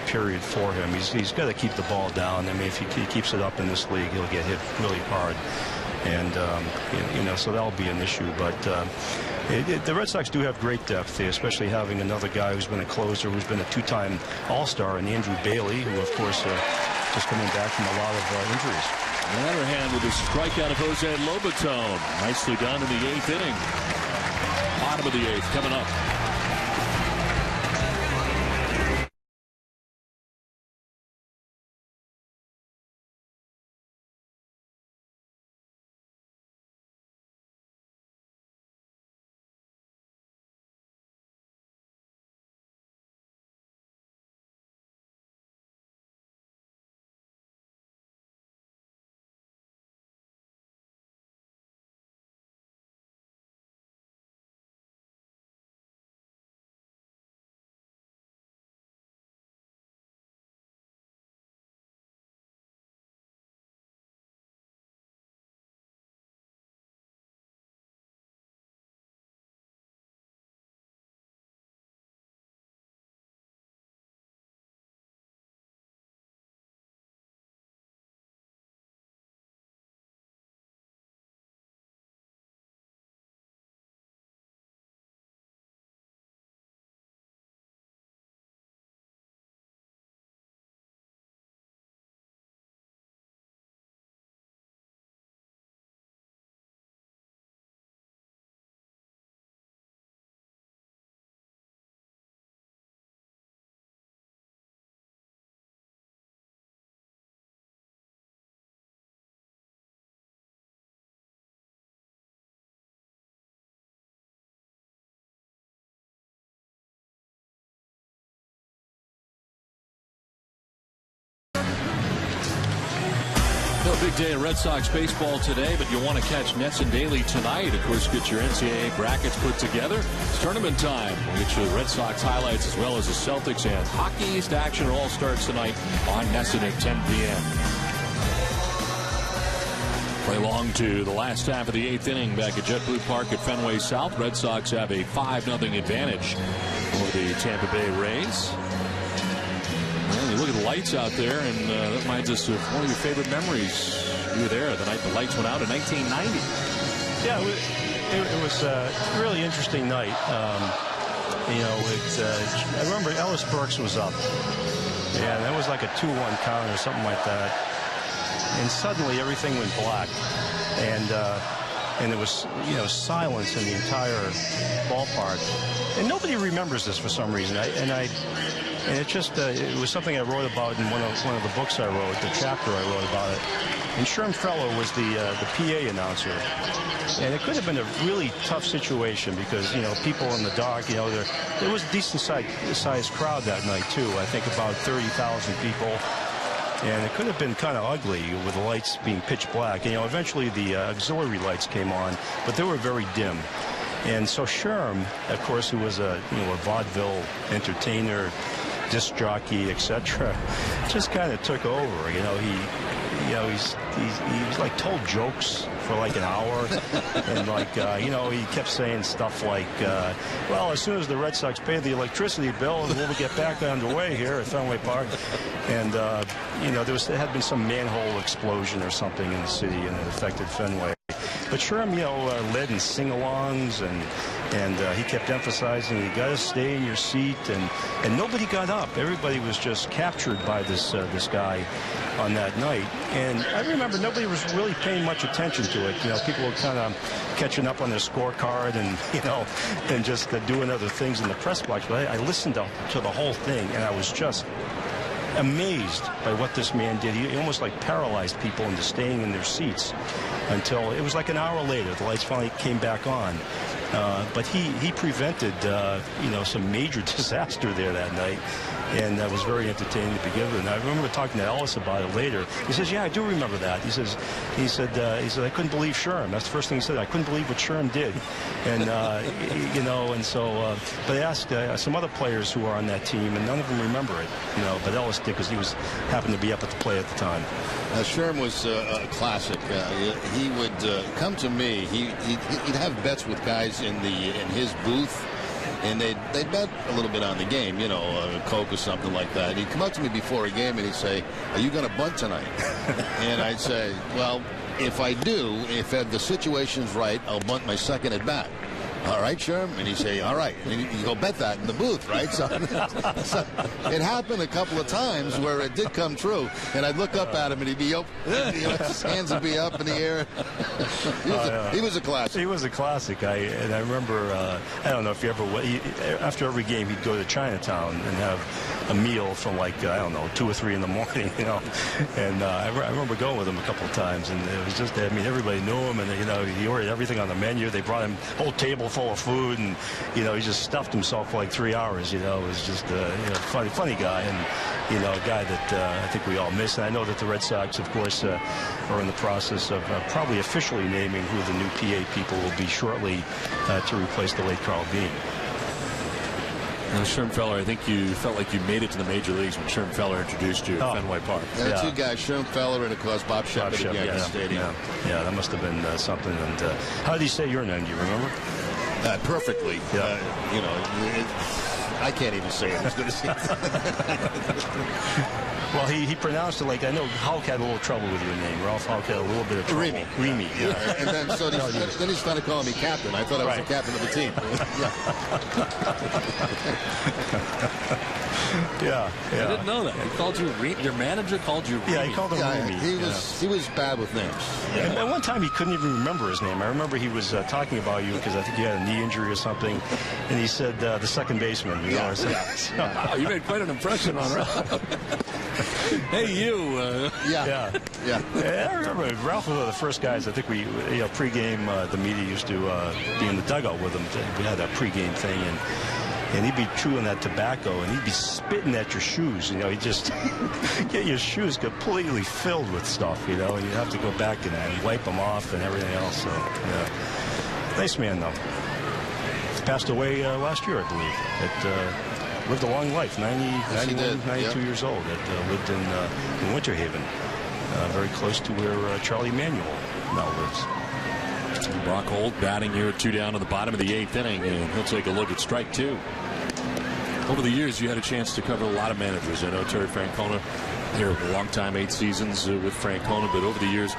period for him. He's got to keep the ball down. If he keeps it up in this league, he'll get hit really hard. And, so that'll be an issue. But the Red Sox do have great depth, especially having another guy who's been a closer, who's been a 2-time All-Star, and Andrew Bailey, who, of course, just coming back from a lot of injuries. Hanrahan with a strikeout of Jose Lobaton. Nicely done in the 8th inning. Bottom of the 8th coming up. Big day of Red Sox baseball today, but you'll want to catch Nets and Daily tonight. Of course, get your NCAA brackets put together. It's tournament time. We'll get you the Red Sox highlights as well as the Celtics and Hockey East action. It all starts tonight on NESN at 10 p.m. Play along to the last half of the 8th inning back at JetBlue Park at Fenway South. Red Sox have a 5-0 advantage over the Tampa Bay Rays. Well, you look at the lights out there, and that reminds us of one of your favorite memories. You were there the night the lights went out in 1990. Yeah, it was a really interesting night. I remember Ellis Burks was up, and that was like a 2-1 count or something like that. And suddenly everything went black, and there was silence in the entire ballpark, and nobody remembers this for some reason. And it was something I wrote about in one of the books I wrote, the chapter I wrote about it. And Sherm Feller was the PA announcer, and it could have been a really tough situation because people in the dark. There was a decent sized crowd that night too. I think about 30,000 people. And it could have been kind of ugly with the lights being pitch black. Eventually the auxiliary lights came on, but they were very dim. And so Sherm, of course, who was a vaudeville entertainer, disc jockey, etc., just kind of took over. He was like told jokes for like an hour, and he kept saying stuff like, well, as soon as the Red Sox pay the electricity bill, we'll get back underway here at Fenway Park. And there had been some manhole explosion or something in the city, and it affected Fenway. But Sherm, led in sing-alongs, and he kept emphasizing you got to stay in your seat, and nobody got up. Everybody was just captured by this guy on that night. And I remember nobody was really paying much attention to it. People were kind of catching up on their scorecard and just doing other things in the press box. But I listened to the whole thing, and I was just amazed by what this man did. He almost like paralyzed people into staying in their seats until it was like an hour later. The lights finally came back on. But he prevented, some major disaster there that night. And that was very entertaining to begin with. And I remember talking to Ellis about it later. He says, yeah, I do remember that. He said, I couldn't believe Sherm. That's the first thing he said. I couldn't believe what Sherm did. And, but I asked some other players who were on that team, and none of them remember it, but Ellis did because he happened to be up at the play at the time. Sherm was a classic. He would come to me. He'd have bets with guys in his booth, and they'd bet a little bit on the game, Coke or something like that. He'd come up to me before a game and he'd say, "Are you going to bunt tonight?" And I'd say, "Well, if I do, if the situation's right, I'll bunt my second at bat." "All right, Sherm?" And he'd say, "All right." And you go bet that in the booth, right? So it happened a couple of times where it did come true. And I'd look up at him, and he'd be up, his hands would be up in the air. He was a classic. He was a classic. I remember, I don't know if you ever, after every game, he'd go to Chinatown and have a meal from 2 or 3 in the morning, And I remember going with him a couple of times, and it was just, everybody knew him, and, he ordered everything on the menu. They brought him a whole table full of food, and he just stuffed himself for like 3 hours. It was just funny guy, and a guy that I think we all miss. And I know that the Red Sox, of course, are in the process of probably officially naming who the new PA people will be shortly to replace the late Carl Bean. Sherm Feller, I think you felt like you made it to the major leagues when Sherm Feller introduced you at Fenway Park. There are two guys, Sherm Feller and, of course, Bob Shepard again in the stadium. Yeah, that must have been something. And how did he say your name? Do you remember? Perfectly. Yeah. I can't even say it as good as he Well, he pronounced it like, I know Hulk had a little trouble with your name. Ralph Hulk had a little bit of trouble. Remy. Yeah. And then he started calling me captain. I thought I was the captain of the team. Yeah. I didn't know that. He called you your manager called you Remy. Yeah, he called him Remy. He was bad with names. Yeah. And at one time he couldn't even remember his name. I remember he was talking about you because I think you had a knee injury or something, and he said the second baseman. Wow, you made quite an impression on Ralph. Hey, you. Yeah. I remember Ralph was one of the first guys. I think we, pregame, the media used to be in the dugout with him. We had a pregame thing, and he'd be chewing that tobacco, and he'd be spitting at your shoes. You know, he'd just get your shoes completely filled with stuff, you know, and you'd have to go back and wipe them off and everything else. So, yeah. Nice man, though. Passed away last year, I believe. Lived a long life, 92 years old. Lived in Winter Haven, very close to where Charlie Emanuel now lives. Brock Holt batting here 2 down in the bottom of the 8th inning, and he'll take a look at strike 2. Over the years, you had a chance to cover a lot of managers. I know Terry Francona here a long time, 8 seasons with Francona, but over the years,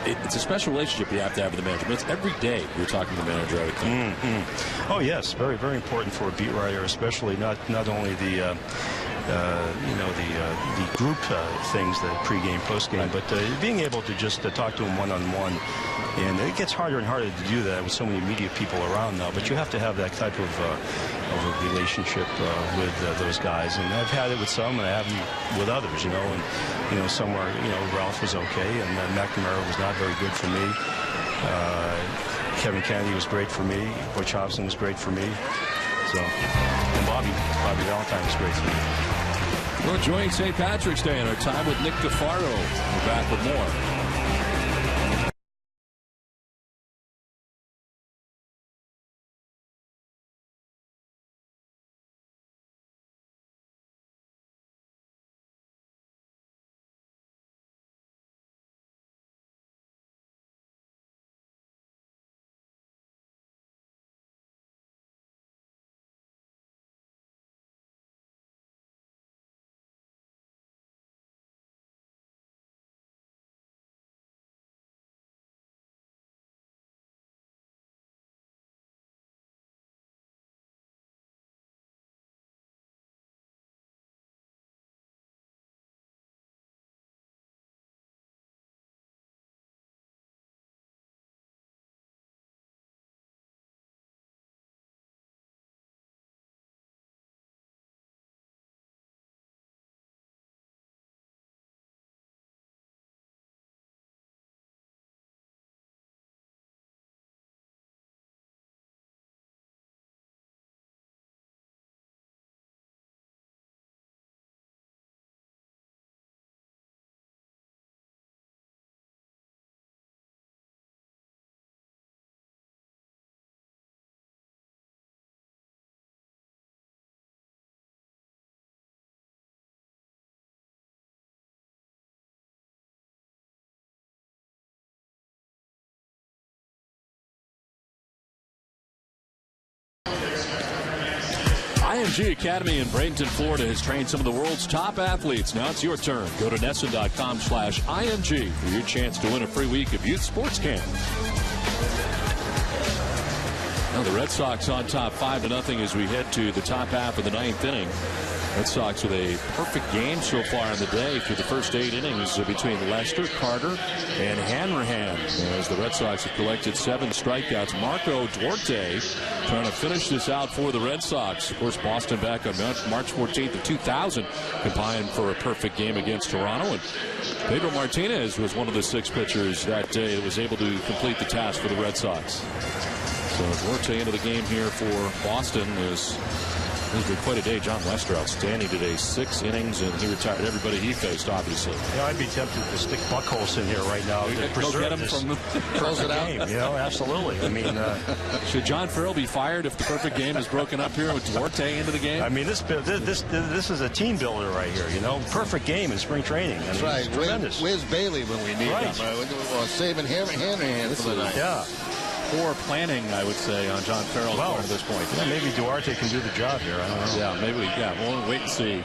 it's a special relationship you have to have with the manager. It's every day you're talking to the manager, I would think. Oh yes, very, very important for a beat writer, especially not only the the group things, the pregame, postgame, but being able to just talk to them one-on-one. And it gets harder and harder to do that with so many media people around now. But you have to have that type of a relationship with those guys. And I've had it with some, and I haven't with others. You know, and somewhere Ralph was okay, and McNamara was not very good for me. Kevin Kennedy was great for me. Butch Hobson was great for me. So, and Bobby Valentine was great for me. We're enjoying St. Patrick's Day and our time with Nick DeFaro. We're back with more. IMG Academy in Bradenton, Florida has trained some of the world's top athletes. Now it's your turn. Go to NESN.com/IMG for your chance to win a free week of youth sports camp. Now the Red Sox on top 5-0 as we head to the top half of the 9th inning. Red Sox with a perfect game so far in the day through the first 8 innings between Lester, Carter, and Hanrahan. As the Red Sox have collected 7 strikeouts. Marco Duarte trying to finish this out for the Red Sox. Of course, Boston back on March 14th of 2000 combined for a perfect game against Toronto. And Pedro Martinez was one of the 6 pitchers that day that was able to complete the task for the Red Sox. So Duarte into the game here for Boston is... It's been quite a day. John Lester outstanding today. 6 innings, and he retired everybody he faced, obviously. I'd be tempted to stick Buckholz in here right now to preserve this. Close it out. Absolutely. I mean, should John Farrell be fired if the perfect game is broken up here with Duarte into the game? I mean, this is a team builder right here. Perfect game in spring training. That's right. Tremendous. Where's Bailey when we need him? Saving Hanrahan for the night. Yeah. Poor planning, I would say, on John Farrell's part at this point. Yeah, maybe Duarte can do the job here. I don't know. Yeah, maybe. We'll wait and see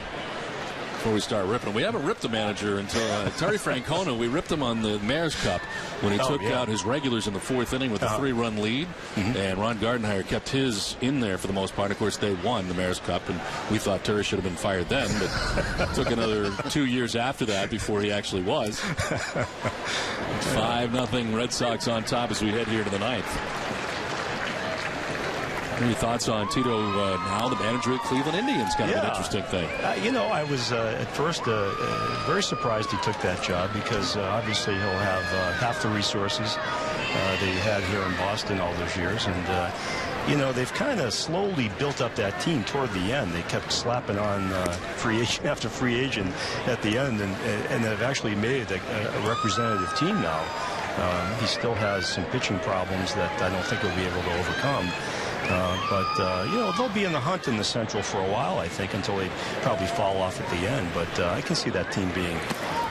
before we start ripping him. We haven't ripped the manager until Terry Francona. We ripped him on the Mayor's Cup when he took out his regulars in the 4th inning with a 3-run lead. And Ron Gardenhire kept his in there for the most part. Of course, they won the Mayor's Cup, and we thought Terry should have been fired then, but it took another 2 years after that before he actually was. 5-0 Red Sox on top as we head here to the 9th. Any thoughts on Tito now, the manager of Cleveland Indians? Kind of an interesting thing. I was at first very surprised he took that job because obviously he'll have half the resources they had here in Boston all those years. And, you know, they've kind of slowly built up that team toward the end. They kept slapping on free agent after free agent at the end, and they've actually made a representative team now. He still has some pitching problems that I don't think he'll be able to overcome. But you know, they'll be in the hunt in the Central for a while, I think, until they probably fall off at the end. But I can see that team being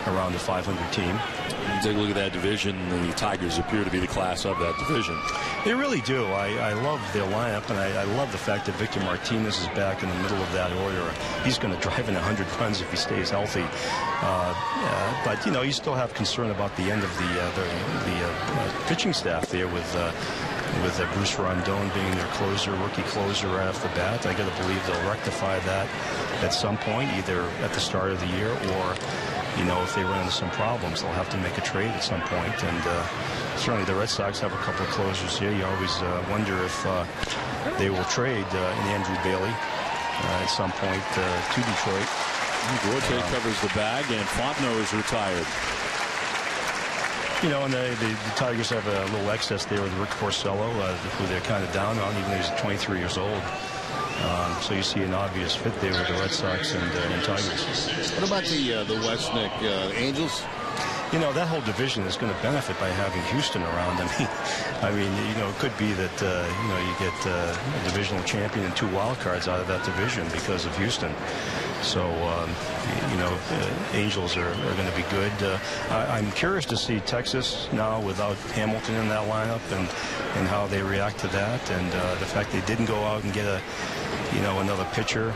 around the 500 team. You take a look at that division. The Tigers appear to be the class of that division. They really do. I love their lineup, and I love the fact that Victor Martinez is back in the middle of that order. He's going to drive in 100 runs if he stays healthy. But, you know, you still have concern about the end of the pitching staff there with Bruce Rondon being their closer, rookie closer right off the bat. I got to believe they'll rectify that at some point, either at the start of the year or, you know, if they run into some problems, they'll have to make a trade at some point. And certainly the Red Sox have a couple of closers here. You always wonder if they will trade Andrew Bailey at some point to Detroit. Duarte covers the bag, and Fontenot is retired. You know, and the Tigers have a little excess there with Rick Porcello, who they're kind of down on, even though he's 23 years old. So you see an obvious fit there with the Red Sox and Tigers. What about the West, Nick? Angels? You know, that whole division is going to benefit by having Houston around. I mean, you know, it could be that, you know, you get a divisional champion and 2 wild cards out of that division because of Houston. So, you know, Angels are going to be good. I'm curious to see Texas now without Hamilton in that lineup and how they react to that. And the fact they didn't go out and get another pitcher.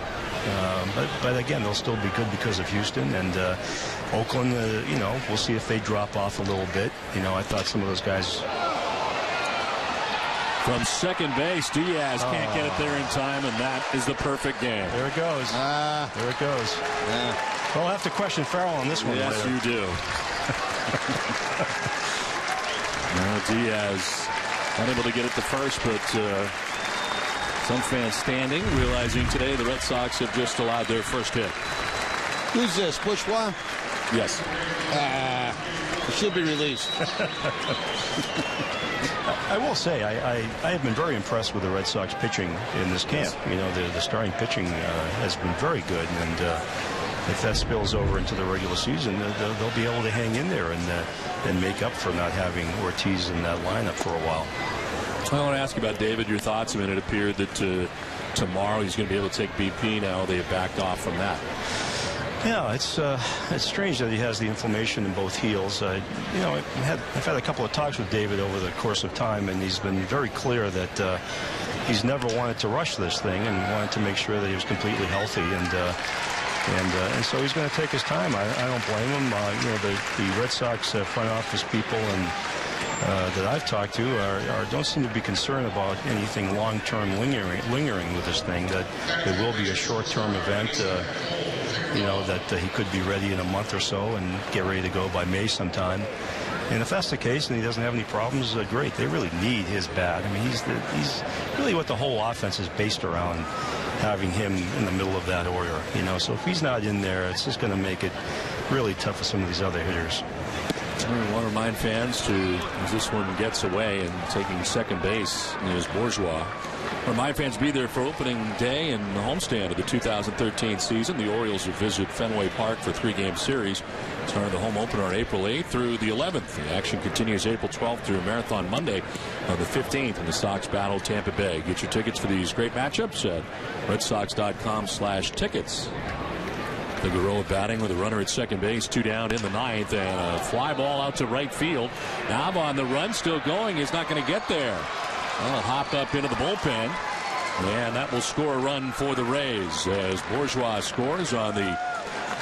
But again, they'll still be good because of Houston. And Oakland, you know, we'll see if they drop off a little bit. You know, I thought some of those guys. From second base, Diaz can't get it there in time, and that is the perfect game. There it goes. There it goes. We'll have to question Farrell on this one. Yes, later. you do. Now Diaz unable to get it to first, but some fans standing, realizing today the Red Sox have just allowed their first hit. Who's this? Bourgeois? Yes. It should be released. I will say, I have been very impressed with the Red Sox pitching in this camp. You know, the starting pitching has been very good, and if that spills over into the regular season, they'll be able to hang in there and make up for not having Ortiz in that lineup for a while. I want to ask you about David, your thoughts. I mean, it appeared that tomorrow he's going to be able to take BP. Now they have backed off from that. Yeah, it's strange that he has the inflammation in both heels. You know, I've had a couple of talks with David over the course of time, and he's been very clear that he's never wanted to rush this thing and wanted to make sure that he was completely healthy. And so he's going to take his time. I don't blame him. You know, the Red Sox front office people and that I've talked to don't seem to be concerned about anything long-term lingering with this thing. That it will be a short-term event. You know, that he could be ready in a month or so and get ready to go by May sometime. And if that's the case and he doesn't have any problems, great. They really need his bat. I mean, he's really what the whole offense is based around, having him in the middle of that order. You know, so if he's not in there, it's just going to make it really tough for some of these other hitters. I want to remind fans as this one gets away and taking second base is Bourgeois. Remind fans be there for opening day and the homestand of the 2013 season. The Orioles will visit Fenway Park for a 3-game series, starting the home opener on April 8th through the 11th. The action continues April 12th through Marathon Monday on the 15th, and the Sox battle Tampa Bay. Get your tickets for these great matchups at redsox.com/tickets. Figueroa batting with a runner at second base, 2 down in the 9th, and a fly ball out to right field. Now on the run, still going, is not going to get there. Well, hop up into the bullpen, and that will score a run for the Rays as Bourgeois scores on the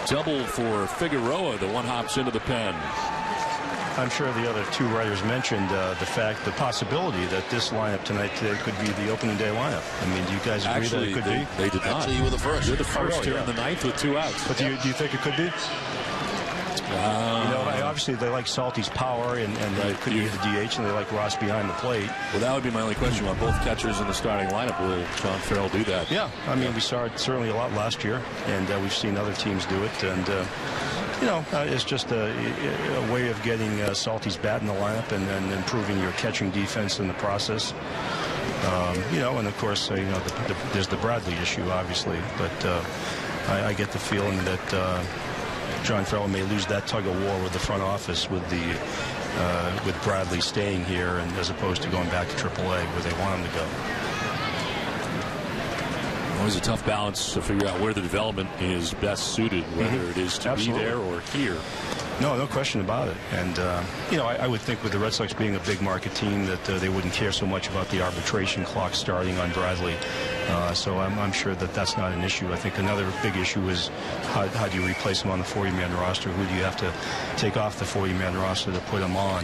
double for Figueroa. The one hops into the pen. I'm sure the other 2 writers mentioned the possibility that this lineup tonight could be the opening day lineup. I mean, do you guys agree that it could be? They did not. Actually, you were the first. You're the first here in the 9th with 2 outs. But do you think it could be? You know, obviously they like Salty's power, and they could be the DH, and they like Ross behind the plate. Well, that would be my only question on both catchers in the starting lineup. Will John Farrell do that? Yeah, I mean, we saw it certainly a lot last year, and we've seen other teams do it. And it's just a way of getting Salty's bat in the lineup and then improving your catching defense in the process. And of course, there's the Bradley issue, obviously, but I get the feeling that John Farrell may lose that tug of war with the front office with Bradley staying here and as opposed to going back to AAA where they want him to go. Always a tough balance to figure out where the development is best suited, whether it is to be there or here. No question about it. And, I would think with the Red Sox being a big market team that they wouldn't care so much about the arbitration clock starting on Bradley. So I'm sure that that's not an issue. I think another big issue is how do you replace him on the 40-man roster? Who do you have to take off the 40-man roster to put him on?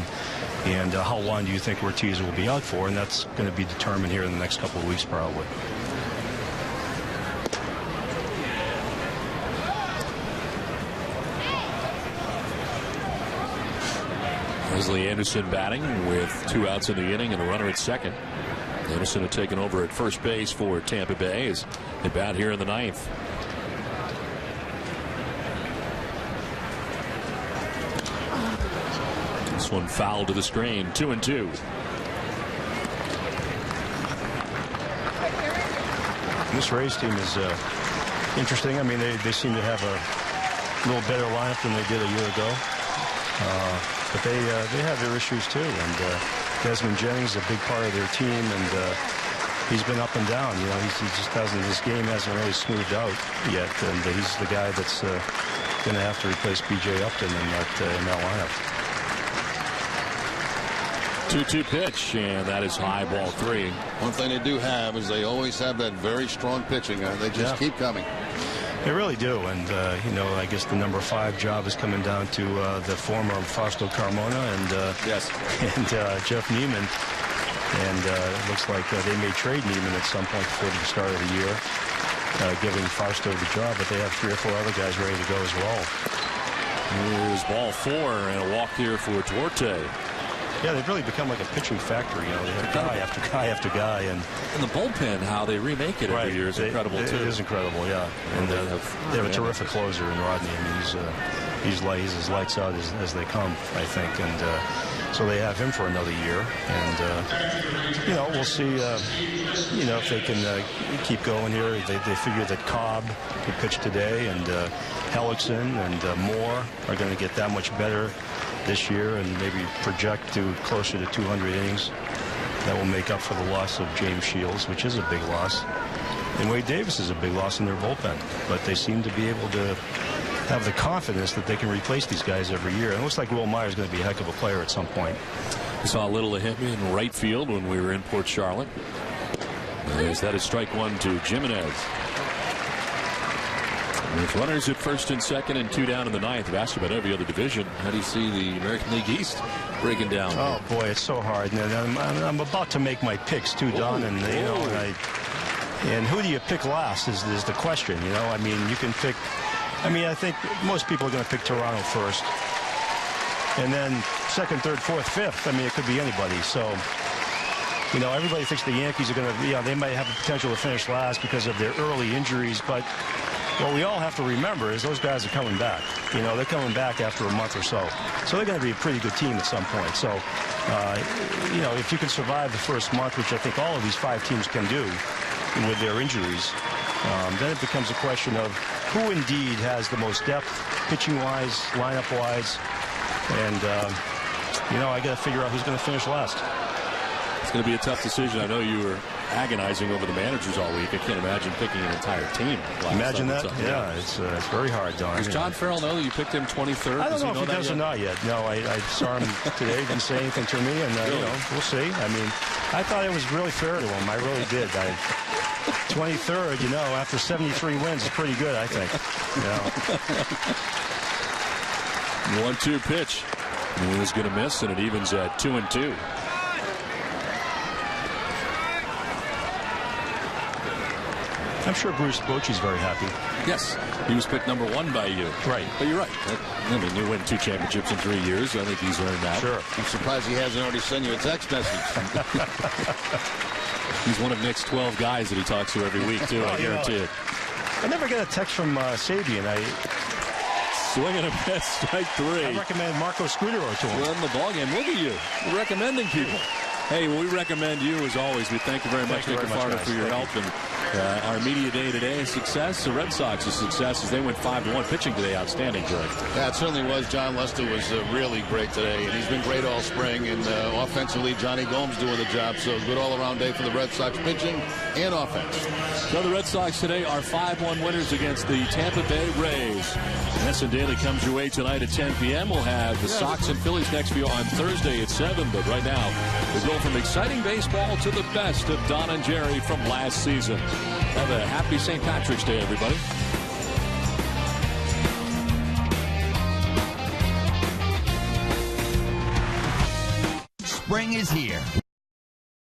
And how long do you think Ortiz will be out for? And that's going to be determined here in the next couple of weeks probably. Leslie Anderson batting with 2 outs in the inning and a runner at second. Anderson had taken over at first base for Tampa Bay as they bat here in the 9th. This one fouled to the screen. 2-2. This Rays team is interesting. I mean, they seem to have a little better lineup than they did a year ago. But they have their issues too, and Desmond Jennings is a big part of their team, and he's been up and down. He just hasn't, his game hasn't really smoothed out yet, and he's the guy that's going to have to replace B.J. Upton in that lineup. 2-2 pitch, and that is high, ball 3. One thing they do have is they always have that very strong pitching. They just keep coming. They really do, and I guess the number 5 job is coming down to the former Fausto Carmona and Jeff Neiman, and it looks like they may trade Neiman at some point before the start of the year, giving Fausto the job, but they have 3 or 4 other guys ready to go as well. Here's ball 4 and a walk here for Duarte. Yeah, they've really become like a pitching factory. They have guy after guy after guy, and the bullpen, how they remake it every year is incredible too. It is incredible, yeah. And they have a terrific closer in Rodney. I mean, he's as lights out as they come, I think, and so they have him for another year. And we'll see. If they can keep going here. They figure that Cobb could pitch today, and Hellickson and Moore are going to get that much better this year and maybe project to closer to 200 innings. That will make up for the loss of James Shields, which is a big loss. And Wade Davis is a big loss in their bullpen. But they seem to be able to have the confidence that they can replace these guys every year. And it looks like Will Myers is going to be a heck of a player at some point. We saw a little of him in right field when we were in Port Charlotte. That is strike 1 to Jimenez. With runners at first and second and 2 down in the 9th. I've asked you about every other division. How do you see the American League East breaking down? Oh boy, it's so hard. And I'm about to make my picks too, Don. And and who do you pick last is the question. I mean, you can pick. I mean, I think most people are going to pick Toronto first, and then second, third, fourth, fifth. I mean, it could be anybody. So. Everybody thinks the Yankees are going to, they might have the potential to finish last because of their early injuries, but what we all have to remember is those guys are coming back. They're coming back after a month or so. So they're going to be a pretty good team at some point. So, if you can survive the first month, which I think all of these 5 teams can do with their injuries, then it becomes a question of who indeed has the most depth, pitching-wise, lineup-wise, and, I got to figure out who's going to finish last. It's going to be a tough decision. I know you were agonizing over the managers all week. I can't imagine picking an entire team. Imagine that? Yeah, it's very hard, Don. Does John Farrell know that you picked him 23rd? I don't know if he does or not yet. No, I saw him today. Didn't say anything to me, and we'll see. I mean, I thought it was really fair to him. I really did. 23rd, after 73 wins is pretty good, I think. 1-2 pitch. He was going to miss, and it evens at 2-2. I'm sure Bruce Bochy's very happy. Yes, he was picked number 1 by you. Right. But you're right. I mean, you win 2 championships in 3 years. I think he's earned that. Sure. I'm surprised he hasn't already sent you a text message. He's one of Nick's 12 guys that he talks to every week, too. I guarantee it. I never get a text from Sabian. Swing and a miss, strike 3. I recommend Marco Scudero to him. Well, in the ballgame. Look at you. You're recommending people. Hey, well, we recommend you as always. We thank you very much, Nick Cafardo, for your help. And our media day today is success. The Red Sox is success as they went 5-1. Pitching today, outstanding, Greg. Yeah, it certainly was. John Lester was really great today, and he's been great all spring. And offensively, Johnny Gomes doing the job. So good all-around day for the Red Sox pitching and offense. So the Red Sox today are 5-1 winners against the Tampa Bay Rays. NESN Daily comes your way tonight at 10 p.m. We'll have the Sox and Phillies next for you on Thursday at 7. But right now, we go from exciting baseball to the best of Don and Jerry from last season. Have a happy St. Patrick's Day, everybody. Spring is here.